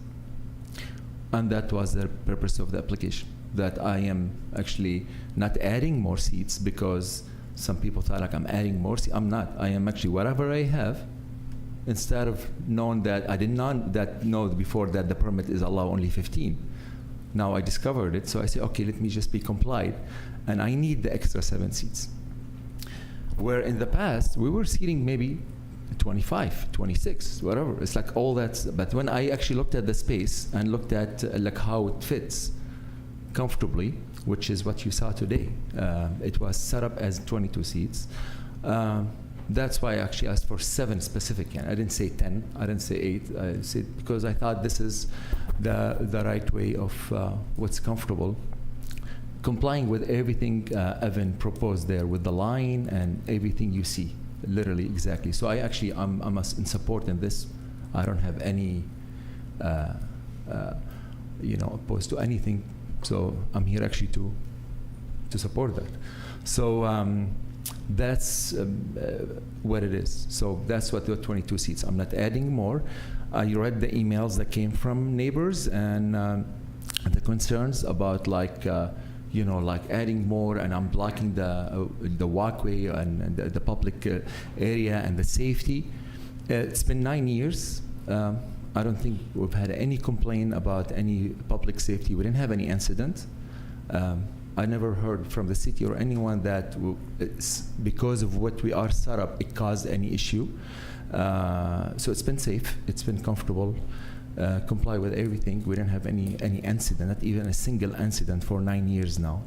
And that was the purpose of the application, that I am actually not adding more seats because some people thought like I'm adding more seats. I'm not. I am actually whatever I have, instead of knowing that I did not know before that the permit is allow only 15. Now I discovered it, so I say, okay, let me just be complied, and I need the extra 7 seats. Where in the past, we were seating maybe 25, 26, whatever. It's like all that. But when I actually looked at the space and looked at like how it fits comfortably, which is what you saw today, it was set up as 22 seats. That's why I actually asked for 7 specific. I didn't say 10, I didn't say 8. I said because I thought this is the right way of what's comfortable. complying with everything Evan proposed there with the line and everything you see, literally exactly. So I'm in support in this. I don't have any, opposed to anything. So I'm here actually to support that. So that's what it is. So that's what the 22 seats. I'm not adding more. I read the emails that came from neighbors and the concerns about like adding more, and I'm blocking the walkway and the public area and the safety. It's been 9 years. I don't think we've had any complaint about any public safety. We didn't have any incident. I never heard from the city or anyone that because of what we are set up, it caused any issue. So it's been safe. It's been comfortable. Comply with everything. We didn't have any incident, not even a single incident for 9 years now.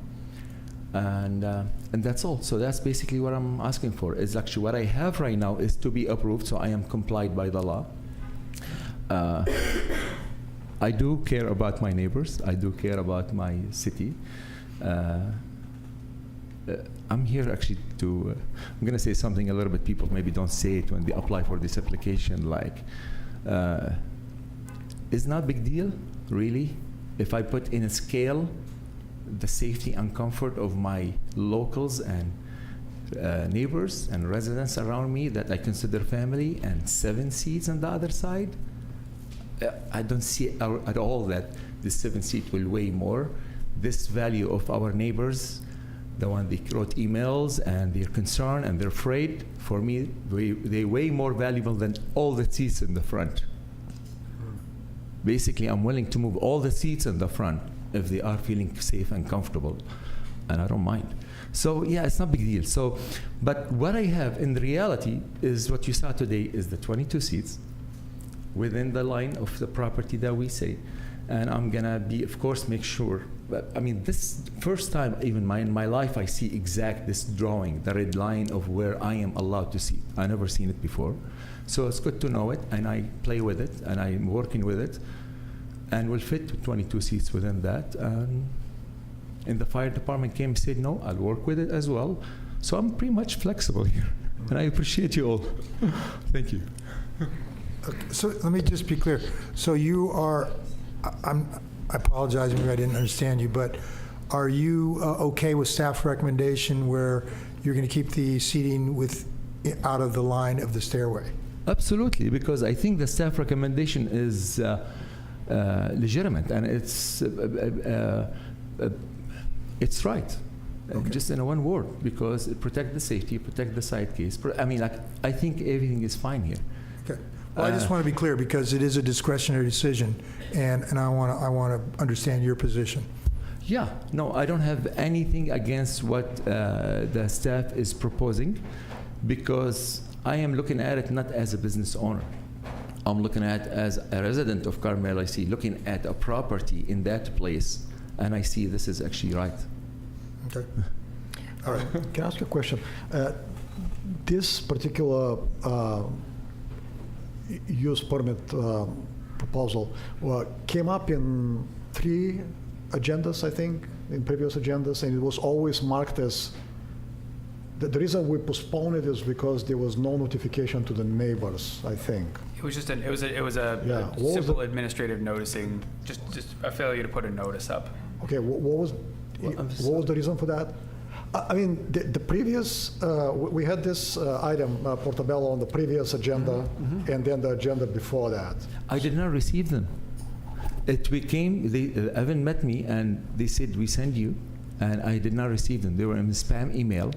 And that's all. So that's basically what I'm asking for. Is actually what I have right now is to be approved, so I am complied by the law. I do care about my neighbors. I do care about my city. I'm here actually to, I'm going to say something a little bit people maybe don't say it when they apply for this application, like, it's not a big deal, really, if I put in a scale the safety and comfort of my locals and neighbors and residents around me that I consider family, and 7 seats on the other side. I don't see at all that the 7 seat will weigh more. This value of our neighbors, the one they wrote emails and they're concerned and they're afraid, for me, they weigh more valuable than all the seats in the front. Basically, I'm willing to move all the seats in the front if they are feeling safe and comfortable, and I don't mind. So yeah, it's not a big deal. So, but what I have in reality is what you saw today is the 22 seats within the line of the property that we say. And I'm gonna be, of course, make sure, but I mean, this first time even in my life I see this drawing, the red line of where I am allowed to sit. I never seen it before. So it's good to know it, and I play with it, and I'm working with it, and we'll fit 22 seats within that. And the fire department came and said, no, I'll work with it as well. So I'm pretty much flexible here, and I appreciate you all. Thank you. Okay, so let me just be clear. So you are, I apologize if I didn't understand you, but are you okay with staff's recommendation where you're going to keep the seating out of the line of the stairway? Absolutely, because I think the staff recommendation is legitimate, and it's right. Okay. Just in one word, because it protects the safety, protect the side case. I mean, I think everything is fine here. Okay. Well, I just want to be clear because it is a discretionary decision, and I want to understand your position. Yeah, no, I don't have anything against what the staff is proposing, because I am looking at it not as a business owner. I'm looking at it as a resident of Carmel-by-the-Sea, looking at a property in that place, and I see this is actually right. Okay. All right. Can I ask you a question? This particular use permit proposal came up in 3 agendas, I think, in previous agendas, and it was always marked as, the reason we postponed it is because there was no notification to the neighbors, I think. It was just it was a simple administrative noticing, just a failure to put a notice up. Okay, what was the reason for that? I mean, the previous, we had this item, Portobello, on the previous agenda, and then the agenda before that. I did not receive them. It became, Evan met me, and they said, we send you, and I did not receive them. They were in the spam email.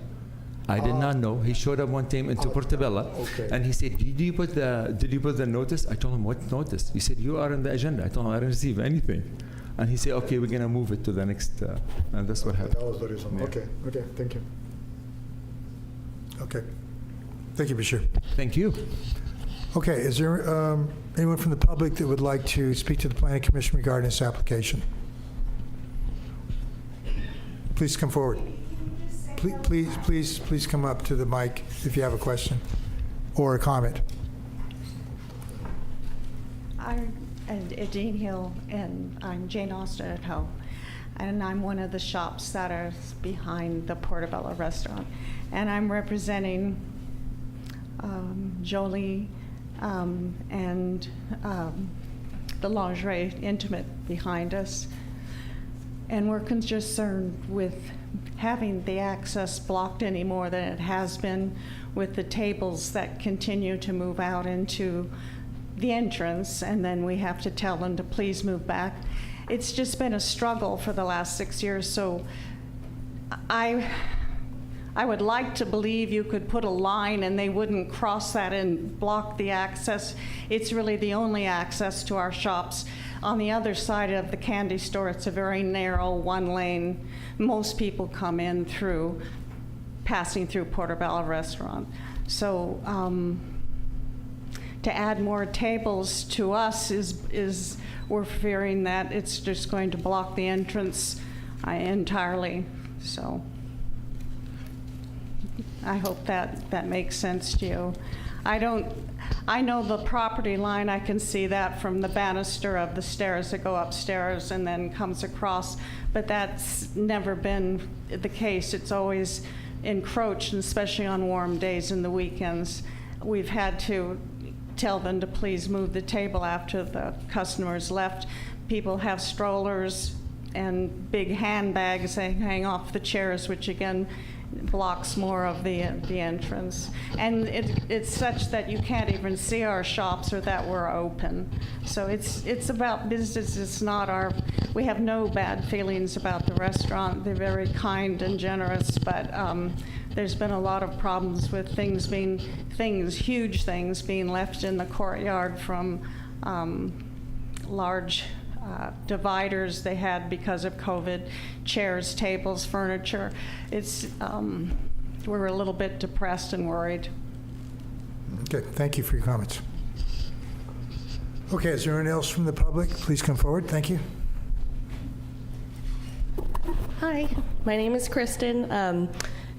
I did not know. He showed up one time into Portobello, and he said, did you put the notice? I told him, what notice? He said, you are on the agenda. I told him, I didn't receive anything. And he said, okay, we're going to move it to the next, and that's what happened. That was the reason. Yeah. Okay, thank you. Okay. Thank you, Bashir. Thank you. Okay, is there anyone from the public that would like to speak to the Planning Commission regarding this application? Please come forward. Please come up to the mic if you have a question or a comment. I'm Dean Hill, and I'm Jane Austin at home. and I'm one of the shops that are behind the Portobello restaurant. And I'm representing Jolie and the Lingerie Intimate behind us. And we're concerned with having the access blocked any more than it has been, with the tables that continue to move out into the entrance, and then we have to tell them to please move back. It's just been a struggle for the last 6 years, so I would like to believe you could put a line and they wouldn't cross that and block the access. It's really the only access to our shops. On the other side of the candy store, it's a very narrow one lane. Most people come in through, passing through Portobello Restaurant. So to add more tables to us is we're fearing that it's just going to block the entrance entirely. So I hope that makes sense to you. I know the property line. I can see that from the banister of the stairs that go upstairs and then comes across, but that's never been the case. It's always encroached, and especially on warm days and the weekends. We've had to tell them to please move the table after the customers left. People have strollers and big handbags they hang off the chairs, which again blocks more of the entrance. And it's such that you can't even see our shops or that we're open. So it's about business. It's not our, we have no bad feelings about the restaurant. They're very kind and generous, but there's been a lot of problems with huge things being left in the courtyard from large dividers they had because of COVID, chairs, tables, furniture. We're a little bit depressed and worried. Okay, thank you for your comments. Okay, is there anyone else from the public? Please come forward. Thank you. Hi, my name is Kristen.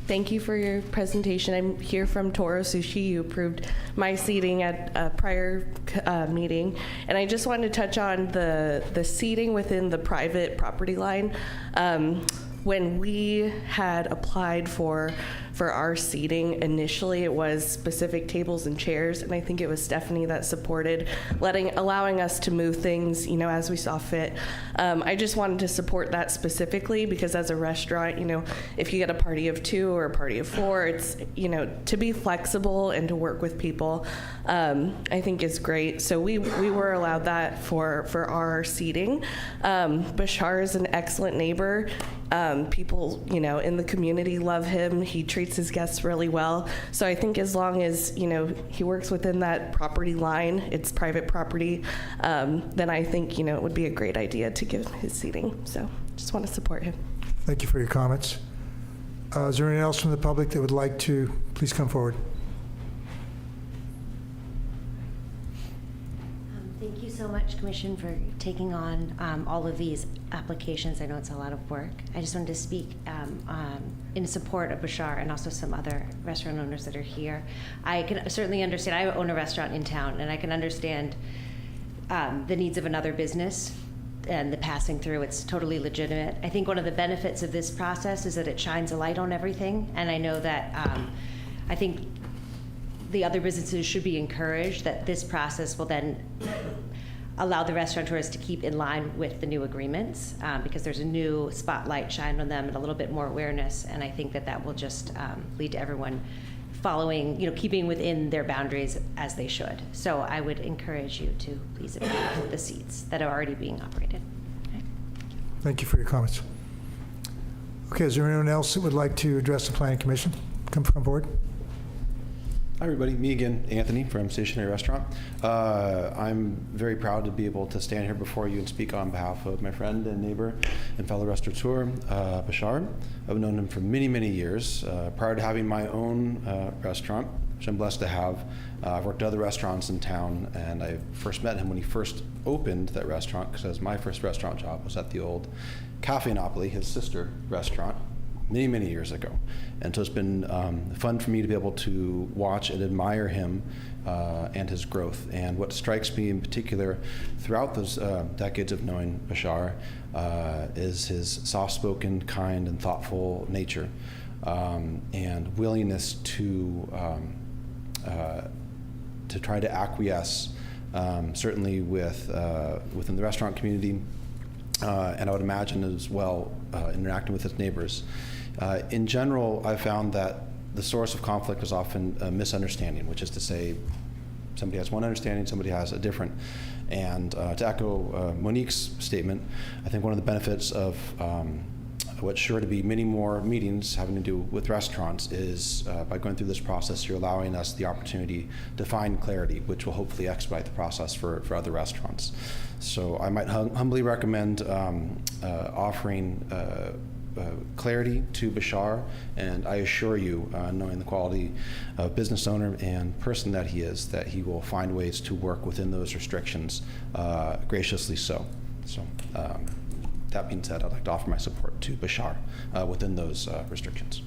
Thank you for your presentation. I'm here from Toro Sushi. You approved my seating at a prior meeting. And I just wanted to touch on the seating within the private property line. When we had applied for our seating initially, it was specific tables and chairs, and I think it was Stephanie that supported allowing us to move things, as we saw fit. I just wanted to support that specifically because as a restaurant, if you get a party of 2 or a party of 4, it's, to be flexible and to work with people, I think is great. So we were allowed that for our seating. Bashar is an excellent neighbor. People, in the community love him. He treats his guests really well. So I think as long as, he works within that property line, it's private property, then I think, it would be a great idea to give his seating. So just want to support him. Thank you for your comments. Is there anyone else from the public that would like to please come forward? Thank you so much, Commission, for taking on all of these applications. I know it's a lot of work. I just wanted to speak in support of Bashar and also some other restaurant owners that are here. I can certainly understand, I own a restaurant in town, and I can understand the needs of another business and the passing through. It's totally legitimate. I think one of the benefits of this process is that it shines a light on everything, and I know that I think the other businesses should be encouraged that this process will then allow the restaurateurs to keep in line with the new agreements because there's a new spotlight shined on them and a little bit more awareness, and I think that will just lead to everyone following, keeping within their boundaries as they should. So I would encourage you to please approve the seats that are already being operated. Okay. Thank you for your comments. Okay, is there anyone else that would like to address the Planning Commission? Come forward. Hi, everybody. Me again, Anthony from Stationary Restaurant. I'm very proud to be able to stand here before you and speak on behalf of my friend and neighbor and fellow restaurateur, Bashar. I've known him for many, many years. Prior to having my own restaurant, which I'm blessed to have, I've worked at other restaurants in town, and I first met him when he first opened that restaurant, because my first restaurant job was at the old Cafe Napoli, his sister restaurant, many, many years ago. And so it's been fun for me to be able to watch and admire him and his growth. And what strikes me in particular throughout those decades of knowing Bashar is his soft-spoken, kind, and thoughtful nature, and willingness to try to acquiesce, certainly within the restaurant community, and I would imagine as well interacting with his neighbors. In general, I found that the source of conflict is often a misunderstanding, which is to say somebody has one understanding, somebody has a different. And to echo Monique's statement, I think one of the benefits of what's sure to be many more meetings having to do with restaurants is by going through this process, you're allowing us the opportunity to find clarity, which will hopefully expedite the process for other restaurants. So I might humbly recommend offering clarity to Bashar, and I assure you, knowing the quality of business owner and person that he will find ways to work within those restrictions, graciously so. So that being said, I'd like to offer my support to Bashar within those restrictions.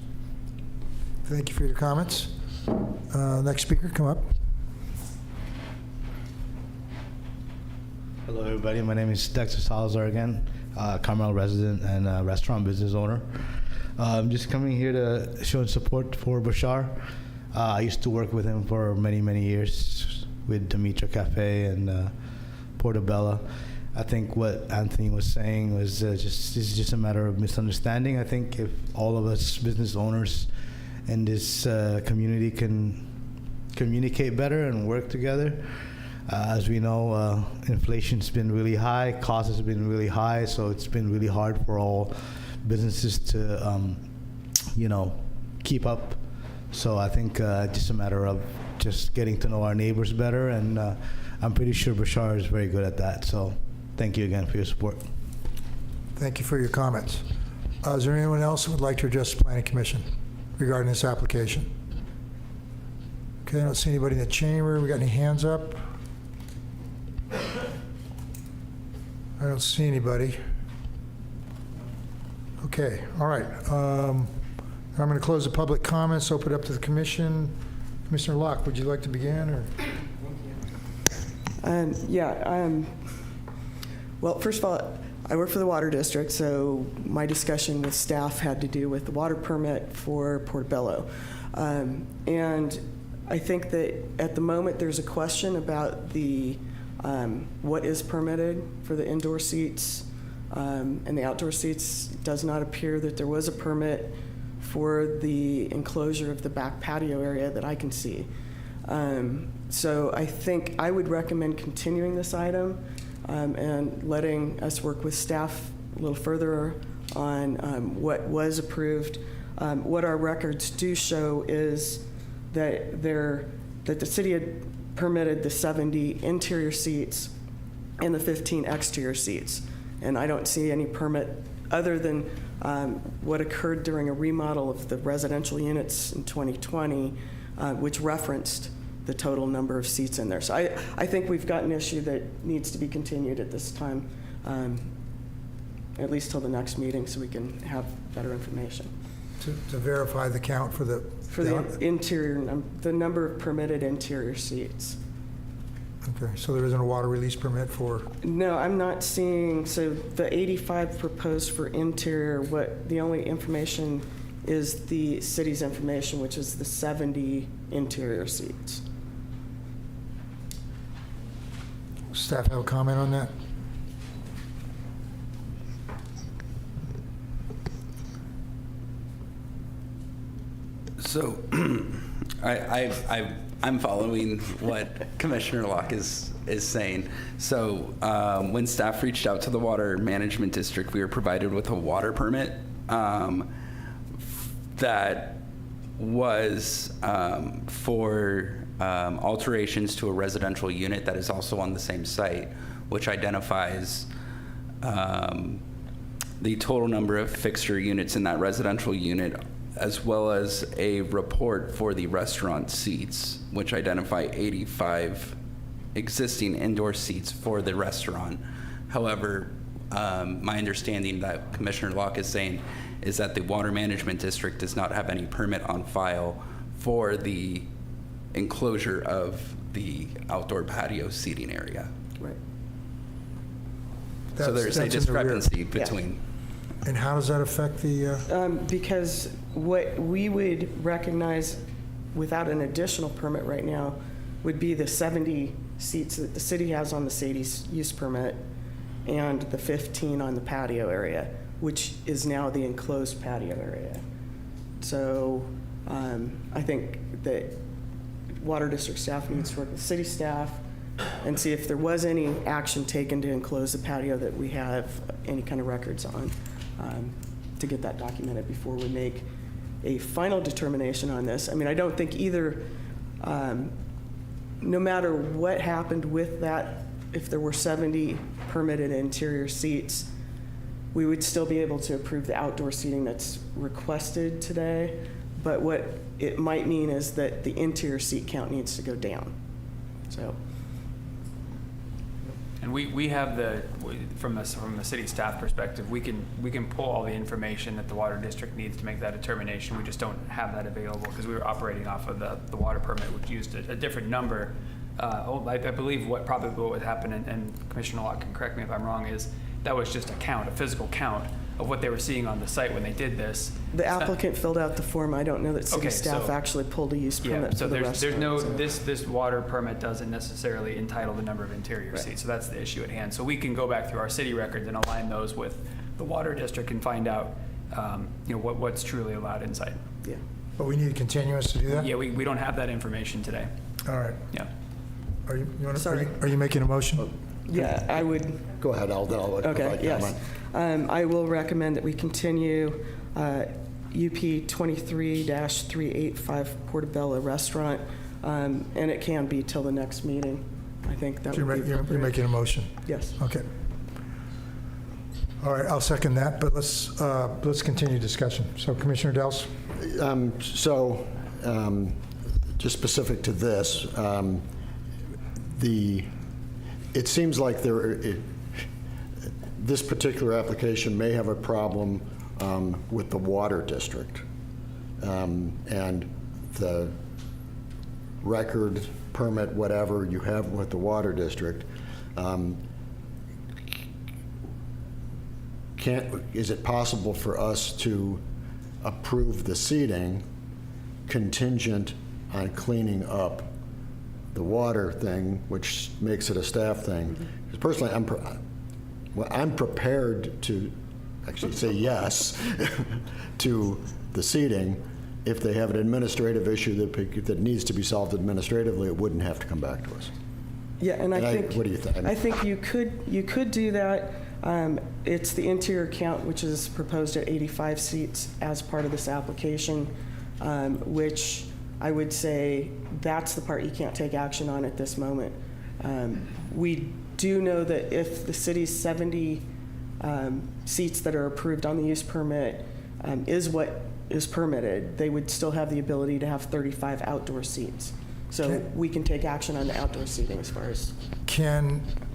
Thank you for your comments. Next speaker, come up. Hello, everybody. My name is Dexter Salazar again, Carmel resident and restaurant business owner. I'm just coming here to show support for Bashar. I used to work with him for many, many years with Demetra Cafe and Portobello. I think what Anthony was saying was just a matter of misunderstanding. I think if all of us business owners in this community can communicate better and work together. As we know, inflation's been really high, costs have been really high, so it's been really hard for all businesses to, keep up. So I think just a matter of just getting to know our neighbors better, and I'm pretty sure Bashar is very good at that. So thank you again for your support. Thank you for your comments. Is there anyone else who would like to address the Planning Commission regarding this application? Okay, I don't see anybody in the chamber. We got any hands up? I don't see anybody. Okay, all right. I'm going to close the public comments, open it up to the commission. Commissioner Locke, would you like to begin? Or? Well, first of all, I work for the Water District, so my discussion with staff had to do with the water permit for Portobello. And I think that at the moment there's a question about the what is permitted for the indoor seats and the outdoor seats. It does not appear that there was a permit for the enclosure of the back patio area that I can see. So I think I would recommend continuing this item and letting us work with staff a little further on what was approved. What our records do show is that the city had permitted the 70 interior seats and the 15 exterior seats. And I don't see any permit other than what occurred during a remodel of the residential units in 2020, which referenced the total number of seats in there. So I think we've got an issue that needs to be continued at this time, at least till the next meeting, so we can have better information. To verify the count for the interior, the number of permitted interior seats. Okay, so there isn't a water release permit for? No, I'm not seeing, so the 85 proposed for interior, the only information is the city's information, which is the 70 interior seats. Staff have a comment on that? So I'm following what Commissioner Locke is saying. So when staff reached out to the Water Management District, we were provided with a water permit that was for alterations to a residential unit that is also on the same site, which identifies the total number of fixture units in that residential unit, as well as a report for the restaurant seats, which identify 85 existing indoor seats for the restaurant. However, my understanding that Commissioner Locke is saying is that the Water Management District does not have any permit on file for the enclosure of the outdoor patio seating area. Right. So there's a That's in the rear. discrepancy between. And how does that affect the, Because what we would recognize without an additional permit right now would be the 70 seats that the city has on the Sadie's use permit and the 15 on the patio area, which is now the enclosed patio area. So I think that Water District staff needs to work with city staff and see if there was any action taken to enclose the patio that we have any kind of records on, to get that documented before we make a final determination on this. I mean, I don't think either, no matter what happened with that, if there were 70 permitted interior seats, we would still be able to approve the outdoor seating that's requested today. But what it might mean is that the interior seat count needs to go down. So. And we have from the city staff perspective, we can pull all the information that the water district needs to make that determination. We just don't have that available because we were operating off of the water permit, which used a different number. I believe what would happen, and Commissioner Locke can correct me if I'm wrong, is that was just a physical count of what they were seeing on the site when they did this. The applicant filled out the form. I don't know that city staff actually pulled a use permit so for the there's no, restaurant. this water permit doesn't necessarily entitle the number of interior seats, so that's the issue at hand. So we can go back through our city records and align those with the water district and find out, what's truly allowed inside. Yeah. but we need a continuance to do that? Yeah, we don't have that information today. All right. Yeah. Are you making a motion? Yeah, I would. Go ahead, I'll Okay, yes. I will recommend that we continue UP 23-385 Portobello Restaurant, and it can be till the next meeting. I think that would be You're appropriate. making a motion? Yes. Okay. All right, I'll second that, but let's continue discussion. So Commissioner Dels? Just specific to this, it seems like this particular application may have a problem with the water district. And the record, permit, whatever you have with the water district, is it possible for us to approve the seating contingent on cleaning up the water thing, which makes it a staff thing? Because personally, I'm prepared to actually say yes to the seating. If they have an administrative issue that needs to be solved administratively, it wouldn't have to come back to us. Yeah, and I think. What do you think? I think you could do that. It's the interior count, which is proposed at 85 seats as part of this application, which I would say that's the part you can't take action on at this moment. We do know that if the city's 70 seats that are approved on the use permit is what is permitted, they would still have the ability to have 35 outdoor seats. So we can take action on the outdoor seating as far as.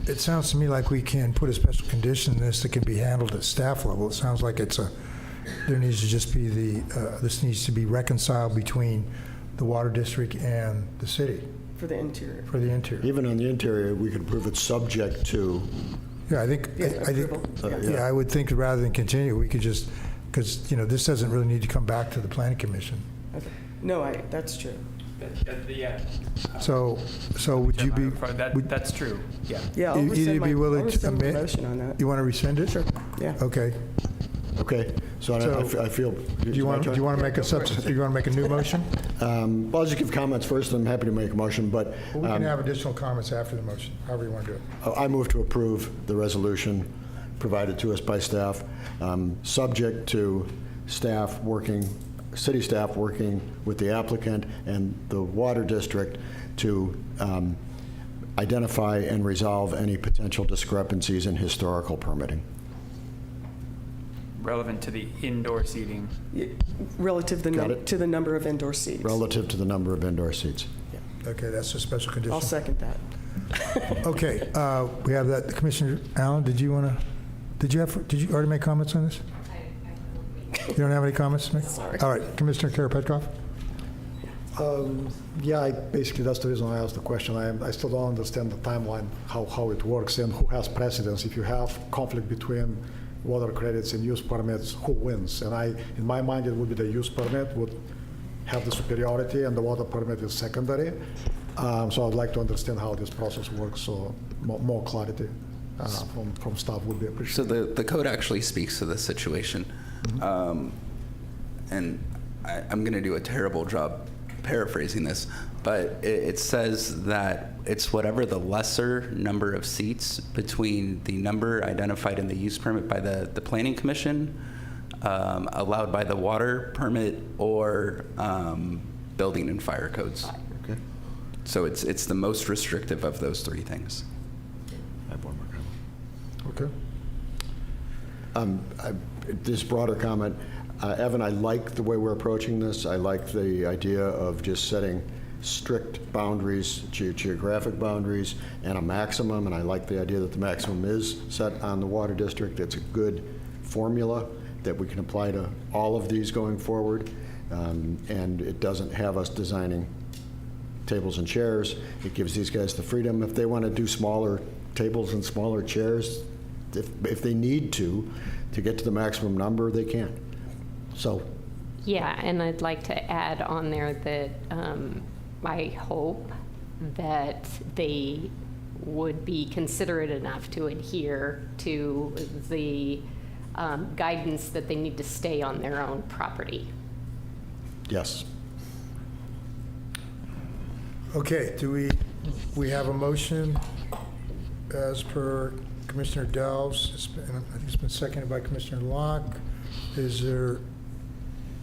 It sounds to me like we can put a special condition in this that can be handled at staff level. It sounds like there needs to just be this needs to be reconciled between the water district and the city. For the interior. For the interior. Even on the interior, we could prove it's subject to. Yeah, I would think rather than continue, we could just, because, this doesn't really need to come back to the planning commission. Okay. No, that's true. Yeah. So would you be? That's true. Yeah. Yeah, I'll rescind be willing to rescind my amend? motion on that. You want to rescind it? Sure. Yeah. Okay. Okay. So I feel. Do you want to make you want to make a new motion? Well, I'll just give comments first. I'm happy to make a motion, but. Well, we can have additional comments after the motion, however you want to do it. I move to approve the resolution provided to us by staff, subject to city staff working with the applicant and the water district to identify and resolve any potential discrepancies in historical permitting. Relevant to the indoor seating. Relative to the number of indoor seats. Relative to the number of indoor seats. Yeah. Okay, that's a special condition. I'll second that. Okay, we have that. Commissioner Allen, did you already make comments on this? You don't have any comments to make? Sorry. All right, Commissioner Karapetkov? Yeah, basically that's the reason I asked the question. I still don't understand the timeline, how it works and who has precedence. If you have conflict between water credits and use permits, who wins? And in my mind, it would be the use permit would have the superiority and the water permit is secondary. So I'd like to understand how this process works, so more clarity from staff would be appreciated. So the code actually speaks to this situation. And I'm going to do a terrible job paraphrasing this, but it says that it's whatever the lesser number of seats between the number identified in the use permit by the Planning Commission, allowed by the water permit, or building and fire codes. Okay. So it's the most restrictive of those three things. Okay. This broader comment, Evan, I like the way we're approaching this. I like the idea of just setting strict boundaries, geographic boundaries, and a maximum, and I like the idea that the maximum is set on the water district. It's a good formula that we can apply to all of these going forward, and it doesn't have us designing tables and chairs. It gives these guys the freedom. If they want to do smaller tables and smaller chairs, if they need to get to the maximum number, they can. So. Yeah, and I'd like to add on there that I hope that they would be considerate enough to adhere to the guidance that they need to stay on their own property. Yes. Okay, we have a motion as per Commissioner Delves. I think it's been seconded by Commissioner Locke.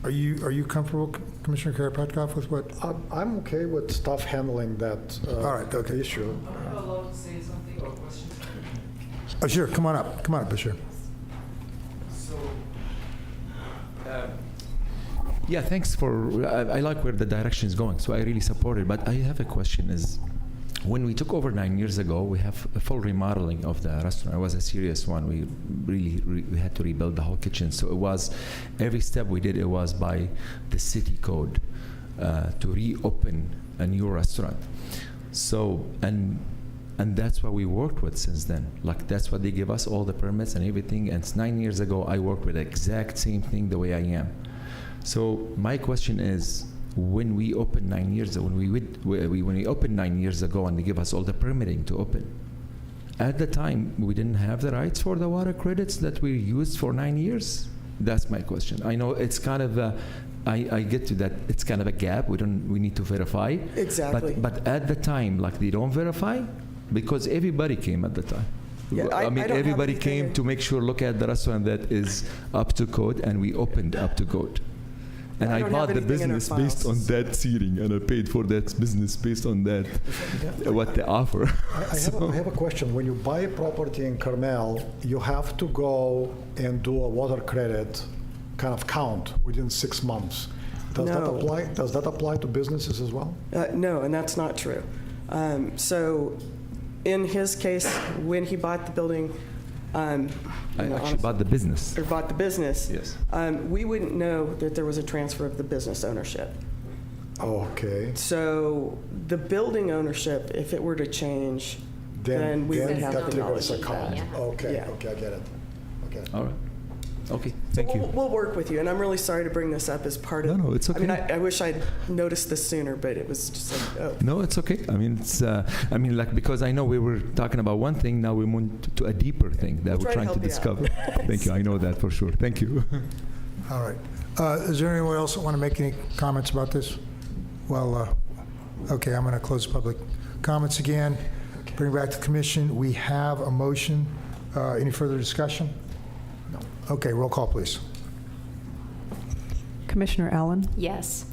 Are you comfortable, Commissioner Karapetkov, with what? I'm okay with staff handling that All right, okay. issue. I'm allowed to say something or question? Oh, sure, come on up, Bashir. So, Yeah, thanks for, I like where the direction is going, so I really support it. But I have a question is, when we took over 9 years ago, we have a full remodeling of the restaurant. It was a serious one. We really we had to rebuild the whole kitchen. So it was, every step we did, it was by the city code to reopen a new restaurant. So, and that's what we worked with since then. Like, that's what they give us, all the permits and everything. And 9 years ago, I worked with the exact same thing the way I am. So my question is, when we opened 9 years ago, when we opened 9 years ago and they give us all the permitting to open, at the time we didn't have the rights for the water credits that we used for 9 years. That's my question. I know it's kind of I get to that. It's kind of a gap. We need to verify. Exactly. But at the time, like, they don't verify because everybody came at the time. Yeah, I mean, don't everybody have came to make sure, look at the restaurant that is up to code, and we opened up to code. And I don't bought have the anything in our business based on files. that seating, and I paid for that business based on that, what they offer. I have a question. When you buy a property in Carmel, you have to go and do a water credit kind of count within 6 months. Does that No. apply? Does that apply to businesses as well? No, and that's not true. So in his case, when he bought the building, I actually bought the business. or bought the business, Yes. we wouldn't know that there was a transfer of the business ownership. Okay. So the building ownership, if it were to change, then we would have that the triggers knowledge a of count. that. Okay, Yeah. okay, I get it. Okay. All right. Okay, thank you. We'll work with you, and I'm really sorry to bring this up as part of. No, it's I mean, okay. I wish I'd noticed this sooner, but it was just like, oh. No, it's okay. I mean, it's. Like, because I know we were talking about one thing, now we moved to a deeper thing that We'll we're try to trying to help you out. discover. Thank you. I know that for sure. Thank you. All right. Is there anyone else that want to make any comments about this? Well, okay, I'm going to close public comments again. Bring back to the commission. We have a motion. Any further discussion? No. Okay, roll call, please. Commissioner Allen? Yes.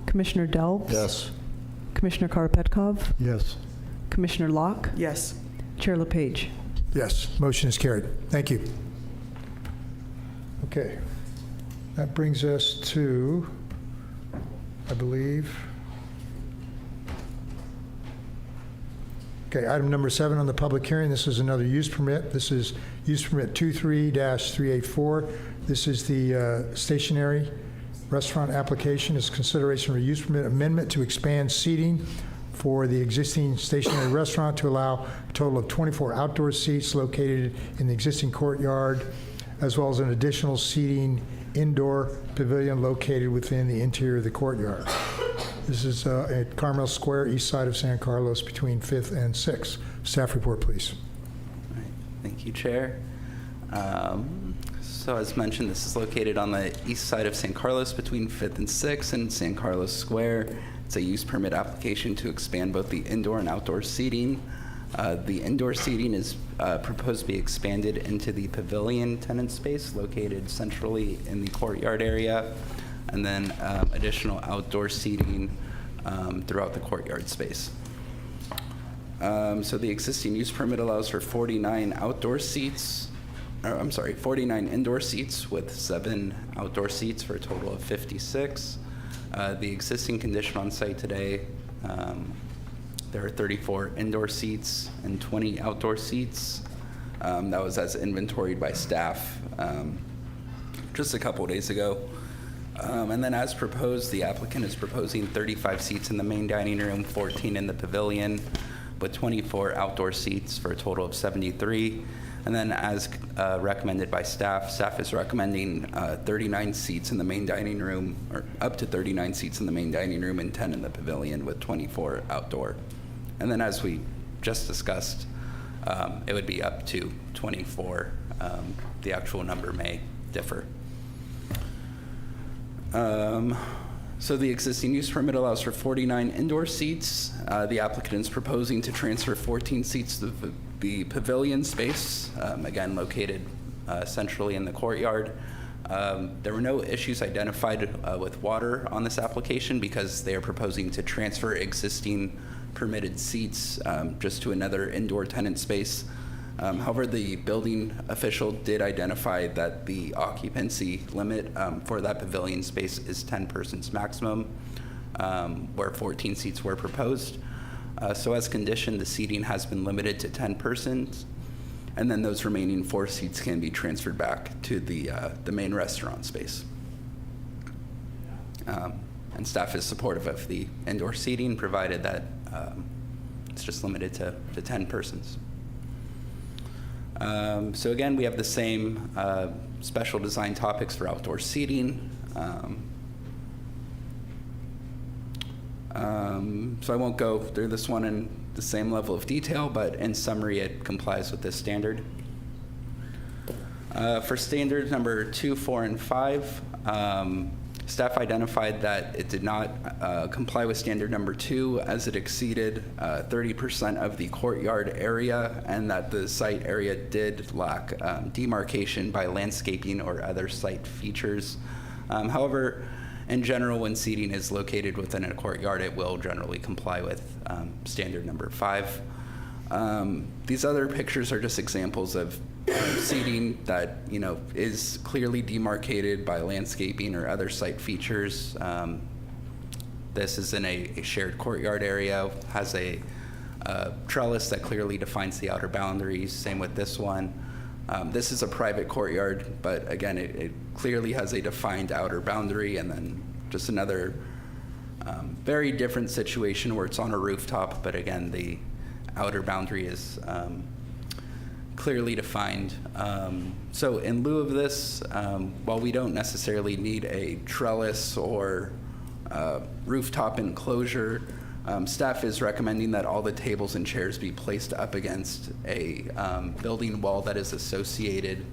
Commissioner Delves? Yes. Commissioner Karapetkov? Yes. Commissioner Locke? Yes. Chair LePage? Yes, motion is carried. Thank you. Okay. That brings us to, I believe, Okay, item number 7 on the public hearing. This is another use permit. This is use permit 23-384. This is the stationary restaurant application. It's consideration of a use permit amendment to expand seating for the existing stationary restaurant to allow a total of 24 outdoor seats located in the existing courtyard, as well as an additional seating indoor pavilion located within the interior of the courtyard. This is at Carmel Square, east side of San Carlos, between 5th and 6th. Staff report, please. All right. Thank you, Chair. So as mentioned, this is located on the east side of San Carlos between 5th and 6th in San Carlos Square. It's a use permit application to expand both the indoor and outdoor seating. The indoor seating is proposed to be expanded into the pavilion tenant space located centrally in the courtyard area, and then additional outdoor seating throughout the courtyard space. So the existing use permit allows for 49 indoor seats with 7 outdoor seats for a total of 56. The existing condition on site today, there are 34 indoor seats and 20 outdoor seats. That was as inventoried by staff just a couple days ago. And then as proposed, the applicant is proposing 35 seats in the main dining room, 14 in the pavilion, with 24 outdoor seats for a total of 73. And then as recommended by staff is recommending 39 seats in the main dining room, or up to 39 seats in the main dining room and 10 in the pavilion with 24 outdoor. And then as we just discussed, it would be up to 24. The actual number may differ. So the existing use permit allows for 49 indoor seats. The applicant is proposing to transfer 14 seats to the pavilion space, again located centrally in the courtyard. There were no issues identified with water on this application because they are proposing to transfer existing permitted seats just to another indoor tenant space. However, the building official did identify that the occupancy limit for that pavilion space is 10 persons maximum, where 14 seats were proposed. So as conditioned, the seating has been limited to 10 persons, and then those remaining 4 seats can be transferred back to the main restaurant space. And staff is supportive of the indoor seating, provided that it's just limited to 10 persons. So again, we have the same special design topics for outdoor seating. So I won't go through this one in the same level of detail, but in summary, it complies with this standard. For standards number 2, 4, and 5, staff identified that it did not comply with standard number 2 as it exceeded 30% of the courtyard area, and that the site area did lack demarcation by landscaping or other site features. However, in general, when seating is located within a courtyard, it will generally comply with standard number 5. These other pictures are just examples of seating that is clearly demarcated by landscaping or other site features. This is in a shared courtyard area, has a trellis that clearly defines the outer boundaries. Same with this one. This is a private courtyard, but again, it clearly has a defined outer boundary, and then just another very different situation where it's on a rooftop, but again, the outer boundary is clearly defined. So in lieu of this, while we don't necessarily need a trellis or rooftop enclosure, staff is recommending that all the tables and chairs be placed up against a building wall that is associated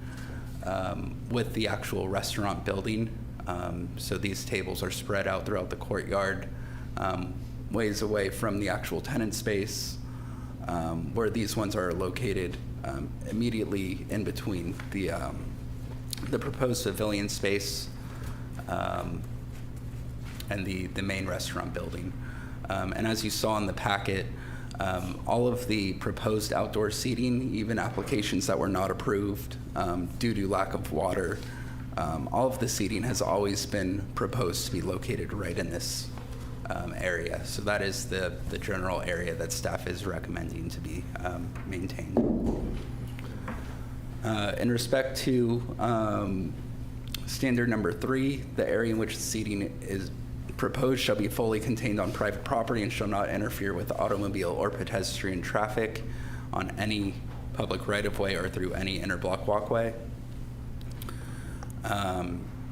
with the actual restaurant building. So these tables are spread out throughout the courtyard, ways away from the actual tenant space, where these ones are located immediately in between the proposed pavilion space and the main restaurant building. And as you saw in the packet, all of the proposed outdoor seating, even applications that were not approved due to lack of water, all of the seating has always been proposed to be located right in this area. So that is the general area that staff is recommending to be maintained. In respect to standard number 3, the area in which the seating is proposed shall be fully contained on private property and shall not interfere with automobile or pedestrian traffic on any public right-of-way or through any interblock walkway.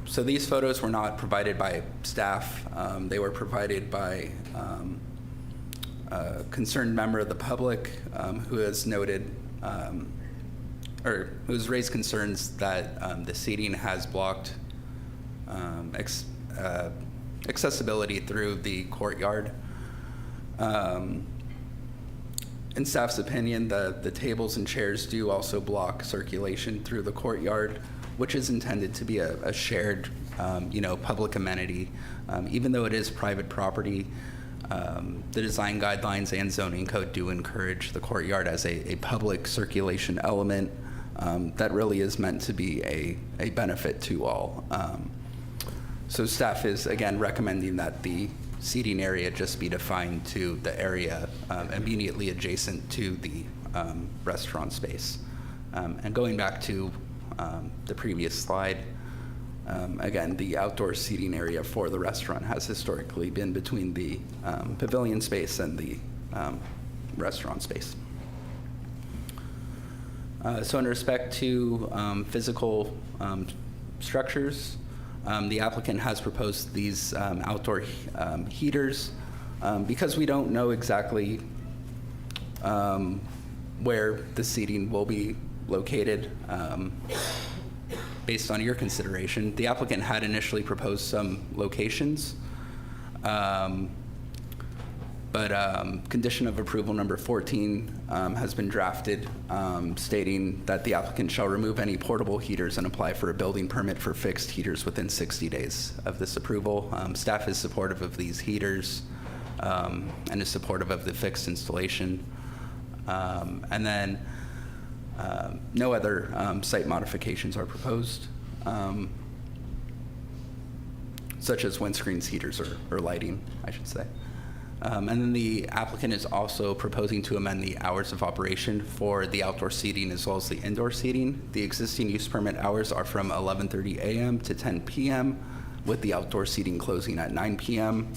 So these photos were not provided by staff. They were provided by a concerned member of the public who has noted or who has raised concerns that the seating has blocked accessibility through the courtyard. In staff's opinion, the tables and chairs do also block circulation through the courtyard, which is intended to be a shared, public amenity. Even though it is private property, the design guidelines and zoning code do encourage the courtyard as a public circulation element that really is meant to be a benefit to all. So staff is, again, recommending that the seating area just be defined to the area immediately adjacent to the restaurant space. And going back to the previous slide, again, the outdoor seating area for the restaurant has historically been between the pavilion space and the restaurant space. So in respect to physical structures, the applicant has proposed these outdoor heaters. Because we don't know exactly where the seating will be located, based on your consideration, the applicant had initially proposed some locations, but condition of approval number 14 has been drafted, stating that the applicant shall remove any portable heaters and apply for a building permit for fixed heaters within 60 days of this approval. Staff is supportive of these heaters and is supportive of the fixed installation. And then no other site modifications are proposed, such as windscreens, heaters, or lighting, I should say. And then the applicant is also proposing to amend the hours of operation for the outdoor seating as well as the indoor seating. The existing use permit hours are from 11:30 a.m. to 10 p.m., with the outdoor seating closing at 9 p.m.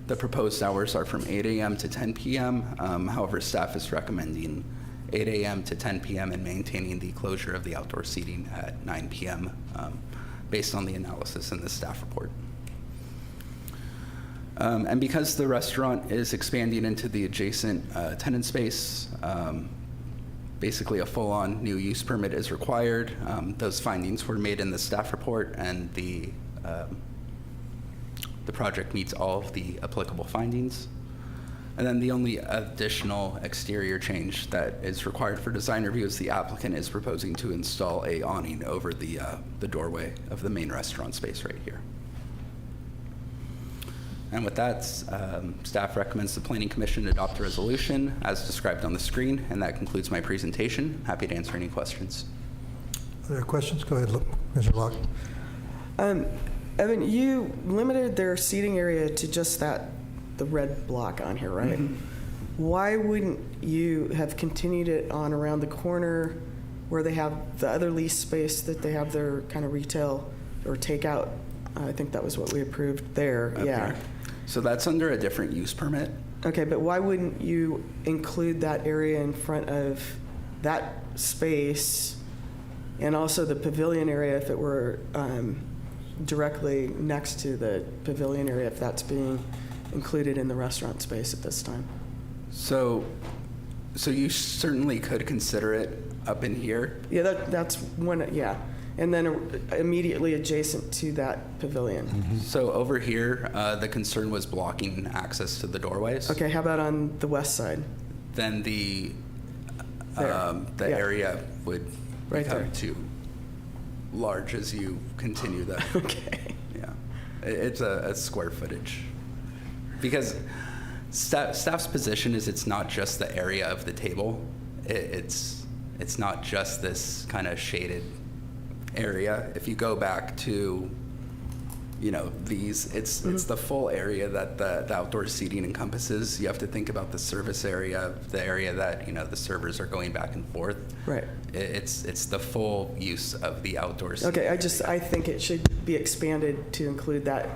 The proposed hours are from 8 a.m. to 10 p.m. However, staff is recommending 8 a.m. to 10 p.m. and maintaining the closure of the outdoor seating at 9 p.m. Based on the analysis in the staff report. And because the restaurant is expanding into the adjacent tenant space, basically a full-on new use permit is required. Those findings were made in the staff report, and the project meets all of the applicable findings. And then the only additional exterior change that is required for design review is the applicant is proposing to install a awning over the doorway of the main restaurant space right here. And with that, staff recommends the Planning Commission adopt a resolution as described on the screen, and that concludes my presentation. Happy to answer any questions. Are there questions? Go ahead, Mr. Locke. Evan, you limited their seating area to just the red block on here, right? Mm-hmm. Why wouldn't you have continued it on around the corner where they have the other lease space that they have their kind of retail or takeout? I think that was what we approved there. Up yeah. here. So that's under a different use permit. Okay, but why wouldn't you include that area in front of that space and also the pavilion area if it were directly next to the pavilion area, if that's being included in the restaurant space at this time? So you certainly could consider it up in here. Yeah, that's one, yeah. And then immediately adjacent to that pavilion. Mm-hmm. So over here, the concern was blocking access to the doorways. Okay, how about on the west side? Then the area would right become there. too large as you continue the. Okay. Yeah, it's a square footage. Because staff's position is it's not just the area of the table. It's not just this kind of shaded area. If you go back to it's the full area that the outdoor seating encompasses. You have to think about the service area, the area that, the servers are going back and forth. Right. It's the full use of the outdoor seating. Okay, I think it should be expanded to include that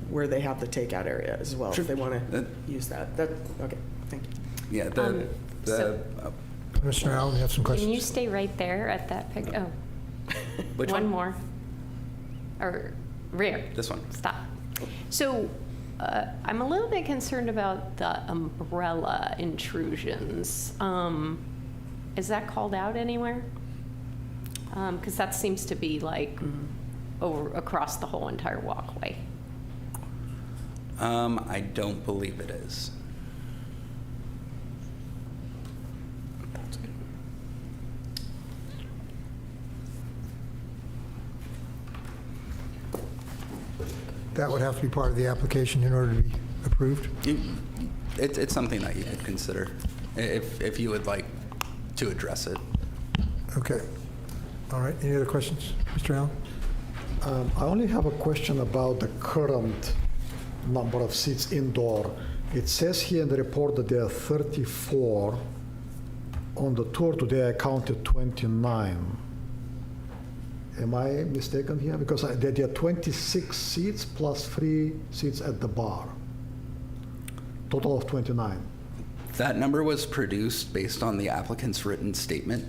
where they have the takeout area as well, if they want to use that. Okay, thank you. Yeah, Commissioner Allen, you have some questions? Can you stay right there at that pic? Oh, Which one one? more. Or rear. This one. Stop. So I'm a little bit concerned about the umbrella intrusions. Is that called out anywhere? Because that seems to be like over across the whole entire walkway. I don't believe it is. That would have to be part of the application in order to be approved? It's something that you could consider if you would like to address it. Okay. All right. Any other questions? Mr. Allen? I only have a question about the current number of seats indoor. It says here in the report that there are 34. On the tour today, I counted 29. Am I mistaken here? Because there are 26 seats plus 3 seats at the bar. Total of 29. That number was produced based on the applicant's written statement.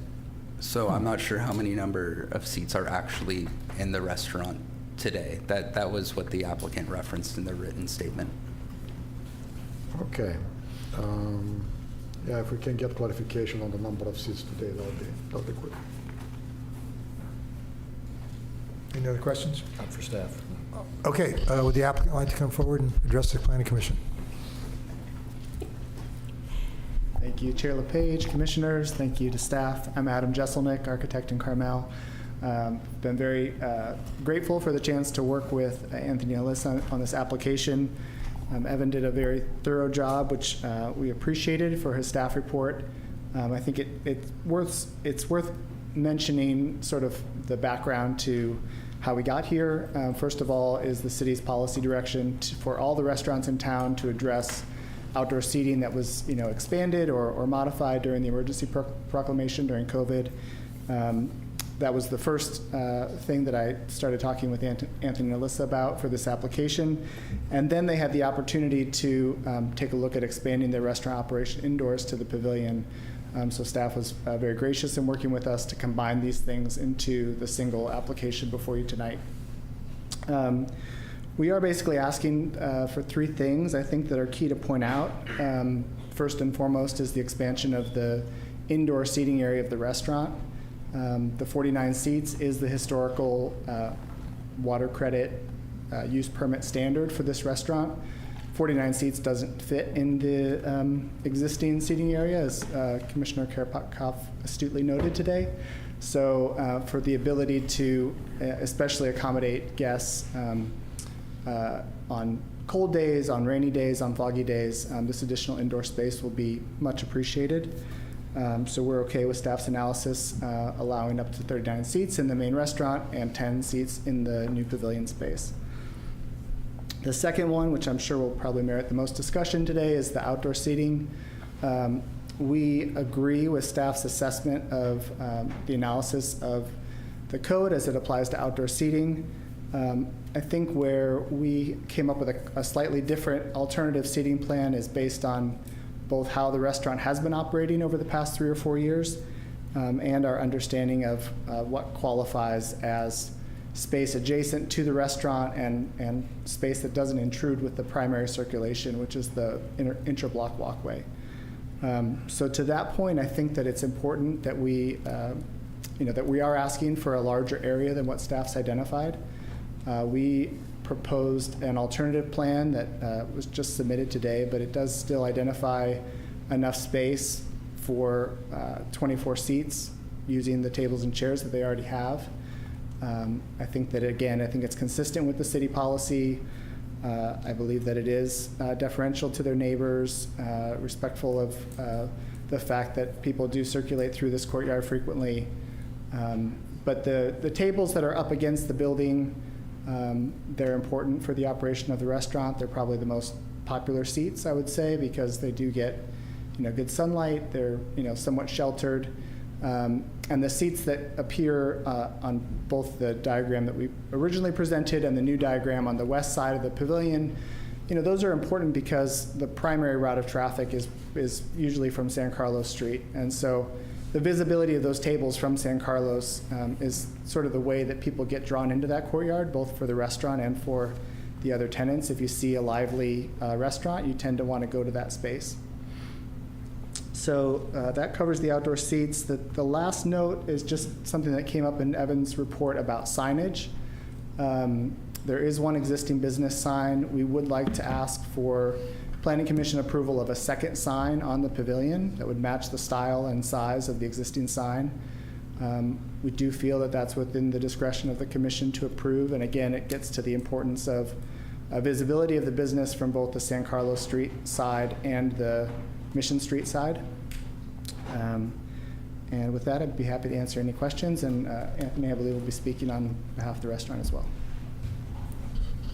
So I'm not sure how many number of seats are actually in the restaurant today. That was what the applicant referenced in the written statement. Okay. Yeah, if we can get clarification on the number of seats today, that would be good. Any other questions? Not for staff. Okay. Would the applicant like to come forward and address the planning commission? Thank you, Chair LePage, commissioners. Thank you to staff. I'm Adam Jesselnick, architect in Carmel. Been very grateful for the chance to work with Anthony and Alyssa on this application. Evan did a very thorough job, which we appreciated for his staff report. I think it's worth mentioning sort of the background to how we got here. First of all is the city's policy direction for all the restaurants in town to address outdoor seating that was expanded or modified during the emergency proclamation during COVID. That was the first thing that I started talking with Anthony and Alyssa about for this application. And then they had the opportunity to take a look at expanding their restaurant operation indoors to the pavilion. So staff was very gracious in working with us to combine these things into the single application before you tonight. We are basically asking for 3 things I think that are key to point out. First and foremost is the expansion of the indoor seating area of the restaurant. The 49 seats is the historical water credit use permit standard for this restaurant. 49 seats doesn't fit in the existing seating area, as Commissioner Karapetkov astutely noted today. So for the ability to especially accommodate guests on cold days, on rainy days, on foggy days, this additional indoor space will be much appreciated. So we're okay with staff's analysis allowing up to 39 seats in the main restaurant and 10 seats in the new pavilion space. The second one, which I'm sure will probably merit the most discussion today, is the outdoor seating. We agree with staff's assessment of the analysis of the code as it applies to outdoor seating. I think where we came up with a slightly different alternative seating plan is based on both how the restaurant has been operating over the past 3 or 4 years and our understanding of what qualifies as space adjacent to the restaurant and space that doesn't intrude with the primary circulation, which is the intra-block walkway. So to that point, I think that it's important that we are asking for a larger area than what staff's identified. We proposed an alternative plan that was just submitted today, but it does still identify enough space for 24 seats using the tables and chairs that they already have. I think that, again, I think it's consistent with the city policy. I believe that it is deferential to their neighbors, respectful of the fact that people do circulate through this courtyard frequently. But the tables that are up against the building They're important for the operation of the restaurant. They're probably the most popular seats, I would say, because they do get, good sunlight. They're, somewhat sheltered. And the seats that appear on both the diagram that we originally presented and the new diagram on the west side of the pavilion, those are important because the primary route of traffic is usually from San Carlos Street. And so the visibility of those tables from San Carlos is sort of the way that people get drawn into that courtyard, both for the restaurant and for the other tenants. If you see a lively restaurant, you tend to want to go to that space. So that covers the outdoor seats. The last note is just something that came up in Evan's report about signage. There is one existing business sign. We would like to ask for Planning Commission approval of a second sign on the pavilion that would match the style and size of the existing sign. We do feel that that's within the discretion of the commission to approve, and again, it gets to the importance of visibility of the business from both the San Carlos Street side and the Mission Street side. And with that, I'd be happy to answer any questions, and Anthony, I believe, will be speaking on behalf of the restaurant as well.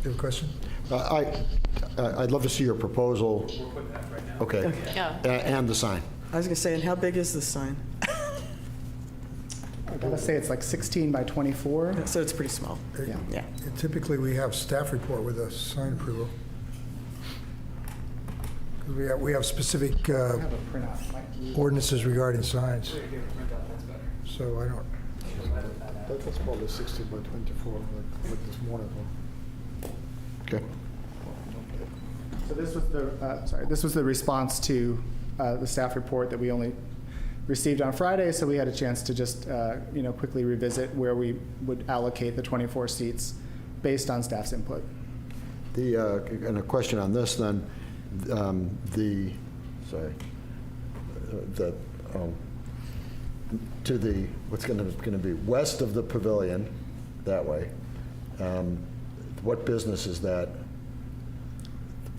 You have a question? I'd love to see your proposal. We'll put that right now. Okay. Yeah. And the sign. I was going to say, and how big is this sign? I gotta say it's like 16 by 24. So it's pretty small. Yeah. Typically, we have staff report with a sign approval. We have specific I have a printout. ordinances regarding signs, so I don't. That's probably 16 by 24, like this morning. Okay. So this was the response to the staff report that we only received on Friday, so we had a chance to just quickly revisit where we would allocate the 24 seats based on staff's input. And a question on this then, to the what's going to be west of the pavilion, that way. What business is that?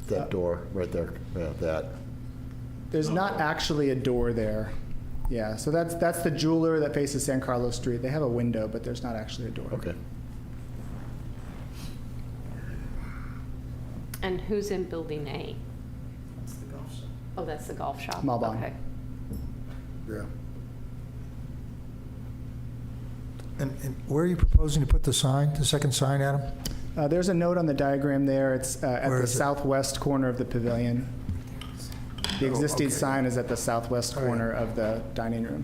That door right there. Yeah, that. There's not actually a door there. Yeah, so that's the jeweler that faces San Carlos Street. They have a window, but there's not actually a door. Okay. And who's in Building A? That's the golf shop. Oh, that's the golf shop? Malbon. Okay. Yeah. And where are you proposing to put the sign, the second sign, Adam? There's a note on the diagram there. It's at Where the is it? southwest corner of the pavilion. The existing okay. sign is at the southwest All right. corner of the dining room.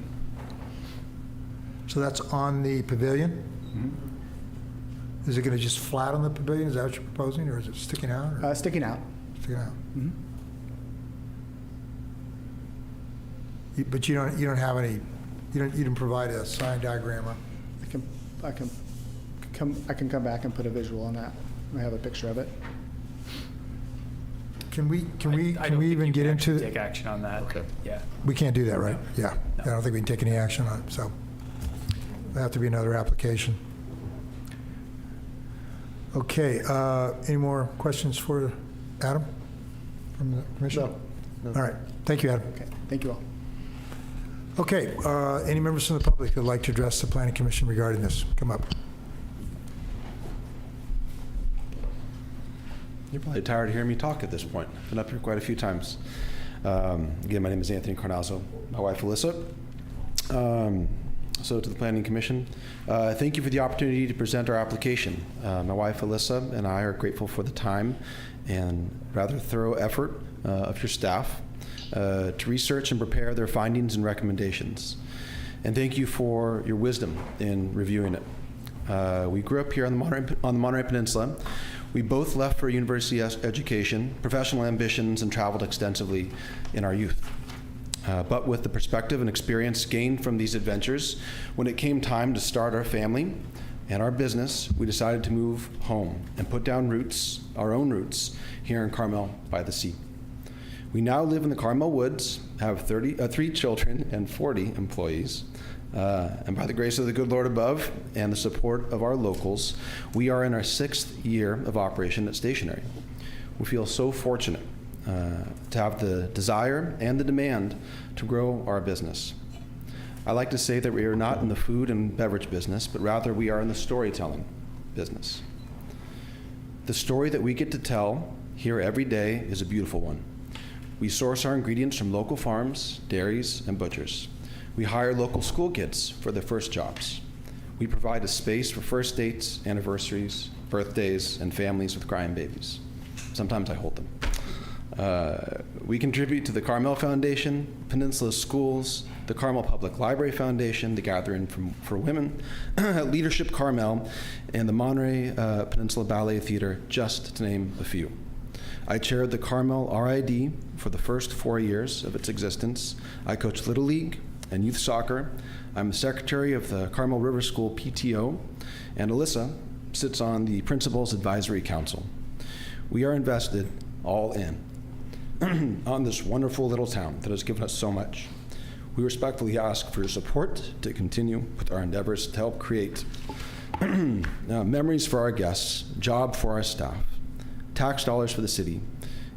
So that's on the pavilion? Mm-hmm. Is it going to just flat on the pavilion? Is that what you're proposing, or is it sticking out? Or Sticking out. sticking out? Mhm. But you don't have any. You didn't provide a sign diagram. I can come back and put a visual on that. I have a picture of it. Can we I don't even think get you can into? take action on that. Okay. Yeah. We can't do that, right? Yeah. No. I don't think we can take any action on it. So there'll have to be another application. Okay. Any more questions for Adam from the commission? No. All right. Thank you, Adam. Okay, thank you all. Okay. Any members from the public who would like to address the Planning Commission regarding this? Come up. You're probably tired of hearing me talk at this point. I've been up here quite a few times. Again, my name is Anthony Carnazzo, my wife Alyssa. So to the Planning Commission, thank you for the opportunity to present our application. My wife Alyssa and I are grateful for the time and rather thorough effort of your staff to research and prepare their findings and recommendations. And thank you for your wisdom in reviewing it. We grew up here on the Monterey Peninsula. We both left for university education, professional ambitions, and traveled extensively in our youth. But with the perspective and experience gained from these adventures, when it came time to start our family and our business, we decided to move home and put down roots, our own roots, here in Carmel-by-the-Sea. We now live in the Carmel Woods, have 3 children and 40 employees. And by the grace of the good Lord above and the support of our locals, we are in our 6th year of operation at Stationary. We feel so fortunate to have the desire and the demand to grow our business. I like to say that we are not in the food and beverage business, but rather we are in the storytelling business. The story that we get to tell here every day is a beautiful one. We source our ingredients from local farms, dairies, and butchers. We hire local school kids for their first jobs. We provide a space for first dates, anniversaries, birthdays, and families with crying babies. Sometimes I hold them. We contribute to the Carmel Foundation, Peninsula Schools, the Carmel Public Library Foundation, the Gathering for Women, Leadership Carmel, and the Monterey Peninsula Ballet Theater, just to name a few. I chaired the Carmel RID for the first 4 years of its existence. I coached Little League and youth soccer. I'm the secretary of the Carmel River School PTO, and Alyssa sits on the Principals Advisory Council. We are invested, all in, on this wonderful little town that has given us so much. We respectfully ask for your support to continue with our endeavors to help create memories for our guests, job for our staff, tax dollars for the city,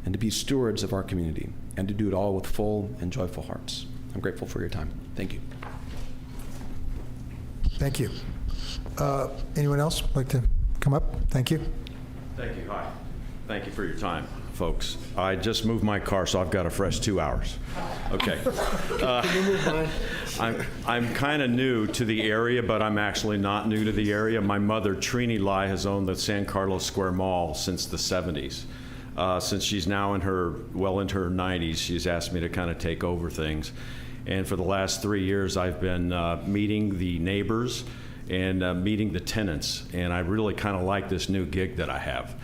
and to be stewards of our community, and to do it all with full and joyful hearts. I'm grateful for your time. Thank you. Thank you. Anyone else like to come up? Thank you. Thank you. Hi. Thank you for your time, folks. I just moved my car, so I've got a fresh 2 hours. Okay. I'm kind of new to the area, but I'm actually not new to the area. My mother, Trini Lai, has owned the San Carlos Square Mall since the 70s. Since she's now into her 90s, she's asked me to kind of take over things. And for the last 3 years, I've been meeting the neighbors and meeting the tenants. And I really kind of like this new gig that I have.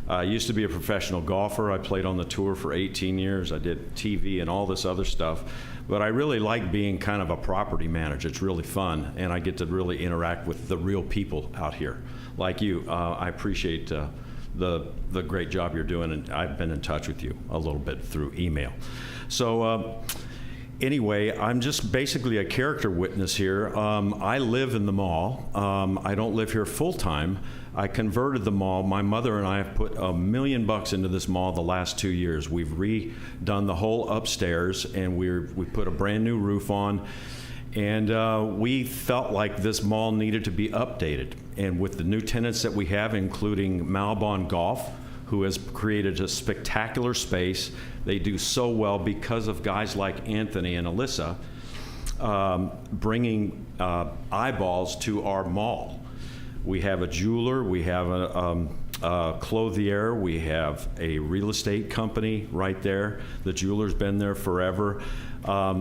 I used to be a professional golfer. I played on the tour for 18 years. I did TV and all this other stuff. But I really like being kind of a property manager. It's really fun, and I get to really interact with the real people out here, like you. I appreciate the great job you're doing, and I've been in touch with you a little bit through email. So anyway, I'm just basically a character witness here. I live in the mall. I don't live here full time. I converted the mall. My mother and I have put $1 million into this mall the last 2 years. We've redone the whole upstairs, and we put a brand new roof on. And we felt like this mall needed to be updated. And with the new tenants that we have, including Malbon Golf, who has created a spectacular space. They do so well because of guys like Anthony and Alyssa bringing eyeballs to our mall. We have a jeweler, we have a clothier, we have a real estate company right there. The jeweler's been there forever.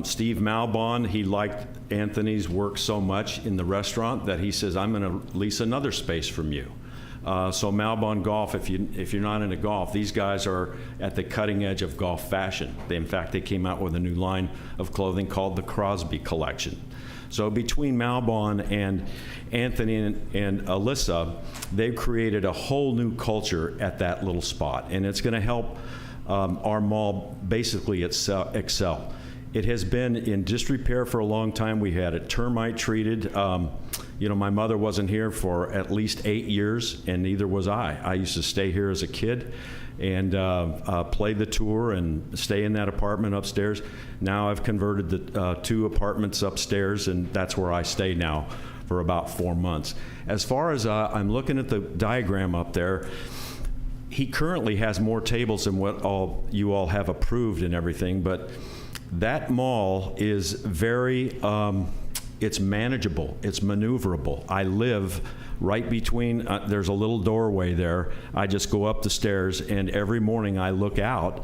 Steve Malbon, he liked Anthony's work so much in the restaurant that he says, I'm going to lease another space from you. So Malbon Golf, if you're not into golf, these guys are at the cutting edge of golf fashion. In fact, they came out with a new line of clothing called the Crosby Collection. So between Malbon and Anthony and Alyssa, they've created a whole new culture at that little spot, and it's going to help our mall basically excel. It has been in disrepair for a long time. We had it termite treated. My mother wasn't here for at least 8 years, and neither was I. I used to stay here as a kid and play the tour and stay in that apartment upstairs. Now I've converted the 2 apartments upstairs, and that's where I stay now for about 4 months. As far as I'm looking at the diagram up there, he currently has more tables than what you all have approved and everything, but that mall is very, it's manageable, it's maneuverable. I live right between, there's a little doorway there. I just go up the stairs, and every morning I look out,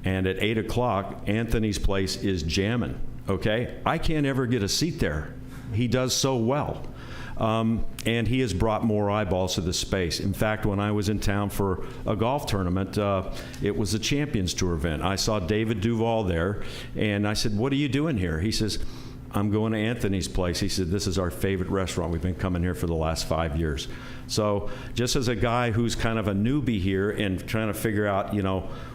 and at 8 o'clock, Anthony's place is jamming, okay? I can't ever get a seat there. He does so well. And he has brought more eyeballs to the space. In fact, when I was in town for a golf tournament, it was a Champions Tour event. I saw David Duval there, and I said, what are you doing here? He says, I'm going to Anthony's place. He said, this is our favorite restaurant. We've been coming here for the last 5 years. So just as a guy who's kind of a newbie here and trying to figure out,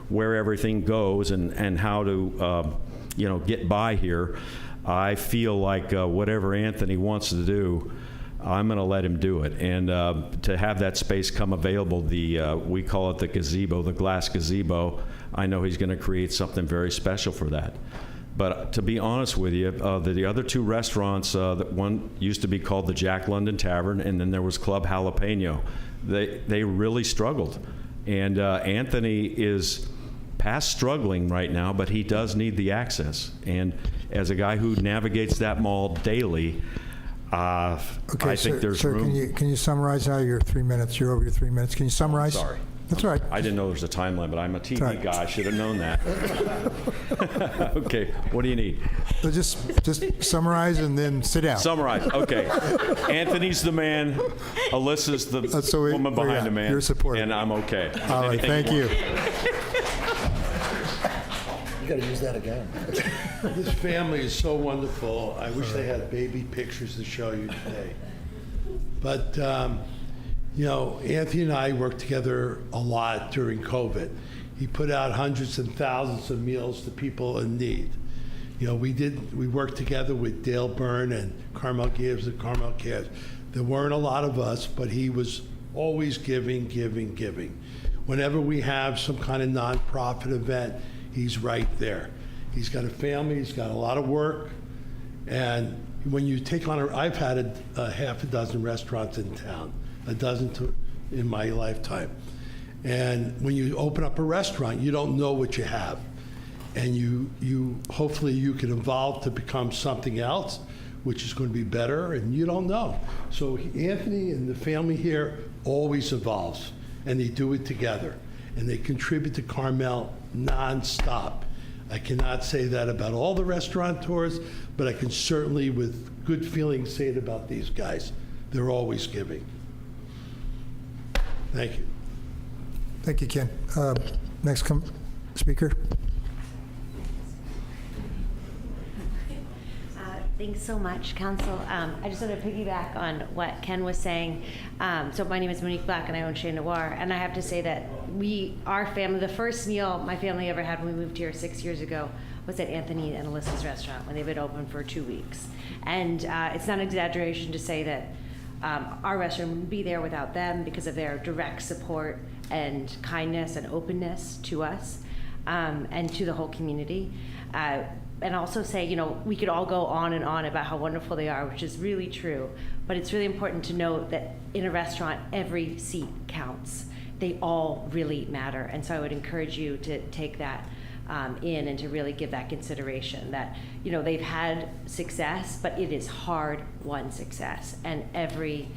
where everything goes and how to, get by here, I feel like whatever Anthony wants to do, I'm going to let him do it. And to have that space come available, we call it the gazebo, the glass gazebo, I know he's going to create something very special for that. But to be honest with you, the other 2 restaurants, one used to be called the Jack London Tavern, and then there was Club Jalapeno. They really struggled. And Anthony is past struggling right now, but he does need the access. And as a guy who navigates that mall daily, I think there's sir, room. can you summarize now your 3 minutes? You're over your 3 minutes. Can you summarize? Sorry. That's all right. I didn't know there was a time limit. I'm a TV right. guy. I should have known that. Okay, what do you need? So just summarize and then sit down. Summarize. Okay. Anthony's the man. Alyssa's the woman behind the man. You're supportive. And I'm okay. All right, thank you. You got to use that again. This family is so wonderful. I wish they had baby pictures to show you today. But, you know, Anthony and I worked together a lot during COVID. He put out hundreds and thousands of meals to people in need. You know, we worked together with Dale Byrne and Carmel Gives and Carmel Cares. There weren't a lot of us, but he was always giving, giving, giving. Whenever we have some kind of nonprofit event, he's right there. He's got a family, he's got a lot of work, and when you take on I've had a half a dozen restaurants in town, a dozen in my lifetime. And when you open up a restaurant, you don't know what you have. And you hopefully you can evolve to become something else, which is going to be better, and you don't know. So Anthony and the family here always evolves, and they do it together. And they contribute to Carmel nonstop. I cannot say that about all the restaurateurs, but I can certainly, with good feeling, say it about these guys. They're always giving. Thank you. Thank you, Ken. Next speaker. Thanks so much, Council. I just want to piggyback on what Ken was saying. So my name is Monique Black, and I own Chez Noir. And I have to say that our family, the first meal my family ever had when we moved here 6 years ago was at Anthony and Alyssa's restaurant when they've been open for 2 weeks. And it's not an exaggeration to say that our restaurant wouldn't be there without them because of their direct support and kindness and openness to us and to the whole community. And also say, you know, we could all go on and on about how wonderful they are, which is really true. But it's really important to note that in a restaurant, every seat counts. They all really matter. And so I would encourage you to take that in and to really give that consideration that, you know, they've had success, but it is hard-won success. And every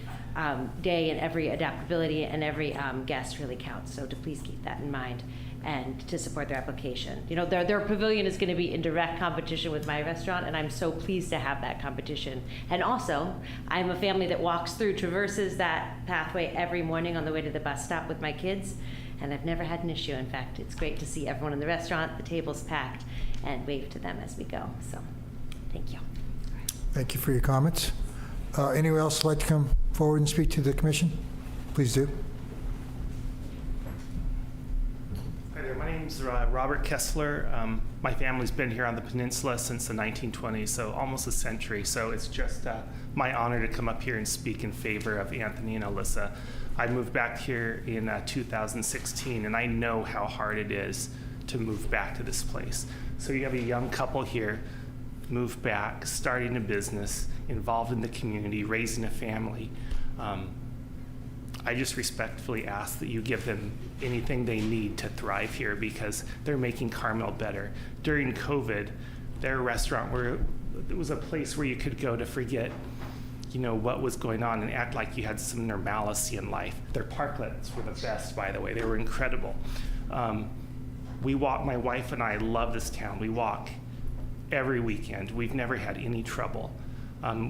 day and every adaptability and every guest really counts. So to please keep that in mind and to support their application. You know, their pavilion is going to be in direct competition with my restaurant, and I'm so pleased to have that competition. And also, I'm a family that traverses that pathway every morning on the way to the bus stop with my kids, and I've never had an issue. In fact, it's great to see everyone in the restaurant, the table's packed, and wave to them as we go. So, thank you. Thank you for your comments. Anyone else like to come forward and speak to the commission? Please do. Hi there, my name's Robert Kessler. My family's been here on the peninsula since the 1920s, so almost a century. So it's just my honor to come up here and speak in favor of Anthony and Alyssa. I moved back here in 2016, and I know how hard it is to move back to this place. So you have a young couple here, moved back, starting a business, involved in the community, raising a family. I just respectfully ask that you give them anything they need to thrive here because they're making Carmel better. During COVID, their restaurant it was a place where you could go to forget, you know, what was going on and act like you had some normalcy in life. Their parklets were the best, by the way. They were incredible. My wife and I love this town. We walk every weekend. We've never had any trouble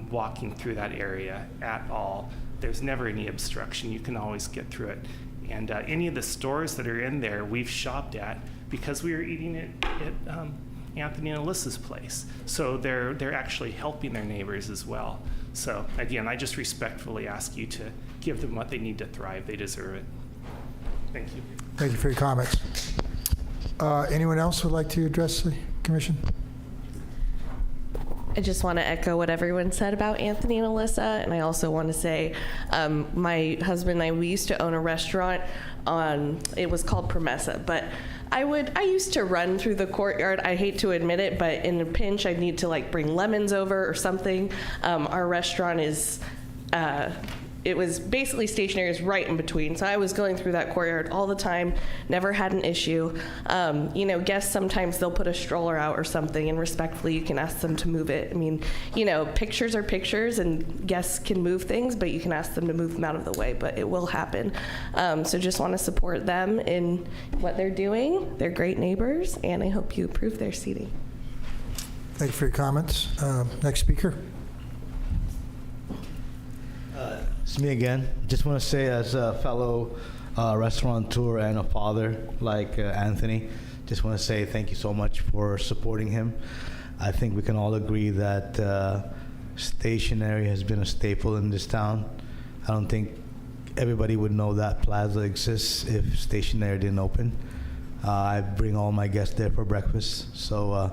walking through that area at all. There's never any obstruction. You can always get through it. And any of the stores that are in there, we've shopped at because we were eating it at Anthony and Alyssa's place. So they're actually helping their neighbors as well. So again, I just respectfully ask you to give them what they need to thrive. They deserve it. Thank you. Thank you for your comments. Anyone else would like to address the commission? I just want to echo what everyone said about Anthony and Alyssa, and I also want to say my husband and I, we used to own a restaurant it was called Promesa, but I used to run through the courtyard. I hate to admit it, but in a pinch, I'd need to like bring lemons over or something. Our restaurant is it was basically stationary is right in between. So I was going through that courtyard all the time, never had an issue. You know, guests sometimes they'll put a stroller out or something, and respectfully you can ask them to move it. I mean, you know, pictures are pictures, and guests can move things, but you can ask them to move them out of the way, but it will happen. So just want to support them in what they're doing. They're great neighbors, and I hope you approve their seating. Thank you for your comments. Next speaker. It's me again. Just want to say, as a fellow restaurateur and a father like Anthony, just want to say thank you so much for supporting him. I think we can all agree that stationery has been a staple in this town. I don't think everybody would know that plaza exists if stationery didn't open. I bring all my guests there for breakfast. So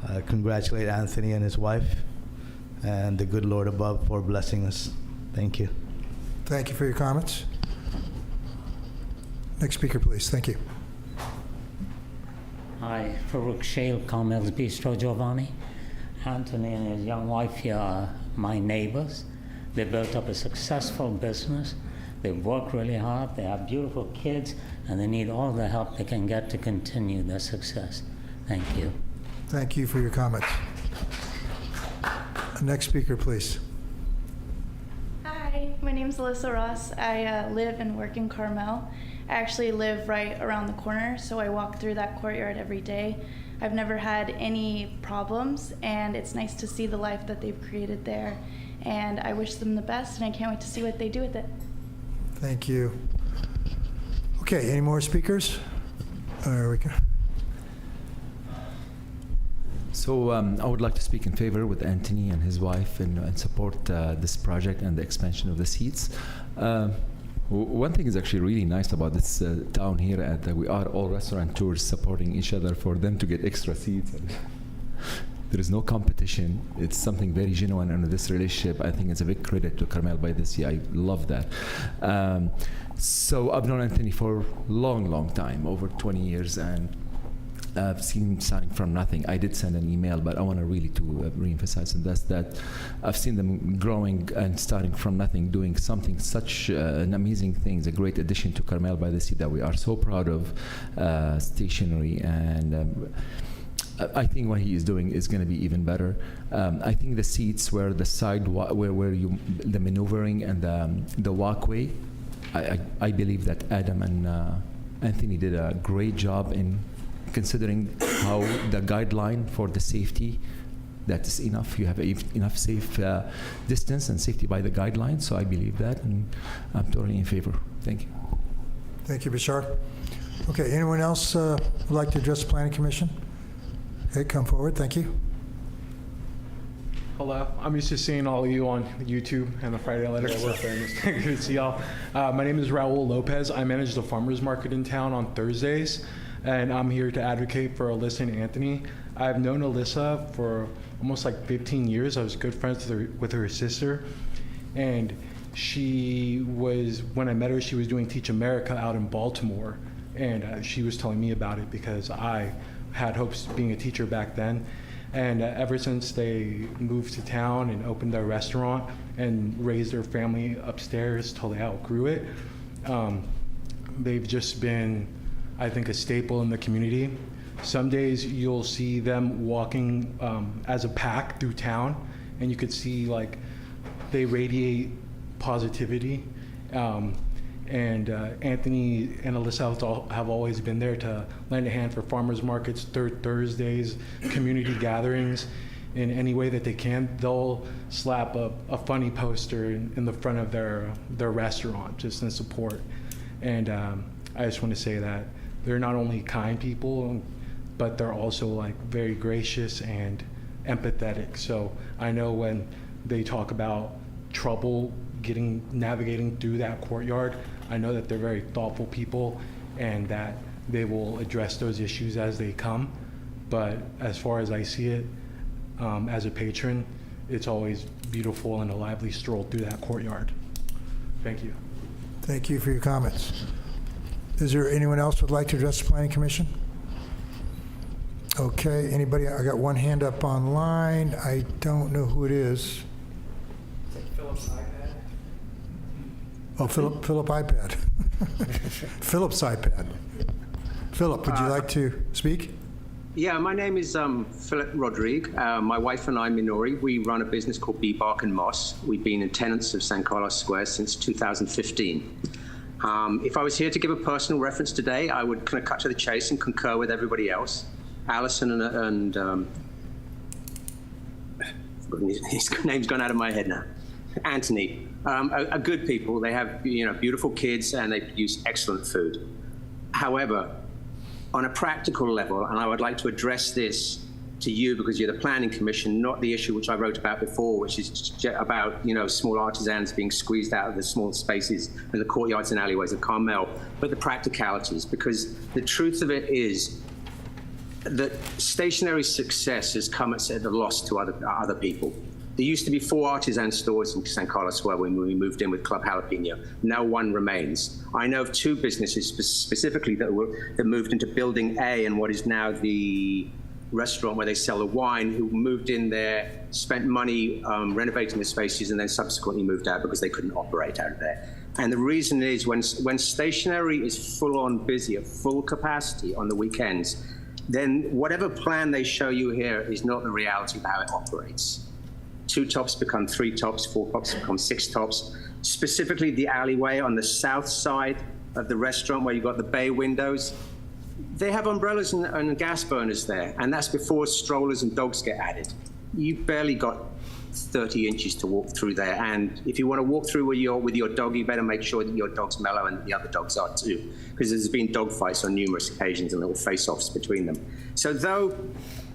I congratulate Anthony and his wife and the good Lord above for blessing us. Thank you. Thank you for your comments. Next speaker, please. Thank you. Hi, Farouk Shale, Carmel's Bistro Giovanni. Anthony and his young wife here are my neighbors. They built up a successful business. They work really hard. They have beautiful kids, and they need all the help they can get to continue their success. Thank you. Thank you for your comments. Next speaker, please. Hi, my name's Alyssa Ross. I live and work in Carmel. I actually live right around the corner, so I walk through that courtyard every day. I've never had any problems, and it's nice to see the life that they've created there. And I wish them the best, and I can't wait to see what they do with it. Thank you. Okay, any more speakers? We can. So I would like to speak in favor with Anthony and his wife and support this project and the expansion of the seats. One thing is actually really nice about this town here that we are all restaurateurs supporting each other for them to get extra seats. There is no competition. It's something very genuine in this relationship. I think it's a big credit to Carmel-by-the-Sea. I love that. So I've known Anthony for a long time, over 20 years, and I've seen him starting from nothing. I did send an email, but I want to really to reemphasize, and that's that I've seen them growing and starting from nothing, doing something such an amazing thing, a great addition to Carmel-by-the-Sea that we are so proud of, stationery, and I think what he is doing is going to be even better. I think the seats where the side, where you, the maneuvering and the walkway, I believe that Adam and Anthony did a great job in considering how the guideline for the safety, that is enough. You have enough safe distance and safety by the guidelines. So I believe that, and I'm totally in favor. Thank you. Thank you, Bashar. Okay, anyone else would like to address the Planning Commission? Okay, come forward. Thank you. Hello, I'm used to seeing all of you on YouTube and the Friday Letter. Yeah, we're famous. Good to see y'all. My name is Raul Lopez. I manage the farmers market in town on Thursdays, and I'm here to advocate for Alyssa and Anthony. I've known Alyssa for almost like 15 years. I was good friends with her sister, and she was, when I met her, she was doing Teach America out in Baltimore, and she was telling me about it because I had hopes of being a teacher back then. And ever since they moved to town and opened their restaurant and raised their family upstairs till they outgrew it, they've just been, I think, a staple in the community. Some days you'll see them walking as a pack through town, and you could see like they radiate positivity. And Anthony and Alyssa have always been there to lend a hand for farmers markets, Thursdays, community gatherings, in any way that they can. They'll slap a funny poster in the front of their restaurant just in support. And I just want to say that they're not only kind people, but they're also like very gracious and empathetic. So I know when they talk about trouble navigating through that courtyard, I know that they're very thoughtful people and that they will address those issues as they come. But as far as I see it, as a patron, it's always beautiful and a lively stroll through that courtyard. Thank you. Thank you for your comments. Is there anyone else who would like to address the Planning Commission? Okay, anybody? I got one hand up online. I don't know who it is. Philip's iPad. Oh, Philip iPad. Philip's iPad. Philip, would you like to speak? Yeah, my name is Philip Rodrigue. My wife and I, Minori, we run a business called Bee Bark and Moss. We've been in tenants of San Carlos Square since 2015. If I was here to give a personal reference today, I would kind of cut to the chase and concur with everybody else. Allison and his name's gone out of my head now. Anthony are good people. They have beautiful kids and they produce excellent food. However, on a practical level, and I would like to address this to you because you're the Planning Commission, not the issue which I wrote about before, which is about small artisans being squeezed out of the small spaces in the courtyards and alleyways of Carmel, but the practicalities. Because the truth of it is that stationary success has come at a loss to other people. There used to be 4 artisan stores in San Carlos Square when we moved in with Club Jalapeno. Now 1 remains. I know of 2 businesses specifically that moved into Building A and what is now the restaurant where they sell the wine, who moved in there, spent money renovating the spaces, and then subsequently moved out because they couldn't operate out of there. And the reason is when stationary is full on busy at full capacity on the weekends, then whatever plan they show you here is not the reality of how it operates. 2 tops become 3 tops, 4 tops become 6 tops. Specifically the alleyway on the south side of the restaurant where you've got the bay windows, they have umbrellas and gas burners there, and that's before strollers and dogs get added. You've barely got 30 inches to walk through there, and if you want to walk through with your dog, you better make sure that your dog's mellow and the other dogs are too, because there's been dog fights on numerous occasions and little face-offs between them. So though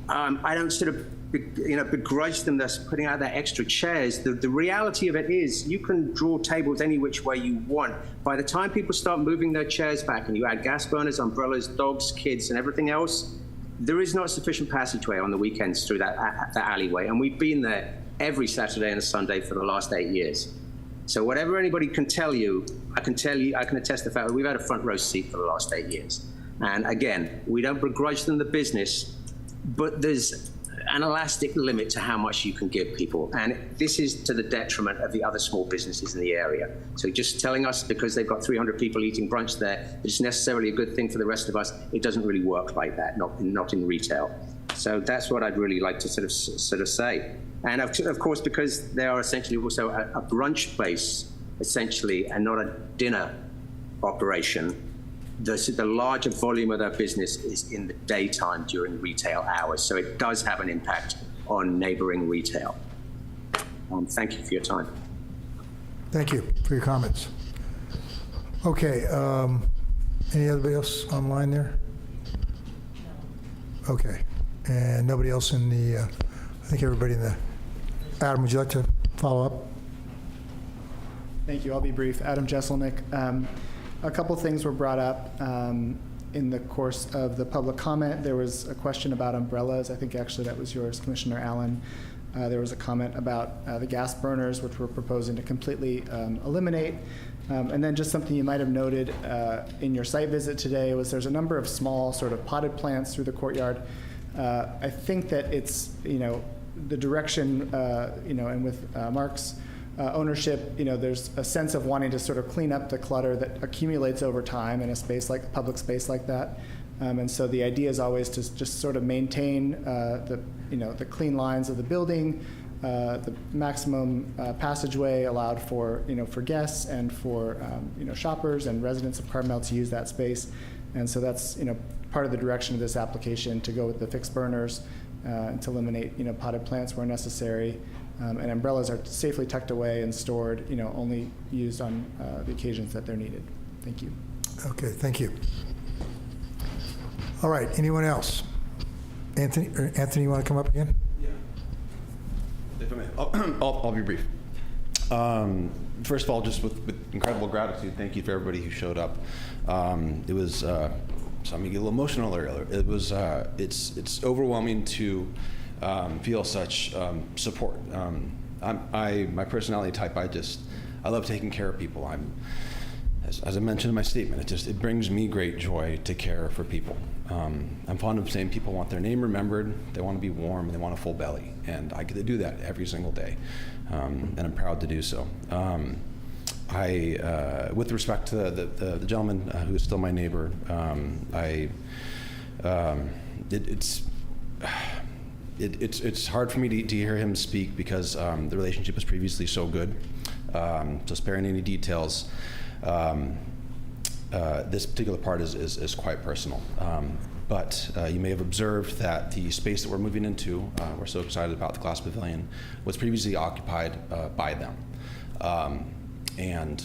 I don't sort of begrudge them thus putting out their extra chairs, the reality of it is you can draw tables any which way you want. By the time people start moving their chairs back and you add gas burners, umbrellas, dogs, kids, and everything else, there is not sufficient passageway on the weekends through that alleyway. And we've been there every Saturday and a Sunday for the last 8 years. So whatever anybody can tell you, I can attest the fact that we've had a front row seat for the last 8 years. And again, we don't begrudge them the business, but there's an elastic limit to how much you can give people. And this is to the detriment of the other small businesses in the area. So just telling us because they've got 300 people eating brunch there, it's necessarily a good thing for the rest of us, it doesn't really work like that, not in retail. So that's what I'd really like to sort of say. And of course, because they are essentially also a brunch place, essentially, and not a dinner operation, the larger volume of their business is in the daytime during retail hours. So it does have an impact on neighboring retail. Thank you for your time. Thank you for your comments. Okay, anybody else online there? Okay, and nobody else in the, I think everybody in the, Adam, would you like to follow up? Thank you. I'll be brief. Adam Jesselnick. A couple things were brought up in the course of the public comment. There was a question about umbrellas. I think actually that was yours, Commissioner Allen. There was a comment about the gas burners, which we're proposing to completely eliminate. And then just something you might have noted in your site visit today was there's a number of small sort of potted plants through the courtyard. I think that it's, the direction, and with Mark's ownership, there's a sense of wanting to sort of clean up the clutter that accumulates over time in a space like public space like that. And so the idea is always to just sort of maintain the clean lines of the building, the maximum passageway allowed for for guests and for shoppers and residents of Carmel to use that space. And so that's part of the direction of this application, to go with the fixed burners and to eliminate potted plants where necessary. And umbrellas are safely tucked away and stored, only used on the occasions that they're needed. Thank you. Okay, thank you. All right, anyone else? Anthony, you want to come up again? Yeah. If I may, I'll be brief. First of all, just with incredible gratitude, thank you for everybody who showed up. It was, so I'm gonna get a little emotional earlier. It was, it's overwhelming to feel such support. My personality type, I love taking care of people. As I mentioned in my statement, it brings me great joy to care for people. I'm fond of saying people want their name remembered, they want to be warm, and they want a full belly. And I get to do that every single day. And I'm proud to do so. with respect to the gentleman who is still my neighbor, it's hard for me to hear him speak because the relationship was previously so good. So sparing any details, this particular part is quite personal. But you may have observed that the space that we're moving into, we're so excited about the glass pavilion, was previously occupied by them. And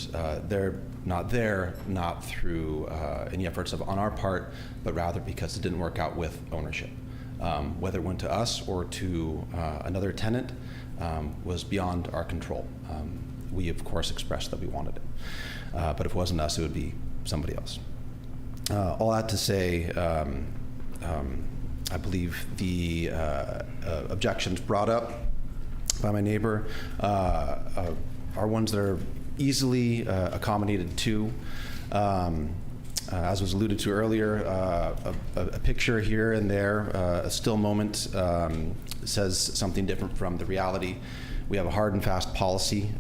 they're not there, not through any efforts on our part, but rather because it didn't work out with ownership. Whether it went to us or to another tenant was beyond our control. We, of course, expressed that we wanted it. But if it wasn't us, it would be somebody else. All that to say, I believe the objections brought up by my neighbor are ones that are easily accommodated to. As was alluded to earlier, a picture here and there, a still moment says something different from the reality. We have a hard and fast policy.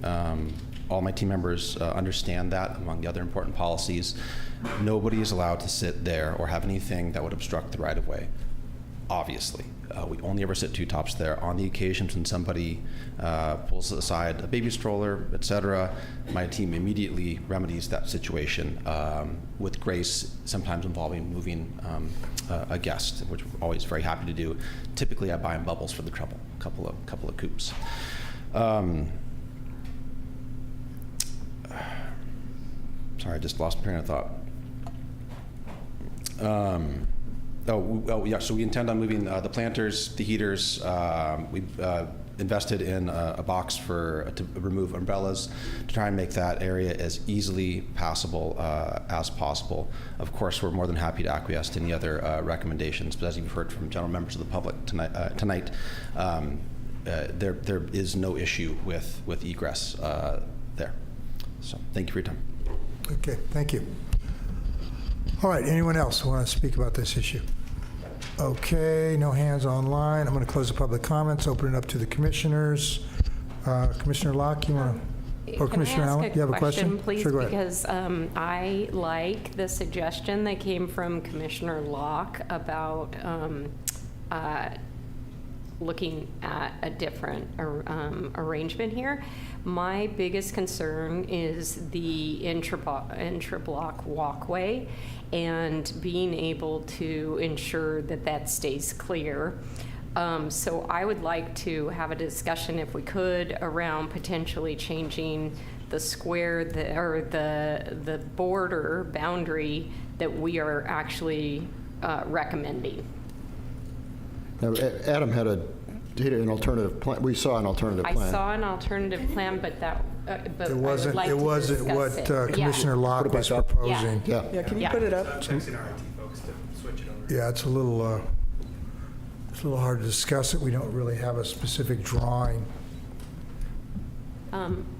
All my team members understand that, among the other important policies. Nobody is allowed to sit there or have anything that would obstruct the right-of-way, obviously. We only ever sit two tops there. On the occasions when somebody pulls aside a baby stroller, etc., my team immediately remedies that situation with grace, sometimes involving moving a guest, which we're always very happy to do. Typically, I buy them bubbles for the trouble, a couple of coops. Sorry, I just lost my train of thought. Yeah, so we intend on moving the planters, the heaters. We've invested in a box to remove umbrellas to try and make that area as easily passable as possible. Of course, we're more than happy to acquiesce to any other recommendations, but as you've heard from general members of the public tonight, there is no issue with egress there. So thank you for your time. Okay, thank you. All right, anyone else want to speak about this issue? Okay, no hands online. I'm going to close the public comments, open it up to the commissioners. Commissioner Locke, you want to, or Commissioner Allen, you have a question? Please, sure, go ahead. because I like the suggestion that came from Commissioner Locke about looking at a different arrangement here. My biggest concern is the intra-block walkway and being able to ensure that that stays clear. So I would like to have a discussion, if we could, around potentially changing the square, the border boundary that we are actually recommending. Now, Adam had an alternative plan. We saw an alternative plan. I saw an alternative plan, but that. But it wasn't. I would like it wasn't to what discuss it. Commissioner Locke was proposing. Yeah, can you put it up? Yeah, it's a little hard to discuss it. We don't really have a specific drawing.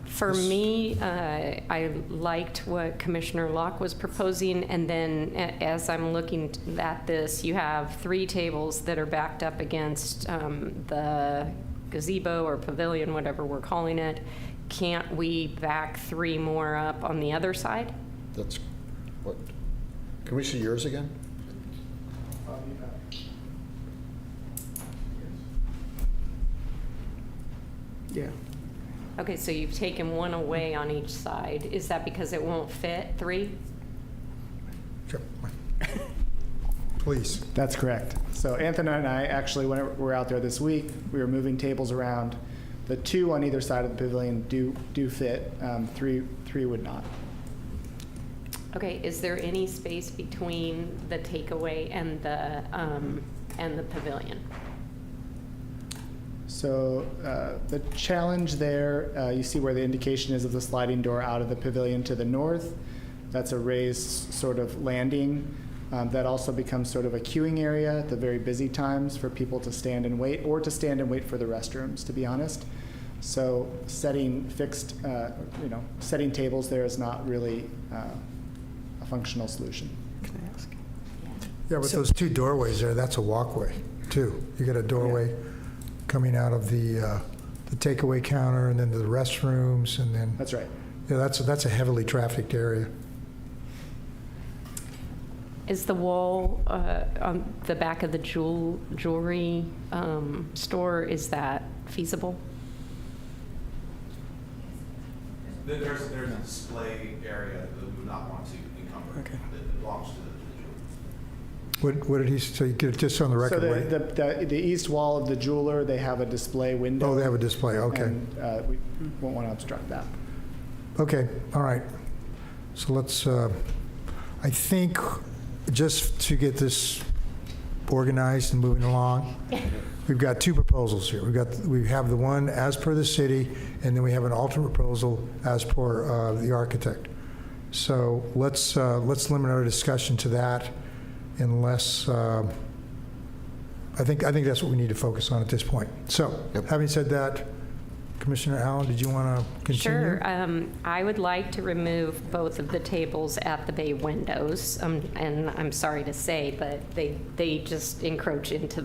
For me, I liked what Commissioner Locke was proposing, and then as I'm looking at this, you have 3 tables that are backed up against the gazebo or pavilion, whatever we're calling it. Can't we back 3 more up on the other side? That's what. Can we see yours again? Yeah. Okay, so you've taken 1 away on each side. Is that because it won't fit 3? Sure. Please. That's correct. So Anthony and I actually, when we were out there this week, we were moving tables around. The 2 on either side of the pavilion do fit. 3 would not. Okay, is there any space between the takeaway and the pavilion? So the challenge there, you see where the indication is of the sliding door out of the pavilion to the north. That's a raised sort of landing. That also becomes sort of a queuing area at the very busy times for people to stand and wait, or to stand and wait for the restrooms, to be honest. So setting setting tables there is not really a functional solution. Can I ask? Yeah, but those 2 doorways there, that's a walkway, too. You got a doorway coming out of the takeaway counter, and then to the restrooms, and then. That's right. Yeah, that's a heavily trafficked area. Is the wall on the back of the jewelry store, is that feasible? There's a display area that we would not want to encumber. Okay. That belongs to the jeweler. What did he say? Get it just on the record. So Wayne. the east wall of the jeweler, they have a display window. Oh, they have a display, okay. And we won't want to obstruct that. Okay, all right. So let's, I think, just to get this organized and moving along, we've got two proposals here. We have the one as per the city, and then we have an alternate proposal as per the architect. So let's limit our discussion to that, unless I think that's what we need to focus on at this point. So, having said that, Commissioner Allen, did you want to continue? Sure. I would like to remove both of the tables at the bay windows, and I'm sorry to say, but they just encroach into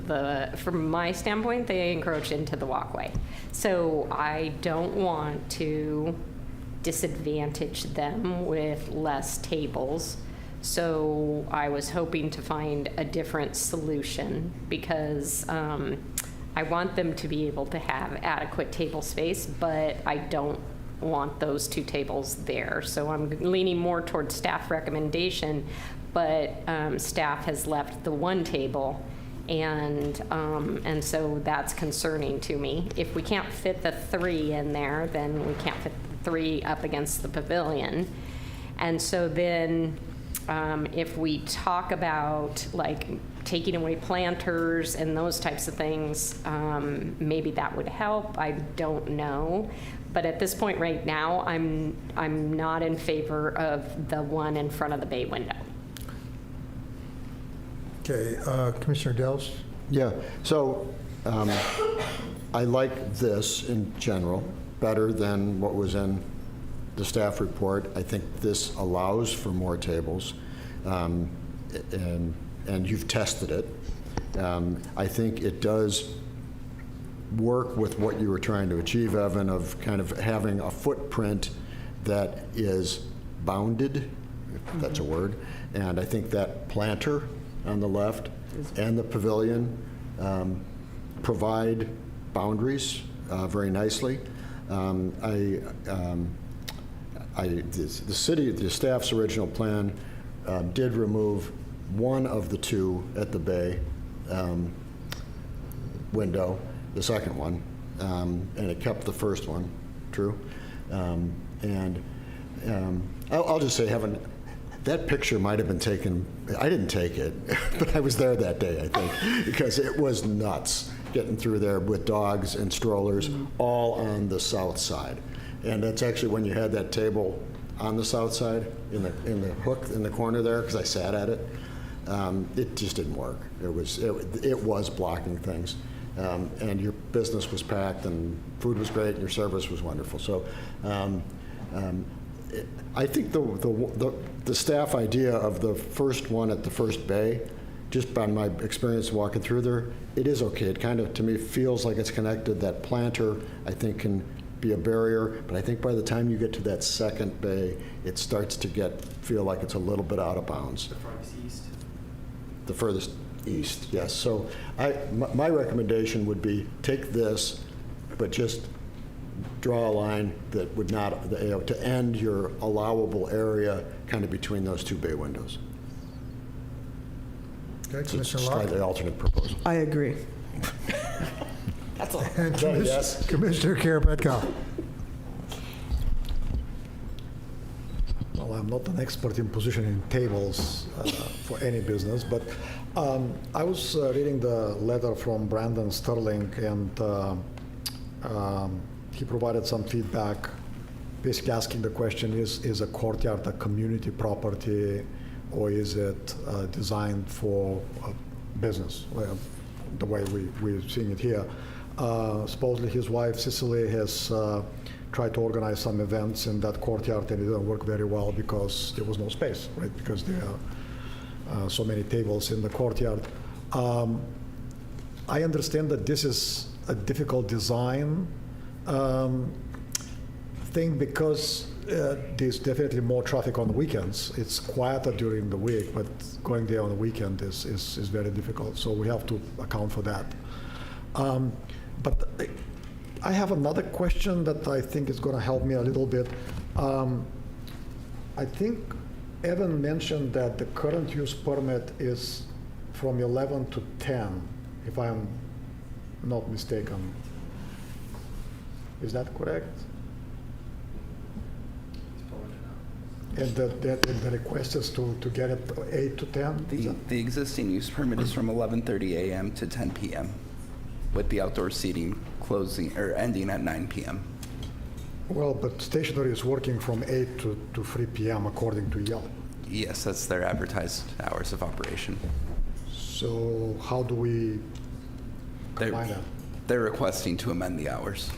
from my standpoint, they encroach into the walkway. So I don't want to disadvantage them with less tables. So I was hoping to find a different solution, because I want them to be able to have adequate table space, but I don't want those two tables there. So I'm leaning more towards staff recommendation, but staff has left the one table, and so that's concerning to me. If we can't fit the three in there, then we can't fit the three up against the pavilion. And so then if we talk about like taking away planters and those types of things, maybe that would help. I don't know. But at this point right now, I'm not in favor of the one in front of the bay window. Okay, Commissioner Dels? Yeah, so I like this in general better than what was in the staff report. I think this allows for more tables, and you've tested it. I think it does work with what you were trying to achieve, Evan, of kind of having a footprint that is bounded, if that's a word. And I think that planter on the left and the pavilion provide boundaries very nicely. The staff's original plan did remove one of the two at the bay window, the second one, and it kept the first one, true. I'll just say, that picture might have been taken, I didn't take it, but I was there that day, I think, because it was nuts getting through there with dogs and strollers all on the south side. And that's actually when you had that table on the south side, in the hook in the corner there, because I sat at it. It just didn't work. It was blocking things, and your business was packed, and food was great, and your service was wonderful. So, I think the staff idea of the first one at the first bay, just by my experience walking through there, it is okay. It kind of, to me, feels like it's connected. That planter, I think, can be a barrier, but I think by the time you get to that second bay, it starts to feel like it's a little bit out of bounds. The farthest east? The furthest east, yes. So my recommendation would be take this, but just draw a line that would not, to end your allowable area kind of between those two bay windows. Okay, So it's Commissioner a Locke? slightly alternate proposal. I agree. That's all. And Yes. Commissioner Karapetkov? Well, I'm not an expert in positioning tables for any business, but I was reading the letter from Brandon Sterling, and he provided some feedback, basically asking the question, is a courtyard a community property, or is it designed for business, the way we're seeing it here? Supposedly his wife, Cicely, has tried to organize some events in that courtyard, and it didn't work very well because there was no space, right? Because there are so many tables in the courtyard. I understand that this is a difficult design thing, because there's definitely more traffic on the weekends. It's quieter during the week, but going there on the weekend is very difficult. So we have to account for that. But I have another question that I think is going to help me a little bit. I think Evan mentioned that the current use permit is from 11 to 10, if I'm not mistaken. Is that correct? And the request is to get it 8 to 10? The existing use permit is from 11:30 a.m. to 10 p.m. with the outdoor seating closing or ending at 9 p.m. Well, but stationary is working from 8 to 3 p.m. according to Yelp. Yes, that's their advertised hours of operation. So how do we combine that? They're requesting to amend the hours.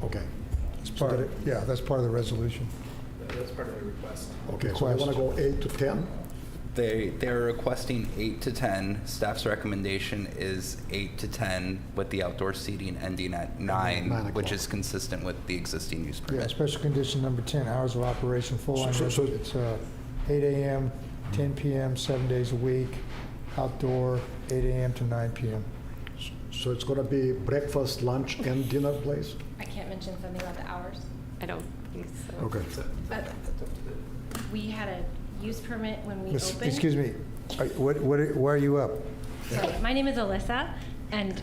Okay. That's part of the resolution. That's part of the request. Okay, so I want to go 8 to 10? They're requesting 8 to 10. Staff's recommendation is 8 to 10 with the outdoor seating ending at 9, which is consistent with the existing use permit. Yeah, special condition number 10, hours of operation, full line. So It's 8 a.m., 10 p.m., 7 days a week, outdoor, 8 a.m. to 9 p.m. So it's going to be breakfast, lunch, and dinner place? I can't mention something about the hours. I don't think so. Okay. We had a use permit when we opened. Excuse me, why are you up? Sorry, my name is Alyssa, and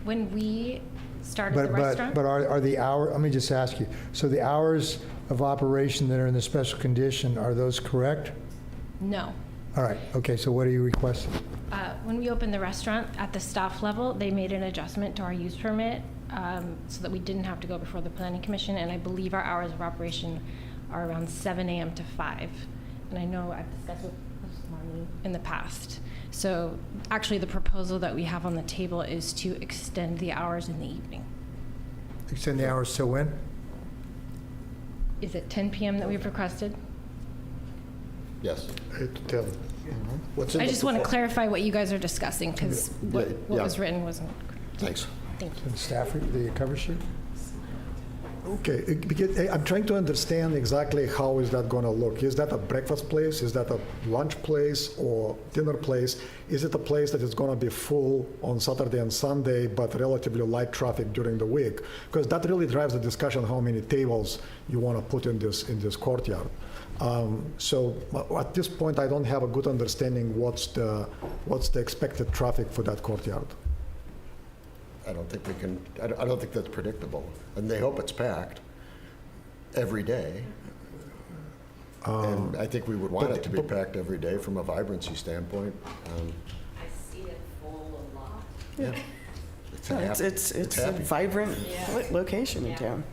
when we started the restaurant. But are the hours, let me just ask you, so the hours of operation that are in the special condition, are those correct? No. All right, okay, so what are you requesting? When we opened the restaurant at the staff level, they made an adjustment to our use permit so that we didn't have to go before the planning commission, and I believe our hours of operation are around 7 a.m. to 5. And I know I've discussed with Marnie in the past. So actually the proposal that we have on the table is to extend the hours in the evening. Extend the hours till when? Is it 10 p.m. that we've requested? Yes. 8 to 10. What's in I the just want to propo- clarify what you guys are discussing, because what Yeah. was written wasn't. Thanks. Thank you. And staff, the cover sheet? Okay, because I'm trying to understand exactly how is that going to look. Is that a breakfast place? Is that a lunch place or dinner place? Is it a place that is going to be full on Saturday and Sunday, but relatively light traffic during the week? Because that really drives the discussion how many tables you want to put in this courtyard. So at this point, I don't have a good understanding what's the expected traffic for that courtyard. I don't think we can, I don't think that's predictable. And they hope it's packed every day. And I think we would want it to be packed every day from a vibrancy standpoint. I see it full a lot. Yeah. It's a happy. vibrant location in Yeah. town.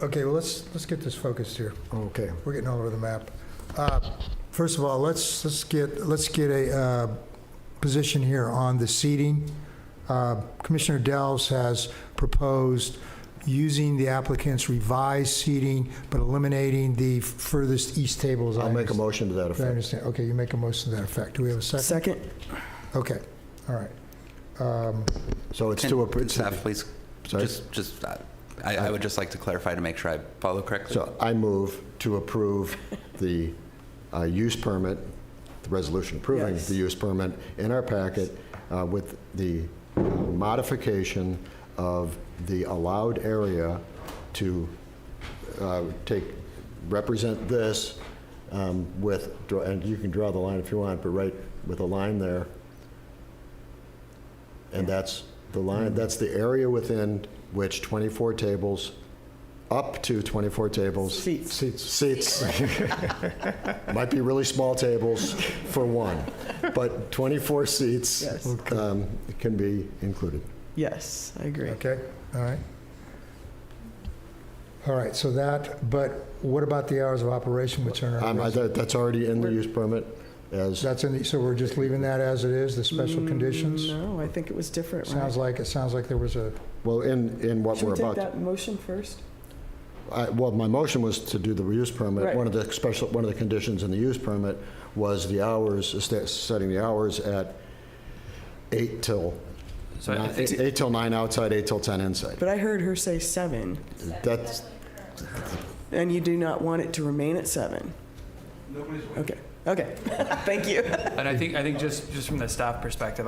Okay, well, let's get this focused here. Okay. We're getting all over the map. First of all, let's get a position here on the seating. Commissioner Delves has proposed using the applicant's revised seating, but eliminating the furthest east tables. I'll make a motion to that I effect. understand. Okay, you make a motion to that effect. Do we have a second? Second. Okay, all right. So it's Can to approve. staff, please, Sorry? I would just like to clarify to make sure I follow correctly. So I move to approve the use permit, the resolution approving Yes. the use permit in our packet with the modification of the allowed area to represent this with, and you can draw the line if you want, but right with a line there. And that's the line, that's the area within which 24 tables, up to 24 tables. Seats. Might be really small tables for one, but 24 seats Yes. can be included. Yes, I agree. Okay, all right. All right, so that, but what about the hours of operation, which are in our That's already in the use permit as. That's in the, so we're just leaving that as it is, the special conditions? No, I think it was different, right? Sounds like there was a, Well, in what Should we're we take about. that motion first? Well, my motion was to do the use permit. Right. One of the conditions in the use permit was the hours, setting the hours at 8 till So I 9, think- 8 till 9 outside, 8 till 10 inside. But I heard her say 7. That's, And you do not want it to remain at 7? Nobody's waiting. Okay. Okay. Thank you. And I think just from the staff perspective,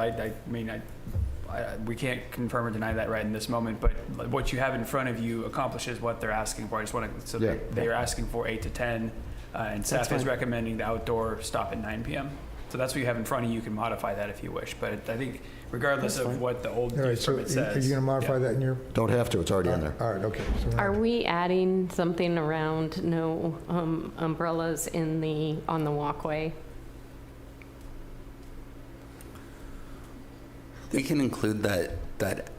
we can't confirm or deny that right in this moment, but what you have in front of you accomplishes what they're asking for. I just want to, so Yeah. they are asking for 8 to 10, and staff is fine. recommending the outdoor stop at 9 p.m. So that's what you have in front of you. You can modify that if you wish, but I think regardless That's of fine. what the old All right, use so permit are says. you going to modify that in your? Don't have to, it's already in there. All right, okay. So Are we adding something around no umbrellas on the walkway? We can include that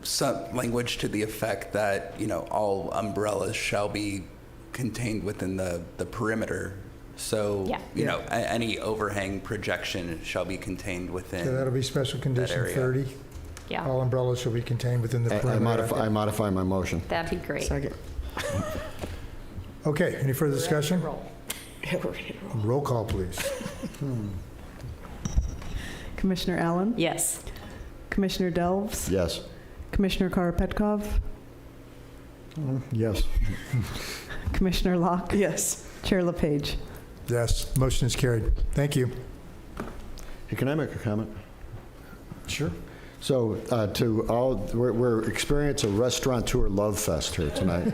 sub language to the effect that, all umbrellas shall be contained within the perimeter. So, Yeah. any overhang projection shall be contained within. So that'll be special condition area. 30. Yeah, All umbrellas shall be contained within the I perimeter. modify my motion. that'd be great. Second. Okay, any further discussion? Yeah, we're ready to roll. Roll call, please. Commissioner Allen? Yes. Commissioner Delves? Yes. Commissioner Karapetkov? Yes. Commissioner Locke? Yes. Chair LePage? Yes, motion is carried. Thank you. Hey, can I make a comment? Sure. So we're experiencing a restaurateur love fest here tonight.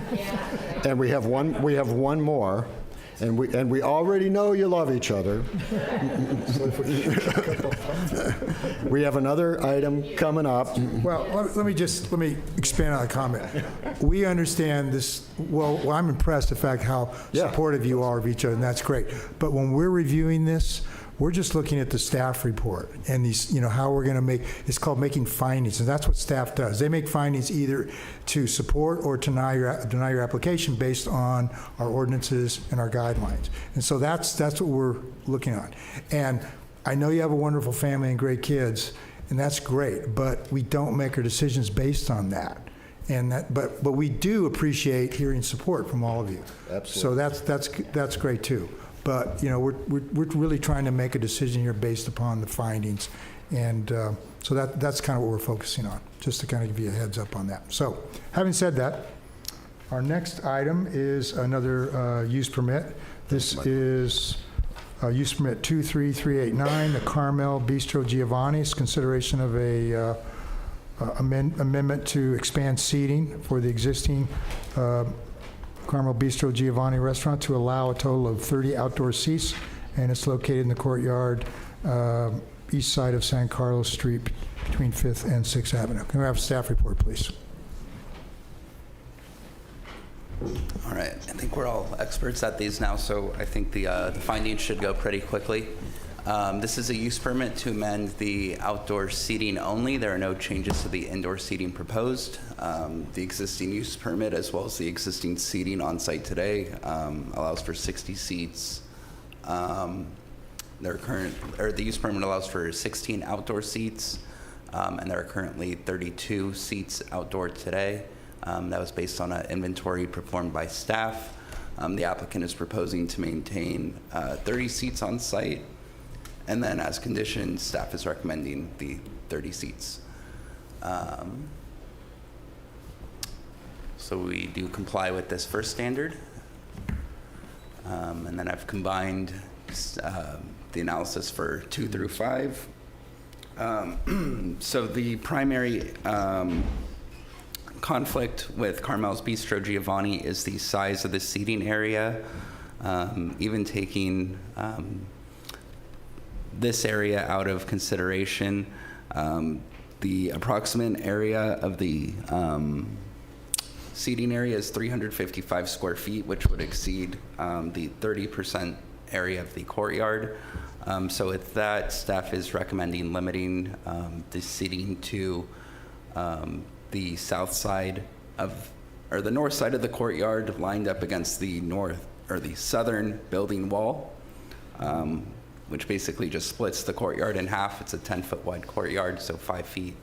And we have one more, and we already know you love each other. We have another item coming up. Well, let me expand on a comment. We understand this, well, I'm impressed the fact how supportive you are of each other, and that's great. But when we're reviewing this, we're just looking at the staff report and these, how we're going to it's called making findings, and that's what staff does. They make findings either to support or deny your application based on our ordinances and our guidelines. And so that's what we're looking at. And I know you have a wonderful family and great kids, and that's great, but we don't make our decisions based on that. But we do appreciate hearing support from all of you. Absolutely. So that's great too. But we're really trying to make a decision here based upon the findings, and so that's kind of what we're focusing on. Just to kind of give you a heads up on that. So, having said that, our next item is another use permit. This is use permit 23389, the Carmel Bistro Giovanni's, consideration of a amendment to expand seating for the existing Carmel Bistro Giovanni restaurant to allow a total of 30 outdoor seats, and it's located in the courtyard east side of San Carlos Street between 5th and 6th Avenue. Can we have a staff report, please? All right, I think we're all experts at these now, so I think the findings should go pretty quickly. This is a use permit to amend the outdoor seating only. There are no changes to the indoor seating proposed. The existing use permit, as well as the existing seating on site today, allows for 60 seats. The use permit allows for 16 outdoor seats, and there are currently 32 seats outdoor today. That was based on an inventory performed by staff. The applicant is proposing to maintain 30 seats on site. And then as conditioned, staff is recommending the 30 seats. So we do comply with this first standard. And then I've combined the analysis for 2 through 5. So the primary conflict with Carmel's Bistro Giovanni is the size of the seating area. Even taking this area out of consideration, the approximate area of the seating area is 355 square feet, which would exceed the 30% area of the courtyard. So with that, staff is recommending limiting the seating to the south side or the north side of the courtyard, lined up against the southern building wall, which basically just splits the courtyard in half. It's a 10-foot wide courtyard, so 5 feet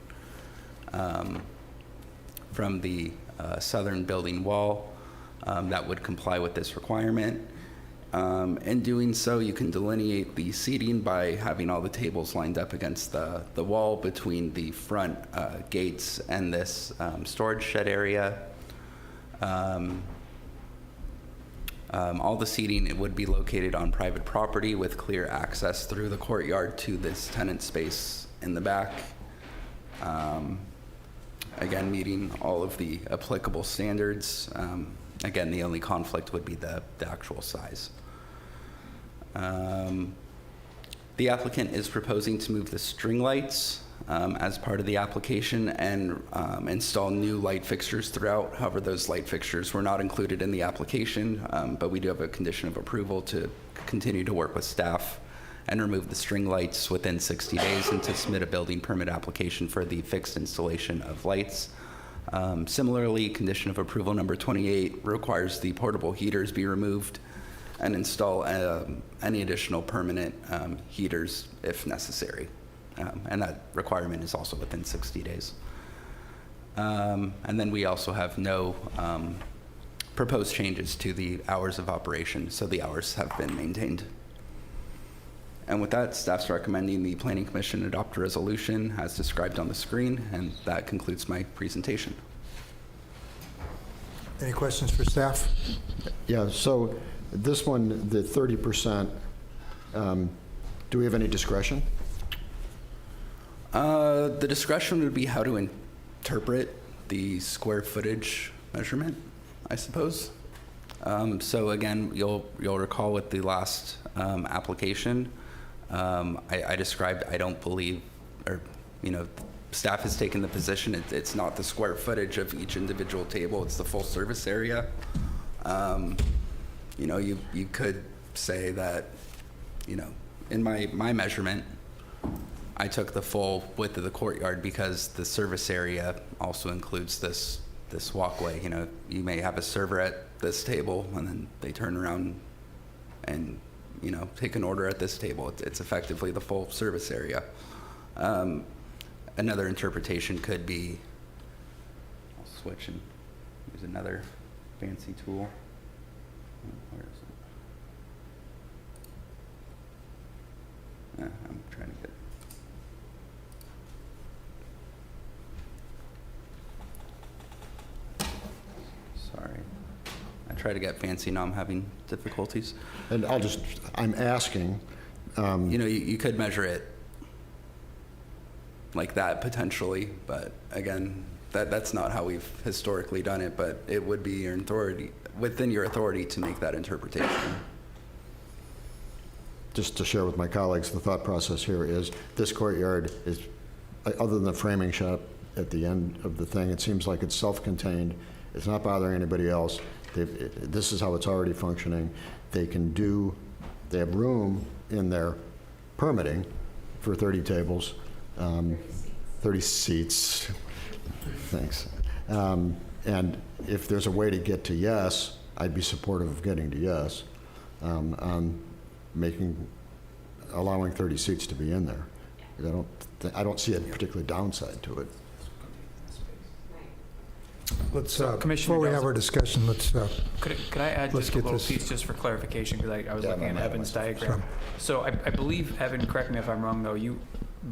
from the southern building wall. That would comply with this requirement. In doing so, you can delineate the seating by having all the tables lined up against the wall between the front gates and this storage shed area. All the seating it would be located on private property with clear access through the courtyard to this tenant space in the back. Again, meeting all of the applicable standards. Again, the only conflict would be the actual size. The applicant is proposing to move the string lights as part of the application and install new light fixtures throughout. However, those light fixtures were not included in the application, but we do have a condition of approval to continue to work with staff and remove the string lights within 60 days and to submit a building permit application for the fixed installation of lights. Similarly, condition of approval number 28 requires the portable heaters be removed and install any additional permanent heaters if necessary. And that requirement is also within 60 days. And then we also have no proposed changes to the hours of operation, so the hours have been maintained. And with that, staff's recommending the Planning Commission adopt a resolution as described on the screen, and that concludes my presentation. Any questions for staff? Yeah, so this one, the 30%, do we have any discretion? The discretion would be how to interpret the square footage measurement, I suppose. So again, you'll recall with the last application, I described, I don't believe, or, staff has taken the position, it's not the square footage of each individual table, it's the full service area. You could say that, in my measurement, I took the full width of the courtyard because the service area also includes this walkway. You may have a server at this table and then they turn around and, take an order at this table. It's effectively the full service area. Another interpretation could be, I'll switch and use another fancy tool. Where is it? I'm trying to get. Sorry. I try to get fancy, now I'm having difficulties. And I'm asking. You could measure it like that potentially, but again, that's not how we've historically done it, but it would be within your authority to make that interpretation. Just to share with my colleagues, the thought process here is this courtyard is, other than the framing shop at the end of the thing, it seems like it's self-contained. It's not bothering anybody else. This is how it's already functioning. They have room in their permitting for 30 tables, 30 seats. Thanks. And if there's a way to get to yes, I'd be supportive of getting to yes, on allowing 30 seats to be in there. I don't see a particular downside to it. Let's, Commissioner before we Dells- have our discussion, let's, Could I add let's just a get little this- piece just for clarification, because I was Yeah, looking at Evan's diagram. So I believe, Evan, correct me if I'm wrong, though,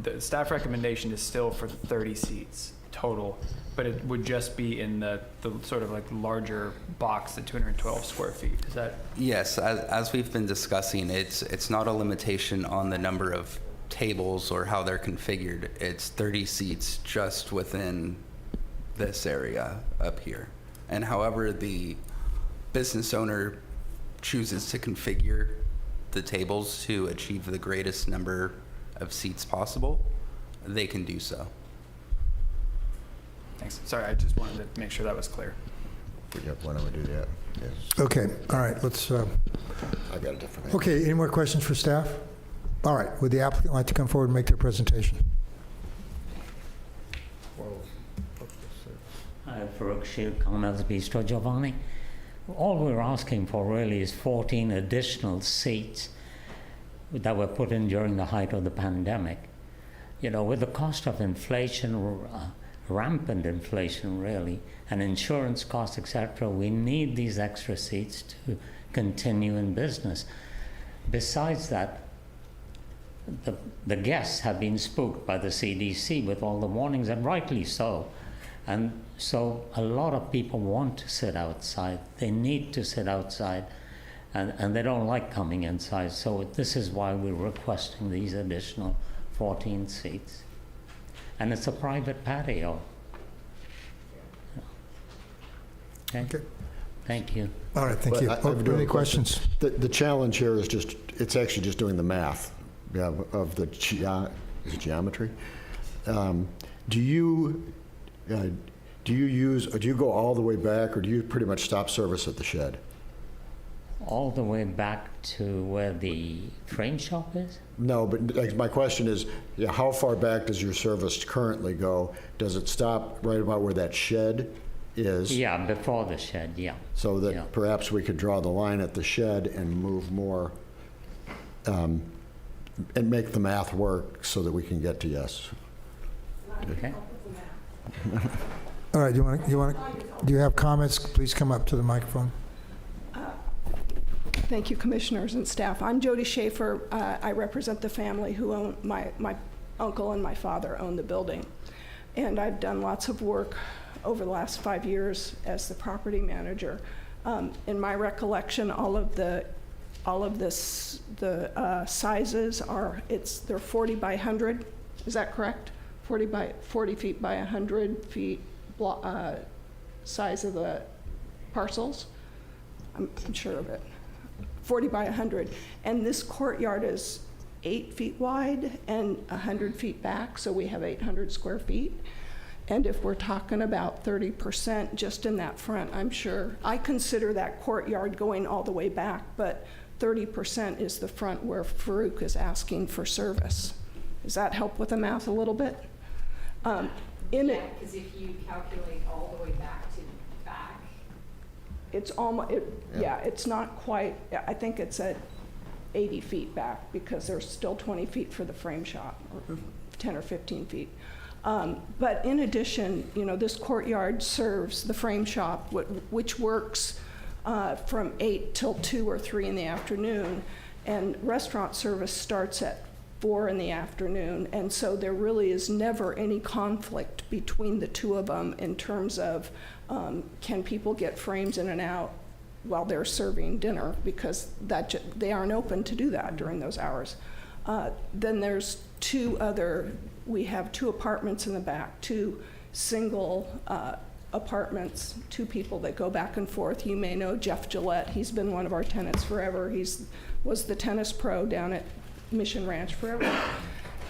the staff recommendation is still for 30 seats total, but it would just be in the sort of like larger box, the 212 square feet. Is that? Yes, as we've been discussing, it's not a limitation on the number of tables or how they're configured. It's 30 seats just within this area up here. And however the business owner chooses to configure the tables to achieve the greatest number of seats possible, they can do so. Thanks. Sorry, I just wanted to make sure that was clear. Yep, why don't we do that? Yes. okay, all right, let's, I got a different. okay, any more questions for staff? All right, would the applicant like to come forward and make their presentation? Hi, Farouk Sheikh, Carmel's Bistro, Giovanni. All we're asking for really is 14 additional seats that were put in during the height of the pandemic. With the cost of inflation, rampant inflation really, and insurance costs, etc., we need these extra seats to continue in business. Besides that, the guests have been spooked by the CDC with all the warnings, and rightly so. And so a lot of people want to sit outside. They need to sit outside. and they don't like coming inside. So this is why we're requesting these additional 14 seats. And it's a private patio. Okay. Thank you. All right, thank you. Any questions? The challenge here is just, it's actually just doing the math of the geometry. Do you go all the way back, or do you pretty much stop service at the shed? All the way back to where the frame shop is? No, but like, my question is, how far back does your service currently go? Does it stop right about where that shed is? Yeah, before the shed, yeah. So that perhaps we could draw the line at the shed and move more, and make the math work so that we can get to yes. Okay. All right, do you have comments? Please come up to the microphone. Thank you, commissioners and staff. I'm Jody Schaefer. I represent the family who own, my uncle and my father own the building. And I've done lots of work over the last 5 years as the property manager. In my recollection, all of the sizes are, they're 40 by 100. Is that correct? 40 feet by 100 feet size of the parcels. I'm sure of it. 40 by 100. And this courtyard is 8 feet wide and 100 feet back, so we have 800 square feet. And if we're talking about 30% just in that front, I'm sure, I consider that courtyard going all the way back, but 30% is the front where Farouk is asking for service. Does that help with the math a little bit? Because if you calculate all the way back to back, it's almost, it's not quite, I think it's at 80 feet back because there's still 20 feet for the frame shop, or 10 or 15 feet. But in addition, this courtyard serves the frame shop, which works from 8 till 2 or 3 in the afternoon, and restaurant service starts at 4 in the afternoon, and so there really is never any conflict between the two of them in terms of can people get frames in and out while they're serving dinner, because they aren't open to do that during those hours. Then there's we have 2 apartments in the back, 2 single apartments, 2 people that go back and forth. You may know Jeff Gillette. He's been one of our tenants forever. Was the tennis pro down at Mission Ranch forever.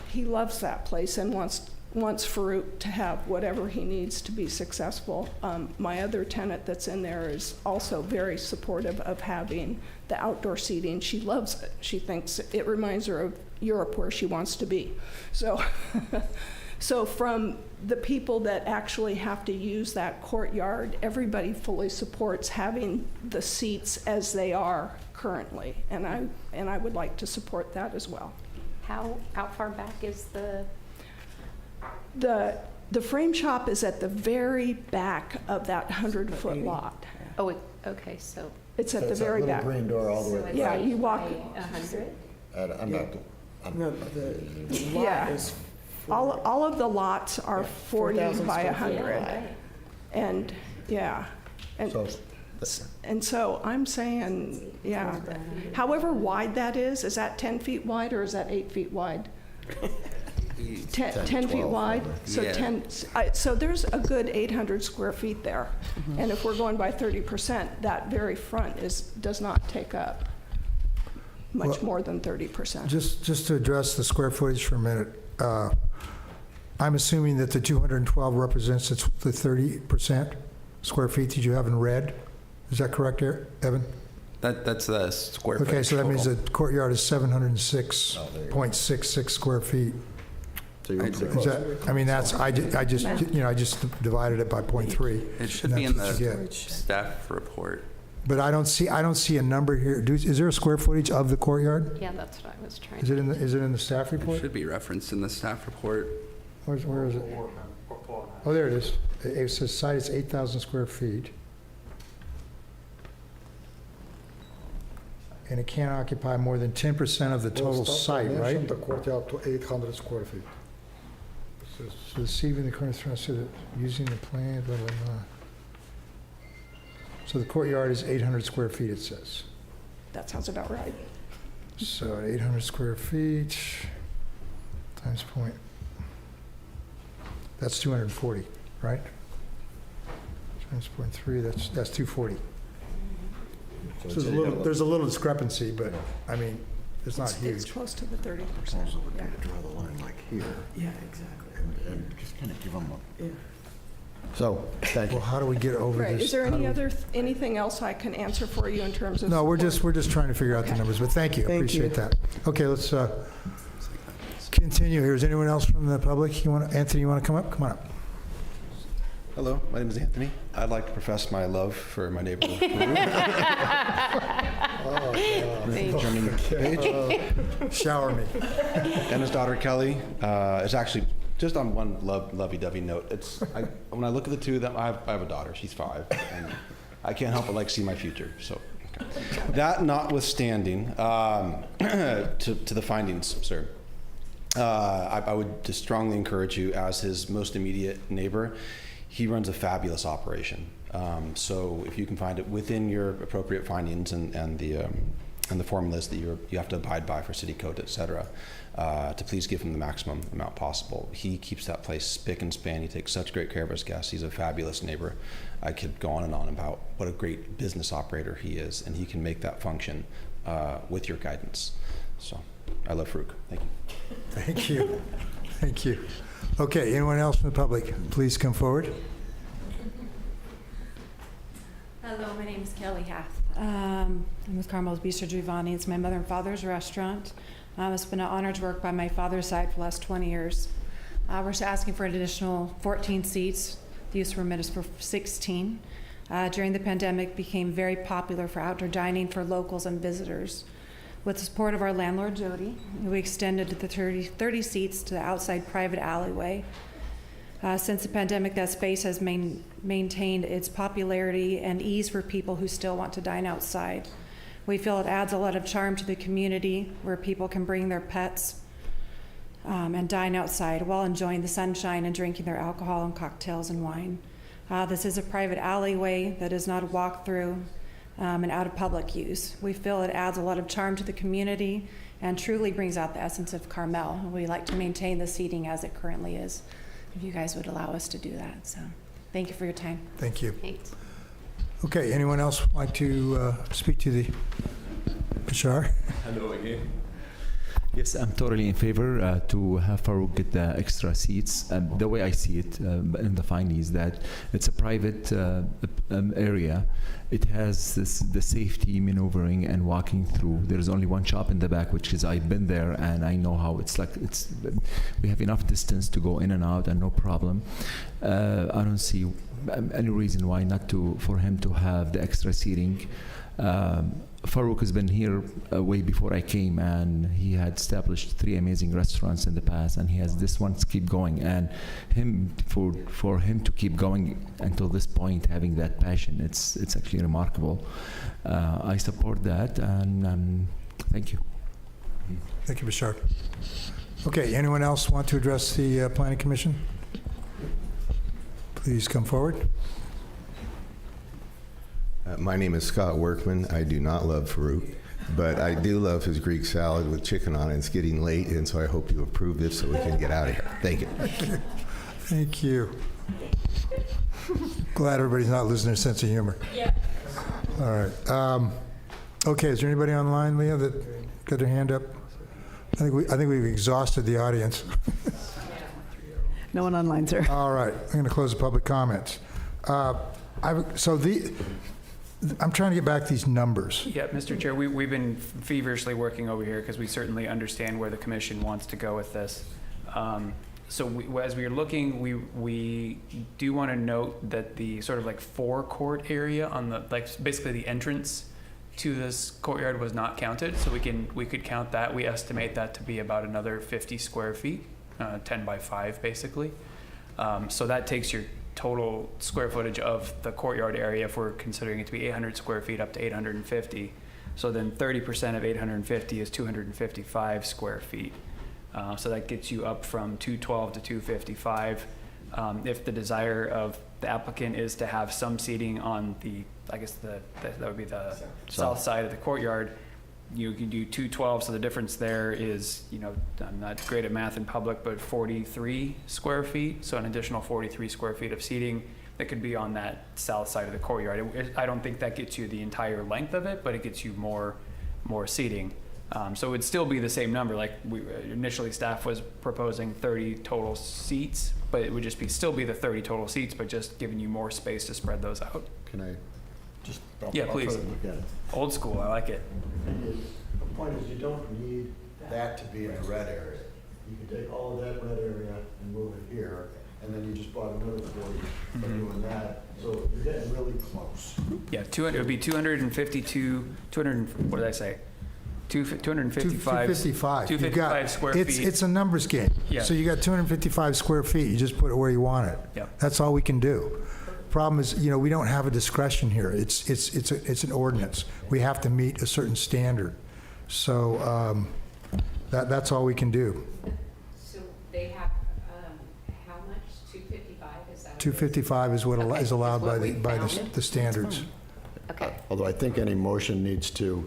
He loves that place and wants Farouk to have whatever he needs to be successful. My other tenant that's in there is also very supportive of having the outdoor seating. She loves it. She thinks it reminds her of Europe, where she wants to be. So, so from the people that actually have to use that courtyard, everybody fully supports having the seats as they are currently, and I would like to support that as well. how far back is The frame shop is at the very back of that 100-foot lot. Oh, okay, so. It's at the very back. Green door all the way. Yeah, you walk. 100? I'm not. No, the lot Yeah. is All of the lots are 40 4,000 by square feet. 100. And, and so I'm saying, however wide that is that 10 feet wide or is that 8 feet wide? 10 feet wide? So Yeah. so there's a good 800 square feet there. And if we're going by 30%, that very front does not take up much more than 30%. Just to address the square footage for a minute, I'm assuming that the 212 represents the 30% square feet that you have in red. Is that correct, Evan? That's the square footage Okay, so that means total. the courtyard is 706.66 square feet. So you're pretty Is close. that, I mean, that's, I just divided it by 0.3. It should and be in that's what you the get. staff report. But I don't see a number here. Is there a square footage of the courtyard? Yeah, that's what I was trying Is to. it in the staff It report? should be referenced in the staff report. Where is it? Oh, there it is. It says site is 8,000 square feet. And it can't occupy more than 10% of the total site, right? The courtyard to 800 square feet. So receiving the current thrust, so that using the plan, blah, blah, blah. So the courtyard is 800 square feet, it says. That sounds about right. So 800 square feet times point. That's 240, right? Times 0.3, that's 240. So there's a little discrepancy, but I mean, it's not It's huge. close to the 30%. Yeah. Draw the line like here. Yeah, exactly. And just kind of give them a. Yeah. So, thank you. Well, how do we get over Right, this? is there How do any we- other, anything else I can answer for you in terms of? No, we're support? just trying to figure out the numbers, but thank you, Thank appreciate you. that. Okay, let's continue here. Is anyone else from the public? Anthony, you want to come up? Come on up. Hello, my name is Anthony. I'd like to profess my love for my neighbor. Turning the page. Shower me. And his daughter Kelly is actually just on one lovey-dovey note. When I look at the two of them, I have a daughter. She's 5, and I can't help but see my future. So, okay. That notwithstanding, to the findings, sir. I would just strongly encourage you, as his most immediate neighbor. He runs a fabulous operation. So if you can find it within your appropriate findings and the formulas that you have to abide by for city code, et cetera, to please give him the maximum amount possible. He keeps that place spick and span. He takes such great care of his guests. He's a fabulous neighbor. I could go on and on about what a great business operator he is, and he can make that function with your guidance. So I love Farouk. Thank you. Thank you. Thank you. Okay, anyone else from the public? Please come forward. Hello, my name is Kelly Hath. I'm with Carmel's Bistro Giovanni. It's my mother and father's restaurant. It's been an honor to work by my father's side for the last 20 years. We're just asking for an additional 14 seats. The use permit is for 16. During the pandemic, became very popular for outdoor dining for locals and visitors. With the support of our landlord, Jody, we extended the 30 seats to the outside private alleyway. Since the pandemic, that space has maintained its popularity and ease for people who still want to dine outside. We feel it adds a lot of charm to the community where people can bring their pets and dine outside while enjoying the sunshine and drinking their alcohol and cocktails and wine. This is a private alleyway that is not a walk-through and out of public use. We feel it adds a lot of charm to the community and truly brings out the essence of Carmel. We like to maintain the seating as it currently is, if you guys would allow us to do that. So thank you for your time. Thank you. Thanks. Okay, anyone else like to speak to the Bashar? Hello again. Yes, I'm totally in favor to have Farouk get the extra seats. The way I see it in the findings, that it's a private area. It has the safety maneuvering and walking through. There's only one shop in the back, which is I've been there and I know how it's like. We have enough distance to go in and out and no problem. I don't see any reason why not for him to have the extra seating. Farouk has been here way before I came, and he had established 3 amazing restaurants in the past, and he has this one to keep going. And for him to keep going until this point, having that passion, it's actually remarkable. I support that, and thank you. Thank you, Bashar. Okay, anyone else want to address the Planning Commission? Please come forward. My name is Scott Workman. I do not love Farouk, but I do love his Greek salad with chicken on it. It's getting late, and so I hope you approve this so we can get out of here. Thank you. Thank you. Glad everybody's not losing their sense of humor. Yeah. All right. Okay, is there anybody online, Leah, that got their hand up? I think we've exhausted the audience. No one online, sir. All right, I'm going to close the public comments. I'm trying to get back these numbers. Yeah, Mr. Chair, we've been feverishly working over here because we certainly understand where the commission wants to go with this. So as we are looking, we do want to note that the sort of like forecourt area on the, like basically the entrance to this courtyard was not counted. So we could count that. We estimate that to be about another 50 square feet, 10 by 5 basically. So that takes your total square footage of the courtyard area, if we're considering it to be 800 square feet, up to 850. So then 30% of 850 is 255 square feet. So that gets you up from 212 to 255. If the desire of the applicant is to have some seating on the I guess that would be the south side of the courtyard. You can do 212, so the difference there is, I'm not great at math in public, but 43 square feet, so an additional 43 square feet of seating that could be on that south side of the courtyard. I don't think that gets you the entire length of it, but it gets you more seating. So it would still be the same number. Like initially staff was proposing 30 total seats, but it would just still be the 30 total seats, but just giving you more space to spread those out. Can I just? Yeah, please. Old school, I like it. The point is, you don't need that to be in the red area. You can take all of that red area and move it here, and then you just bought another 40 by doing that. So you're getting really close. Yeah, it would be 252, 200, what did I say? 255 255 square feet. It's a numbers game. Yeah. So you got 255 square feet. You just put it where you want it. Yep. That's all we can do. Problem is, we don't have a discretion here. It's an ordinance. We have to meet a certain standard. So that's all we can do. So they have, how much? 255, is that? 255 is what is allowed by the standards. Okay. Although I think any motion needs to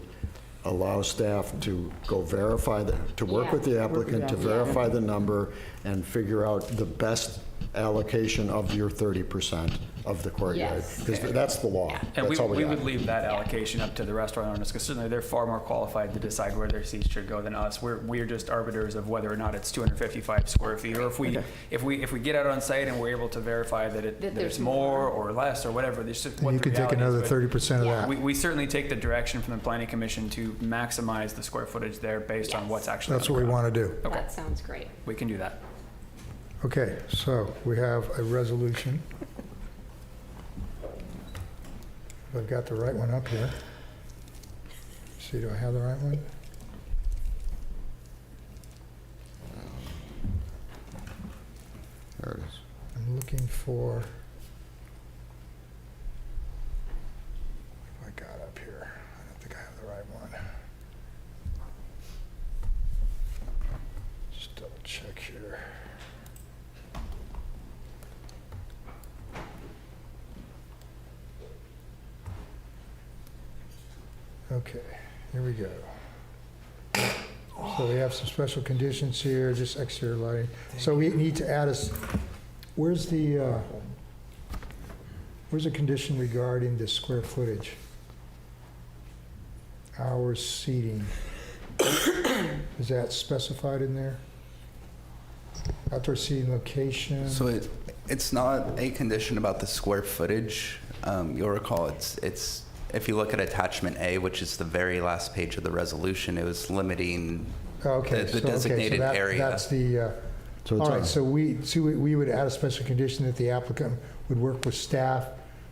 allow staff to go verify to work with the applicant to verify the number and figure out the best allocation of your 30% of the courtyard. Because that's the law. And That's all we got. would leave that allocation up to the restaurant owners, because certainly they're far more qualified to decide where their seats should go than us. We're just arbiters of whether or not it's 255 square feet, or if we get out on site and we're able to verify that there's more or less or whatever. There's just what You could take another 30% of that. We certainly take the direction from the Planning Commission to maximize the square footage there based on what's actually. That's what we want to do. Okay. That sounds great. We can do that. Okay, so we have a resolution. I've got the right one up here. See, do I have the right one? There it is. I'm looking for, what have I got up here? I don't think I have the right one. Just double check here. Okay, here we go. So we have some special conditions here, just exterior lighting. So we need to add where's the condition regarding the square footage? Hours seating. Is that specified in there? Outdoor seating location? So it's not a condition about the square footage. You'll recall it's if you look at attachment A, which is the very last page of the resolution, it was limiting the designated area. That's the, all right, so we would add a special condition that the applicant would work with staff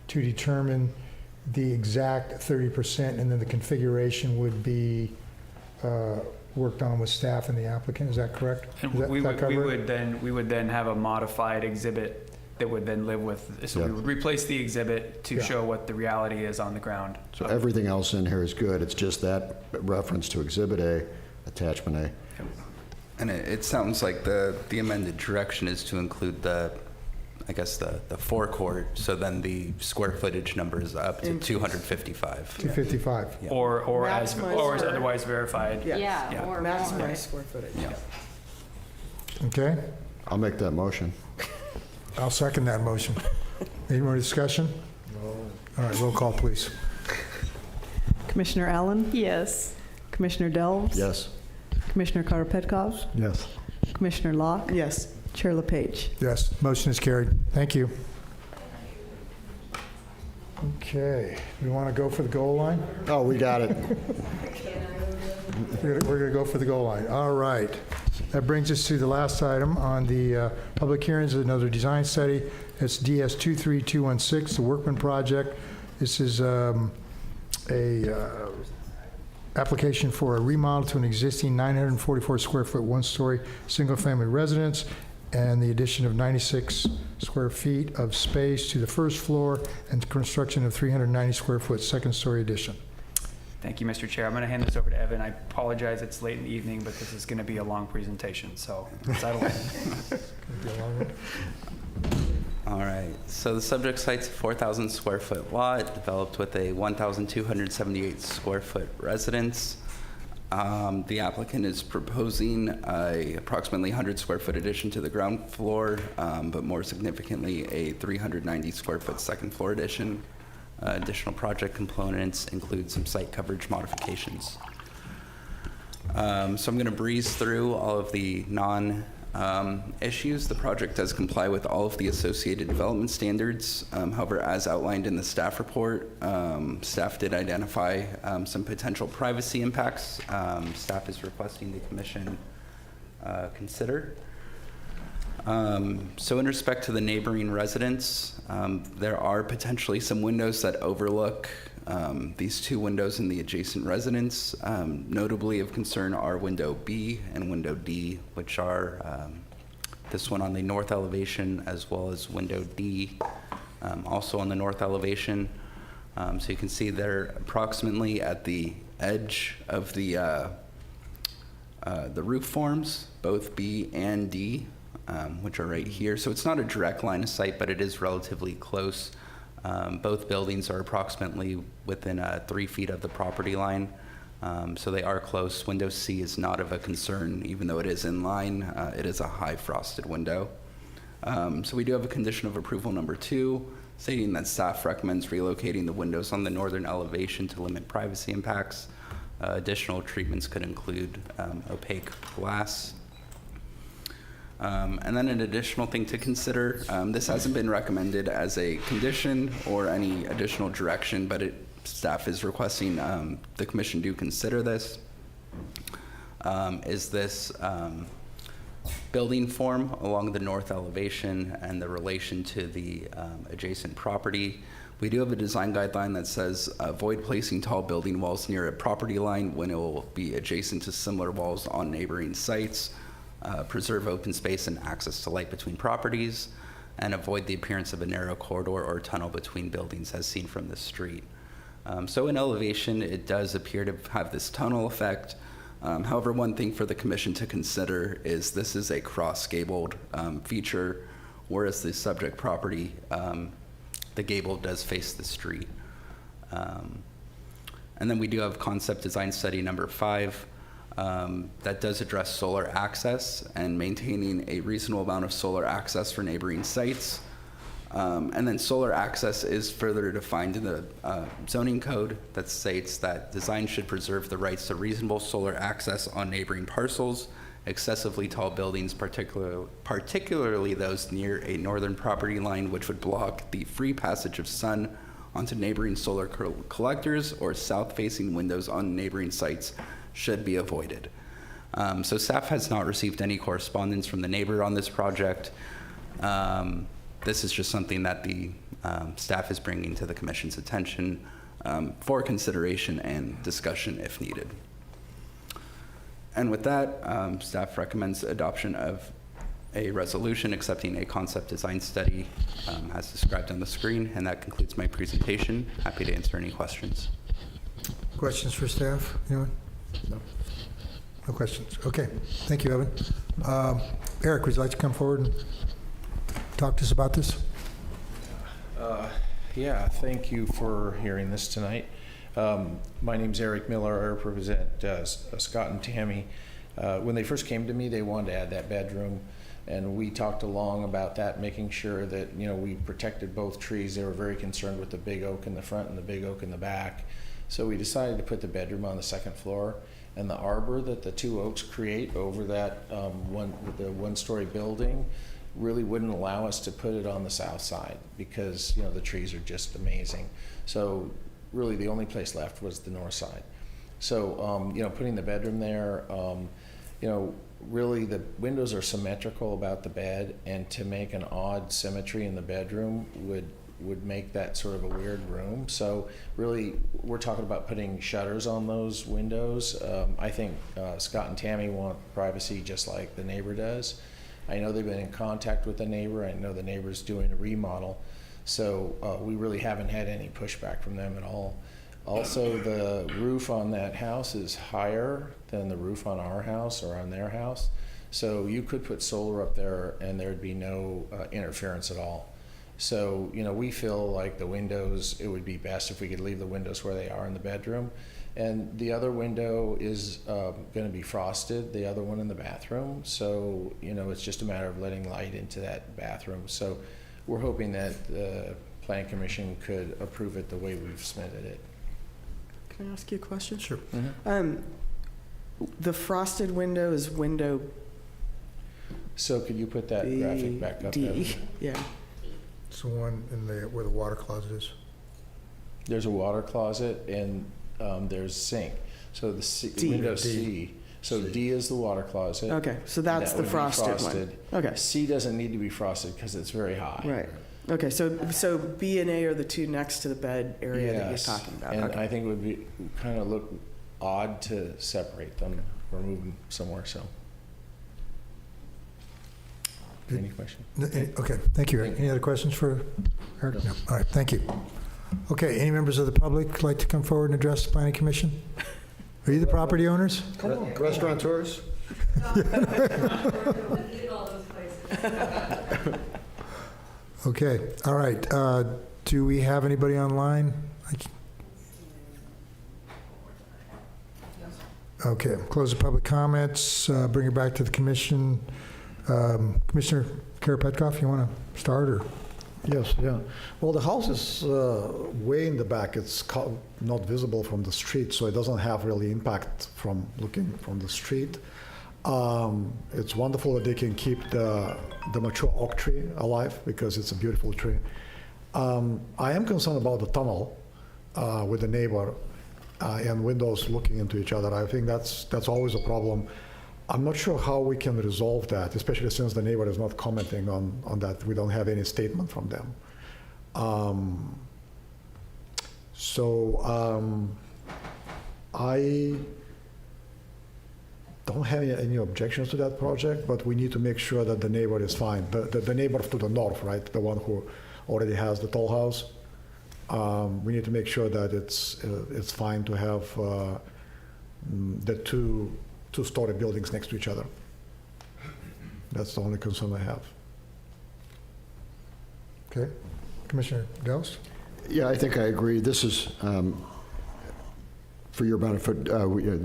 to determine the exact 30%, and then the configuration would be worked on with staff and the applicant. Is that correct? And Does that we cover it? would then have a modified exhibit that would then live with, so we would replace the exhibit to show what the reality is on the ground. So everything else in here is good. It's just that reference to Exhibit A, Attachment A. And it sounds like the amended direction is to include the forecourt, so then the square footage number is up to 255. 255. Yeah. Or as otherwise verified. Yeah. Or maximize square footage. Yeah. Okay, I'll make that motion. I'll second that motion. Any more discussion? No. All right, roll call, please. Commissioner Allen? Yes. Commissioner Delves? Yes. Commissioner Karapetkov? Yes. Commissioner Locke? Yes. Chair LePage? Yes, motion is carried. Thank you. Okay, we want to go for the goal line? Oh, we got it. We're going to go for the goal line. All right. That brings us to the last item on the public hearings, another design study. It's DS 23216, the Workman Project. This is application for a remodel to an existing 944 square foot, one-story, single-family residence, and the addition of 96 square feet of space to the first floor and construction of 390 square foot second-story addition. Thank you, Mr. Chair. I'm going to hand this over to Evan. I apologize, it's late in the evening, but this is going to be a long presentation, so settle in. All right, so the subject site's a 4,000 square foot lot developed with a 1,278 square foot residence. The applicant is proposing a approximately 100 square foot addition to the ground floor, but more significantly, a 390 square foot second floor addition. Additional project components include some site coverage modifications. So I'm going to breeze through all of the issues. The project does comply with all of the associated development standards. However, as outlined in the staff report, staff did identify some potential privacy impacts. Staff is requesting the commission consider. So in respect to the neighboring residents, there are potentially some windows that overlook these two windows in the adjacent residence. Notably of concern are window B and window D, which are this one on the north elevation, as well as window D, also on the north elevation. So you can see they're approximately at the edge of the roof forms, both B and D, which are right here. So it's not a direct line of sight, but it is relatively close. Both buildings are approximately within 3 feet of the property line, so they are close. Window C is not of a concern, even though it is in line. It is a high frosted window. So we do have a condition of approval number 2, stating that staff recommends relocating the windows on the northern elevation to limit privacy impacts. Additional treatments could include opaque glass. And then an additional thing to consider, this hasn't been recommended as a condition or any additional direction, but staff is requesting the commission do consider this, is this building form along the north elevation and the relation to the adjacent property. We do have a design guideline that says avoid placing tall building walls near a property line when it will be adjacent to similar walls on neighboring sites. Preserve open space and access to light between properties, and avoid the appearance of a narrow corridor or tunnel between buildings as seen from the street. So in elevation, it does appear to have this tunnel effect. However, one thing for the commission to consider is this is a cross-gabled feature, whereas the subject property, the gable does face the street. And then we do have concept design study number 5. That does address solar access and maintaining a reasonable amount of solar access for neighboring sites. And then solar access is further defined in the zoning code that states that design should preserve the rights to reasonable solar access on neighboring parcels. Excessively tall buildings, particularly those near a northern property line, which would block the free passage of sun onto neighboring solar collectors or south-facing windows on neighboring sites, should be avoided. So staff has not received any correspondence from the neighbor on this project. This is just something that the staff is bringing to the commission's attention for consideration and discussion if needed. And with that, staff recommends adoption of a resolution accepting a concept design study as described on the screen, and that concludes my presentation. Happy to answer any questions. Questions for staff? Anyone? No. No questions. Okay. Thank you, Evan. Eric, would you like to come forward and talk to us about this? Yeah, thank you for hearing this tonight. My name's Eric Miller. I represent Scott and Tammy. When they first came to me, they wanted to add that bedroom, and we talked along about that, making sure that we protected both trees. They were very concerned with the big oak in the front and the big oak in the back. So we decided to put the bedroom on the second floor, and the arbor that the 2 oaks create over that one-story building really wouldn't allow us to put it on the south side because the trees are just amazing. So really the only place left was the north side. So putting the bedroom there, really the windows are symmetrical about the bed, and to make an odd symmetry in the bedroom would make that sort of a weird room. So really we're talking about putting shutters on those windows. I think Scott and Tammy want privacy just like the neighbor does. I know they've been in contact with the neighbor. I know the neighbor's doing a remodel. So we really haven't had any pushback from them at all. Also, the roof on that house is higher than the roof on our house or on their house. So you could put solar up there and there'd be no interference at all. So, we feel like the windows, it would be best if we could leave the windows where they are in the bedroom. And the other window is going to be frosted, the other one in the bathroom. So, it's just a matter of letting light into that bathroom. So we're hoping that the Plan Commission could approve it the way we've submitted it. Can I ask you a question? Sure. The frosted window is window So could you put that graphic back up? D. Evan? Yeah. It's the one where the water closet is. There's a water closet and there's sink. So the D. window D. C. So D is the water closet. Okay, so that's That the would be frosted one. Okay. C doesn't need to be frosted because it's very high. Right. Okay, so B and A are the two next to the bed area that you're Yes, talking about. and Okay. I think it would be kind of look odd to separate them or move them somewhere. So, any questions? Okay, thank you, Eric. Any other questions for Eric? No. All right, thank you. Okay, any members of the public like to come forward and address the Planning Commission? Are you the property owners? Come on. Restaurateurs? Okay, all right. Do we have anybody online? Okay, close the public comments, bring it back to the commission. Commissioner Karapetkoff, you want to start, or? Yes, yeah. Well, the house is way in the back. It's not visible from the street, so it doesn't have really impact from looking from the street. It's wonderful that they can keep the mature oak tree alive because it's a beautiful tree. I am concerned about the tunnel with the neighbor and windows looking into each other. I think that's always a problem. I'm not sure how we can resolve that, especially since the neighbor is not commenting on that. We don't have any statement from them. I don't have any objections to that project, but we need to make sure that the neighbor is fine. The neighbor to the north, right? The one who already has the tall house. We need to make sure that it's fine to have the two-story buildings next to each other. That's the only concern I have. Okay, Commissioner Dels? Yeah, I think I agree. This is, for your benefit,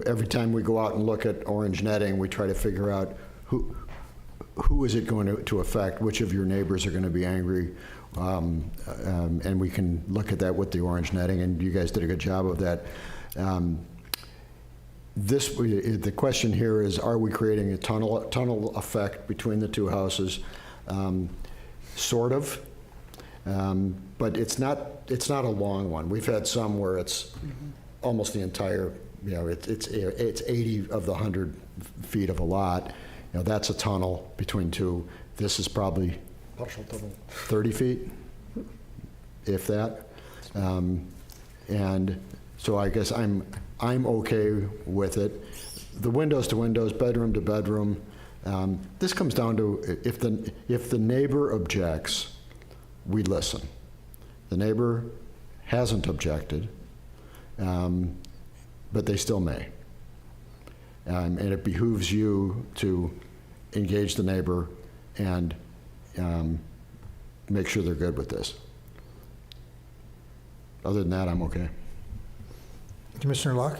every time we go out and look at orange netting, we try to figure out who is it going to affect, which of your neighbors are going to be angry, and we can look at that with the orange netting, and you guys did a good job of that. The question here is, are we creating a tunnel effect between the two houses? Sort of, but it's not a long one. We've had some where it's almost the entire, it's 80 of the 100 feet of a lot. That's a tunnel between two. This is probably partial tunnel, 30 feet, if that. And so I guess I'm okay with it. The windows to windows, bedroom to bedroom. This comes down to if the neighbor objects, we listen. The neighbor hasn't objected, but they still may. And it behooves you to engage the neighbor and make sure they're good with this. Other than that, I'm okay. Commissioner Locke?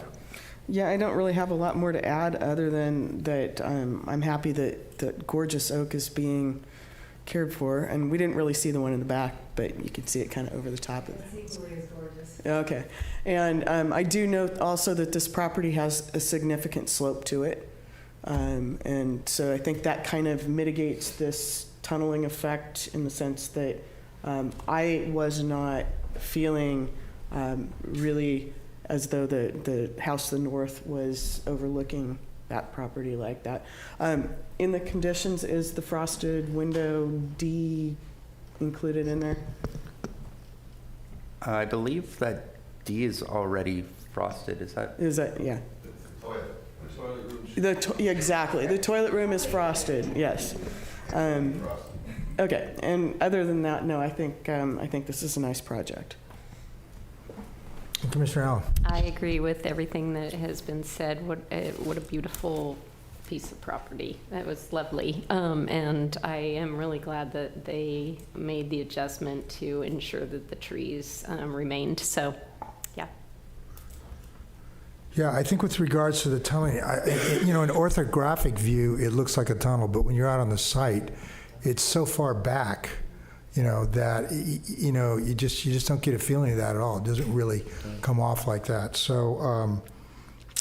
Yeah, I don't really have a lot more to add other than that I'm happy that gorgeous oak is being cared for. And we didn't really see the one in the back, but you can see it kind of over the top of it. It's equally as gorgeous. Okay. And I do note also that this property has a significant slope to it. And so I think that kind of mitigates this tunneling effect in the sense that I was not feeling really as though the house to the north was overlooking that property like that. In the conditions, is the frosted window D included in there? I believe that D is already frosted. Is that? Yeah. Yeah, exactly. The toilet room is frosted. Yes. Okay. And other than that, no. I think this is a nice project. Commissioner Allen? I agree with everything that has been said. What a beautiful piece of property. That was lovely. And I am really glad that they made the adjustment to ensure that the trees remained. So, yeah. Yeah, I think with regards to the tunneling, an orthographic view, it looks like a tunnel, but when you're out on the site, it's so far back, that, you just don't get a feeling of that at all. It doesn't really come off like that. So,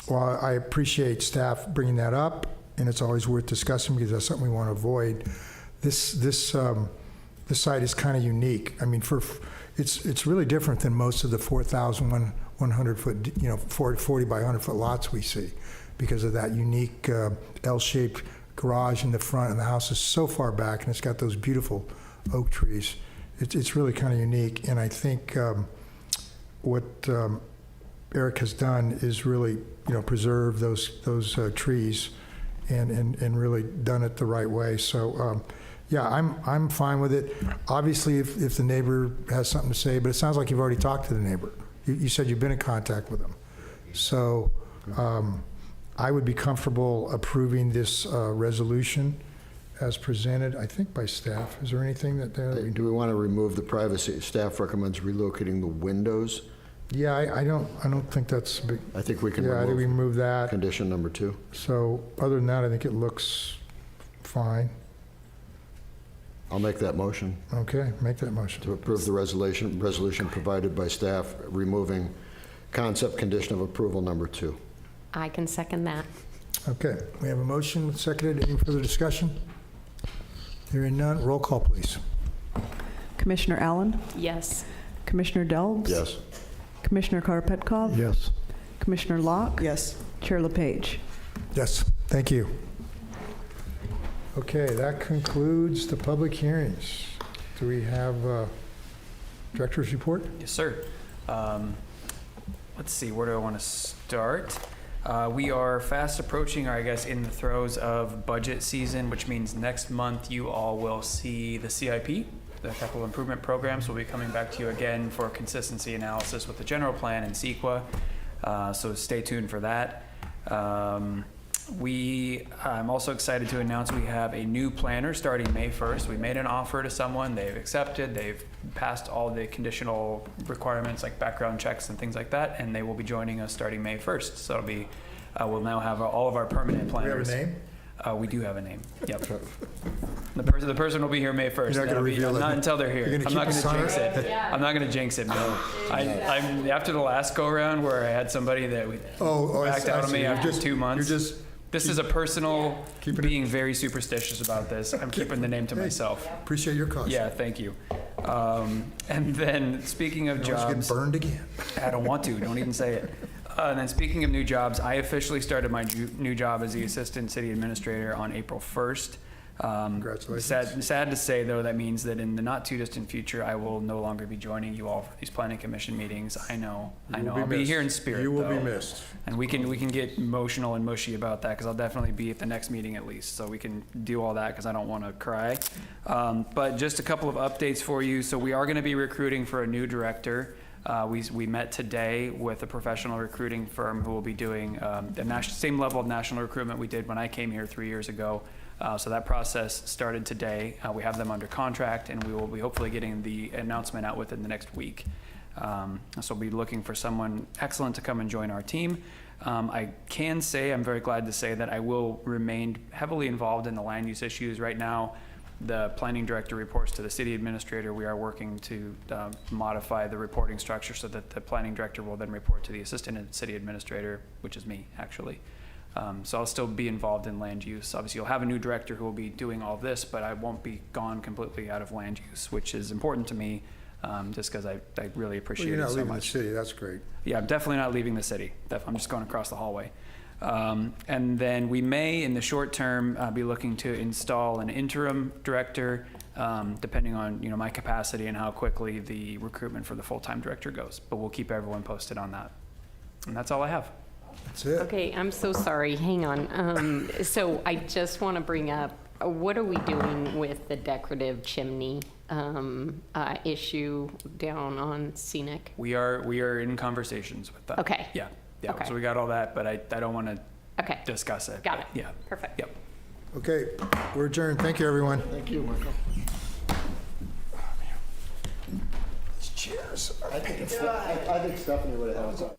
while I appreciate staff bringing that up, and it's always worth discussing because that's something we want to avoid, this site is kind of unique. I mean, it's really different than most of the 4,100 foot, 40 by 100 foot lots we see, because of that unique L-shaped garage in the front, and the house is so far back, and it's got those beautiful oak trees. It's really kind of unique, and I think what Eric has done is really, preserve those trees, and really done it the right way. So, yeah, I'm fine with it. Obviously, if the neighbor has something to say, but it sounds like you've already talked to the neighbor. You said you've been in contact with them. So, I would be comfortable approving this resolution as presented, I think, by staff. Is there anything that Do we want to remove the privacy? Staff recommends relocating the windows. Yeah, I don't think that's big. I think we can Yeah, I think we remove that. Condition number 2. So other than that, I think it looks fine. I'll make that motion. Okay, make that motion. To approve the resolution provided by staff, removing concept condition of approval number 2. I can second that. Okay, we have a motion seconded. Any further discussion? Hearing none, roll call, please. Commissioner Allen? Yes. Commissioner Delves? Yes. Commissioner Karapetkov? Yes. Commissioner Locke? Yes. Chair LePage? Yes, thank you. Okay, that concludes the public hearings. Do we have director's report? Yes, sir. Let's see, where do I want to start? We are fast approaching, or I guess in the throes of budget season, which means next month you all will see the CIP, the capital improvement programs. Will be coming back to you again for consistency analysis with the general plan and CEQA. So stay tuned for that. I'm also excited to announce we have a new planner starting May 1st. We made an offer to someone, they've accepted, they've passed all the conditional requirements like background checks and things like that, and they will be joining us starting May 1st. So it'll be, we'll now have all of our permanent planners. We have a name? We do have a name, yep. The person will be here May 1st. You're not going to reveal it? Not until they're here. I'm not going to jinx it. I'm not going to jinx it, no. I'm after the last go-around where I had somebody that backed out on me after 2 months. This is a personal, being very superstitious about this. I'm keeping the name to myself. Appreciate your caution. Yeah, thank you. And then speaking of jobs. Get burned again. I don't want to, don't even say it. And then speaking of new jobs, I officially started my new job as the Assistant City Administrator on April 1st. Congratulations. Sad to say, though, that means that in the not too distant future, I will no longer be joining you all for these planning commission meetings. I know. I'll be here in spirit. You will be though. missed. And we can get emotional and mushy about that, because I'll definitely be at the next meeting at least, so we can do all that, because I don't want to cry. But just a couple of updates for you. So we are going to be recruiting for a new director. We met today with a professional recruiting firm who will be doing the same level of national recruitment we did when I came here 3 years ago. So that process started today. We have them under contract, and we will be hopefully getting the announcement out within the next week. So we'll be looking for someone excellent to come and join our team. I can say, I'm very glad to say that I will remain heavily involved in the land use issues. Right now, the planning director reports to the city administrator. We are working to modify the reporting structure so that the planning director will then report to the assistant city administrator, which is me, actually. So I'll still be involved in land use. Obviously, you'll have a new director who will be doing all this, but I won't be gone completely out of land use, which is important to me, just because I really appreciate it so much. You're not leaving the city. That's great. Yeah, I'm definitely not leaving the city. I'm just going across the hallway. And then we may, in the short term, be looking to install an interim director, depending on my capacity and how quickly the recruitment for the full-time director goes. But we'll keep everyone posted on that. And that's all I have. That's it. Okay, I'm so sorry. Hang on. So I just want to bring up, what are we doing with the decorative chimney issue down on Scenic? We are in conversations with that. Okay. Yeah. Okay. So we got all that, but I don't want to Okay. discuss it. Got it. Yeah. Perfect. Yep. Okay, we're adjourned. Thank you, everyone. Thank you, Marco. Cheers. I think Stephanie would have had